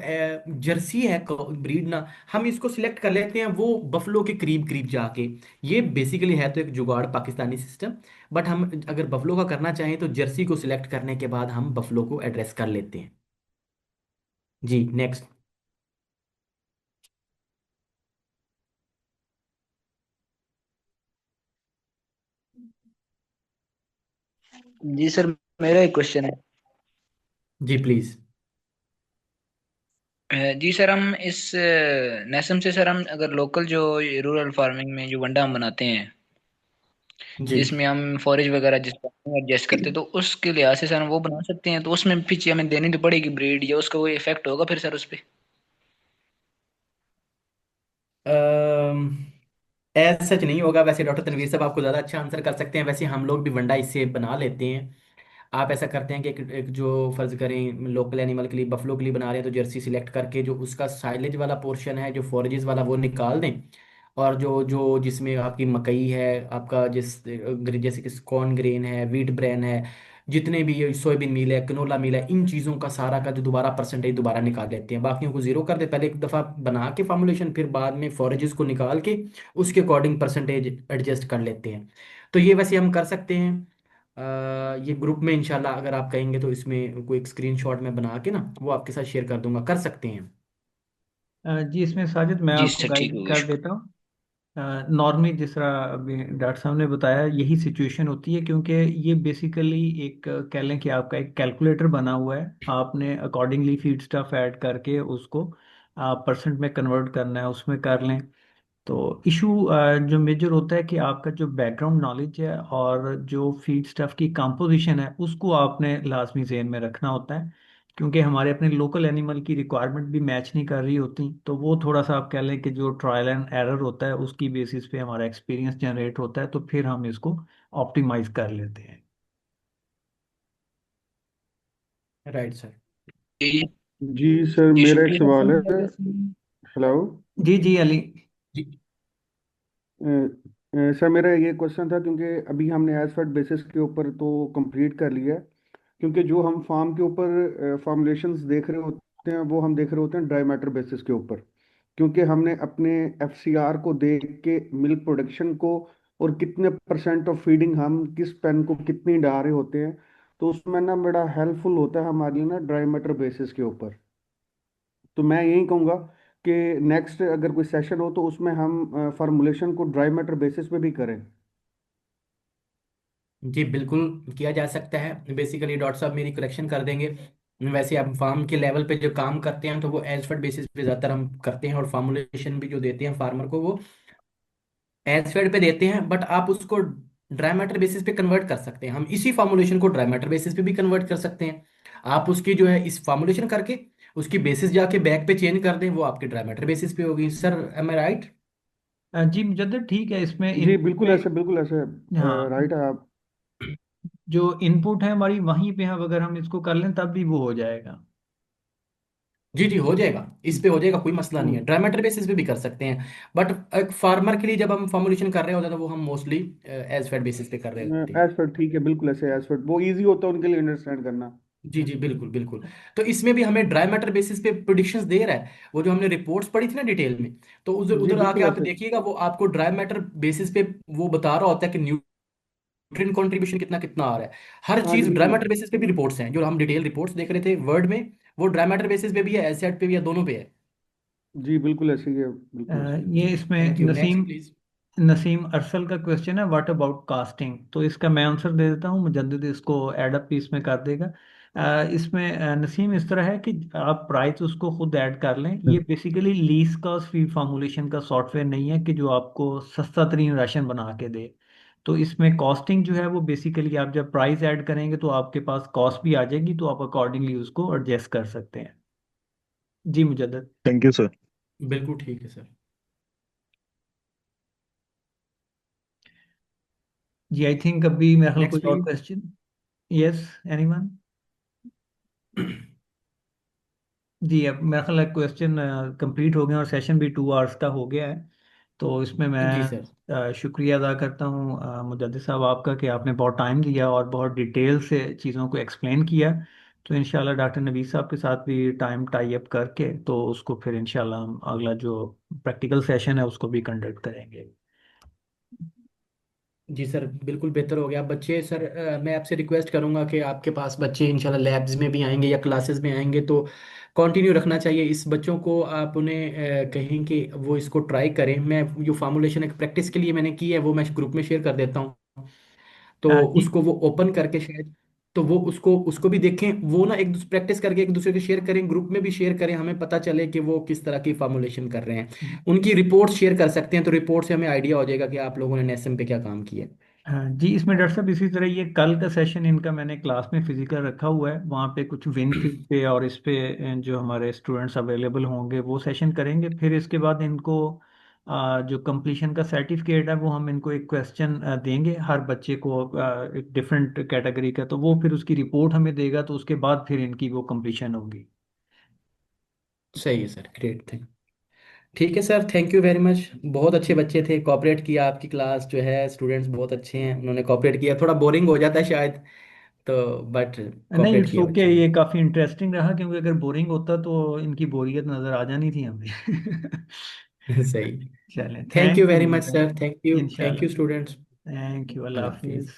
जर्सी है ब्रीड ना, हम इसको सिलेक्ट कर लेते हैं वो बफलो के करीब करीब जाके। ये बेसिकली है तो एक जुगाड़ पाकिस्तानी सिस्टम, बट हम अगर बफलो का करना चाहें तो जर्सी को सिलेक्ट करने के बाद हम बफलो को एड्रेस कर लेते हैं। जी नेक्स्ट। जी सर, मेरा एक क्वेश्चन है। जी प्लीज। जी सर, हम इस नेसम से सर, हम अगर लोकल जो रूरल फार्मिंग में जो वंडा हम बनाते हैं, जी। जिसमें हम फॉरेज वगैरह जिस एडजस्ट करते हैं, तो उसके लिहाज से सर हम वो बना सकते हैं, तो उसमें पीछे हमें देनी तो पड़ेगी ब्रीड, या उसका कोई इफेक्ट होगा फिर सर उस पर? एज सच नहीं होगा। वैसे डॉक्टर तनवीर साहब आपको ज़्यादा अच्छा आंसर कर सकते हैं, वैसे हम लोग भी वंडा इससे बना लेते हैं। आप ऐसा करते हैं कि एक जो फर्ज करें लोकल एनिमल के लिए, बफलो के लिए बना रहे हैं, तो जर्सी सिलेक्ट करके जो उसका साइलेज वाला पोर्शन है, जो फोरेजेस वाला, वो निकाल दें। और जो जो जिसमें आपकी मकई है, आपका जैसे कि कॉर्न ग्रेन है, व्हीट ब्रेन है, जितने भी ये सोयाबीन मील है, कनोला मील है, इन चीज़ों का सारा का जो दोबारा परसेंटेज दोबारा निकाल लेते हैं, बाकियों को जीरो कर दे, पहले एक दफ़ा बना के फॉर्मुलेशन, फिर बाद में फोरेजेस को निकाल के उसके अकॉर्डिंग परसेंटेज एडजस्ट कर लेते हैं। तो ये वैसे हम कर सकते हैं। ये ग्रुप में इंशाल्लाह अगर आप कहेंगे तो इसमें कोई एक स्क्रीनशॉट में बना के ना वो आपके साथ शेयर कर दूंगा, कर सकते हैं। जी, इसमें साजिद मैं जी आपको सर, ठीक गाइड होगा, कर देता हूँ। नॉर्मली जिस तरह अभी डॉक्टर साहब ने बताया, यही सिचुएशन होती है, क्योंकि ये बेसिकली एक कह लें कि आपका एक कैलकुलेटर बना हुआ है। आपने अकॉर्डिंगली फीड स्टफ ऐड करके उसको परसेंट में कन्वर्ट करना है, उसमें कर लें। तो इशू जो मेजर होता है कि आपका जो बैकग्राउंड नॉलेज है और जो फीड स्टफ की कंपोजिशन है, उसको आपने लाजमी ज़हन में रखना होता है, क्योंकि हमारे अपने लोकल एनिमल की रिक्वायरमेंट भी मैच नहीं कर रही होती। तो वो थोड़ा सा आप कह लें कि जो ट्रायल एंड एरर होता है, उसकी बेसिस पे हमारा एक्सपीरियंस जनरेट होता है, तो फिर हम इसको ऑप्टिमाइज कर लेते हैं। Right sir. जी। जी सर, जी मेरा एक शुक्रिया सवाल सर, है। हेलो। जी जी अली। जी सर मेरा ये क्वेश्चन था, क्योंकि अभी हमने एसफर्ट बेसिस के ऊपर तो कंप्लीट कर लिया है। क्योंकि जो हम फार्म के ऊपर फॉर्मुलेशंस देख रहे होते हैं, वो हम देख रहे होते हैं ड्राई मैटर बेसिस के ऊपर। क्योंकि हमने अपने एफसीआर को देख के मिल्क प्रोडक्शन को और कितने परसेंट ऑफ फीडिंग हम किस पेन को कितनी डाल रहे होते हैं, तो उसमें ना बड़ा हेल्पफुल होता है हमारे लिए ना ड्राई मैटर बेसिस के ऊपर। तो मैं यही कहूँगा कि नेक्स्ट अगर कोई सेशन हो तो उसमें हम फार्मूलेशन को ड्राई मैटर बेसिस पे भी करें। जी बिल्कुल किया जा सकता है। बेसिकली डॉक्टर साहब मेरी करेक्शन कर देंगे। वैसे हम फार्म के लेवल पे जो काम करते हैं तो वो एजफर्ट बेसिस पे ज़्यादातर हम करते हैं, और फार्मूलेशन भी जो देते हैं फार्मर को वो एजफर्ट पे देते हैं। बट आप उसको ड्राई मैटर बेसिस पे कन्वर्ट कर सकते हैं। हम इसी फार्मूलेशन को ड्राई मैटर बेसिस पे भी कन्वर्ट कर सकते हैं। आप उसकी जो है इस फार्मूलेशन करके उसकी बेसिस जाके बैक पे चेंज कर दें, वो आपके ड्राई मैटर बेसिस पे होगी। सर एम आई राइट? जी मुजद्दद ठीक है, इसमें जी इनपुट बिल्कुल में। ऐसे, बिल्कुल ऐसे। हाँ, राइट है आप। जो इनपुट है हमारी वहीं पे है, अगर हम इसको कर लें तब भी वो हो जाएगा। जी जी हो जाएगा, इस पे हो जाएगा, कोई मसला नहीं है। हम्म, ड्राई मैटर बेसिस पे भी कर सकते हैं। बट एक फार्मर के लिए जब हम फॉर्मुलेशन कर रहे होते हैं तो वो हम मोस्टली एज फेड बेसिस पे कर रहे होते हैं। एसफर्ट ठीक है, बिल्कुल ऐसे एसफर्ट वो इजी होता है उनके लिए अंडरस्टैंड करना। जी जी बिल्कुल बिल्कुल। तो इसमें भी हमें ड्राई मैटर बेसिस पे प्रोडिक्शंस दे रहा है। वो जो हमने रिपोर्ट्स पढ़ी थी ना डिटेल में, तो उधर जी उधर आके बिल्कुल आप ऐसे। देखिएगा वो आपको ड्राई मैटर बेसिस पे वो बता रहा होता है कि न्यूट्रिएंट कंट्रीब्यूशन कितना कितना आ रहा है। हर हाँ चीज जी। ड्राई मैटर बेसिस पे भी रिपोर्ट्स हैं, जो हम डिटेल रिपोर्ट्स देख रहे थे वर्ड में, वो ड्राई मैटर बेसिस पे भी है, एसेट पे भी है, दोनों पे है। जी बिल्कुल ऐसे ही है, अ, बिल्कुल ऐसे ही है। ये इसमें thank you, next Naseem please. Naseem Arsal का क्वेश्चन है, व्हाट अबाउट कास्टिंग। तो इसका मैं आंसर दे देता हूँ, मुजद्दिद इसको एडअप भी इसमें कर देगा। इसमें नसीम इस तरह है कि आप प्राइस उसको खुद ऐड कर लें। ये basically least cost feed formulation का सॉफ्टवेयर नहीं है कि जो आपको सस्ता तरीन राशन बना के दे। तो इसमें कॉस्टिंग जो है वो बेसिकली आप जब प्राइस ऐड करेंगे तो आपके पास कॉस्ट भी आ जाएगी, तो आप अकॉर्डिंगली उसको एडजस्ट कर सकते हैं। जी मुजद्दिद। Thank you sir. बिल्कुल ठीक है सर। जी आई थिंक अभी मेरे ख्याल कोई नेक्स्ट और प्लीज। क्वेश्चन। Yes, anyone. जी अब मेरा ख्याल है क्वेश्चन कंप्लीट हो गए और सेशन भी 2 आवर्स का हो गया है। तो इसमें जी सर। मैं शुक्रिया अदा करता हूँ मुजद्दिद साहब आपका, कि आपने बहुत टाइम दिया और बहुत डिटेल से चीज़ों को एक्सप्लेन किया। तो इंशाल्लाह डॉक्टर नबीस साहब के साथ भी टाइम टाई अप करके तो उसको फिर इंशाल्लाह हम अगला जो प्रैक्टिकल सेशन है उसको भी कंडक्ट करेंगे। जी सर बिल्कुल बेहतर हो गया। बच्चे सर मैं आपसे रिक्वेस्ट करूंगा कि आपके पास बच्चे इंशाल्लाह लैब्स में भी आएंगे या क्लासेस में आएंगे तो कंटिन्यू रखना चाहिए इस बच्चों को। आप उन्हें कहें कि वो इसको ट्राई करें। मैं जो फार्मूलेशन एक प्रैक्टिस के लिए मैंने की है वो मैं ग्रुप में शेयर कर देता हूँ, तो जी उसको वो ओपन करके शायद, तो वो उसको उसको भी देखें। वो ना एक दूसरे प्रैक्टिस करके एक दूसरे को शेयर करें, ग्रुप में भी शेयर करें, हमें पता चले कि वो किस तरह की फार्मूलेशन कर रहे हैं। उनकी रिपोर्ट शेयर कर सकते हैं, तो रिपोर्ट से हमें आइडिया हो जाएगा कि आप लोगों ने नेसम पे क्या काम किया है। हाँ जी, इसमें डॉक्टर साहब इसी तरह ये कल का सेशन इनका मैंने क्लास में फिजिकल रखा हुआ है, वहाँ पे कुछ विन फीड पे और इस पे जो हमारे स्टूडेंट्स अवेलेबल होंगे वो सेशन करेंगे। फिर इसके बाद इनको जो कंप्लीशन का सर्टिफिकेट है वो हम इनको एक क्वेश्चन देंगे हर बच्चे को, एक डिफरेंट कैटेगरी का, तो वो फिर उसकी रिपोर्ट हमें देगा, तो उसके बाद फिर इनकी वो कंप्लीशन होगी। सही है सर, ग्रेट थिंग। ठीक है sir, thank you very much. बहुत अच्छे बच्चे थे, कोऑपरेट किया। आपकी क्लास जो है स्टूडेंट्स बहुत अच्छे हैं, उन्होंने कोऑपरेट किया। थोड़ा बोरिंग हो जाता है शायद तो, बट नहीं कोऑपरेट इट्स किया ओके, बच्चों ने। ये काफ़ी इंटरेस्टिंग रहा, क्योंकि अगर बोरिंग होता तो इनकी बोरियत नज़र आ जानी थी हमें। सही। चलें, thank you thank you very much बेटा। सर, थैंक यू, थैंक इंशाल्लाह। You students. थैंक यू, अल्लाह अल्लाह हाफिज़। हाफिज़।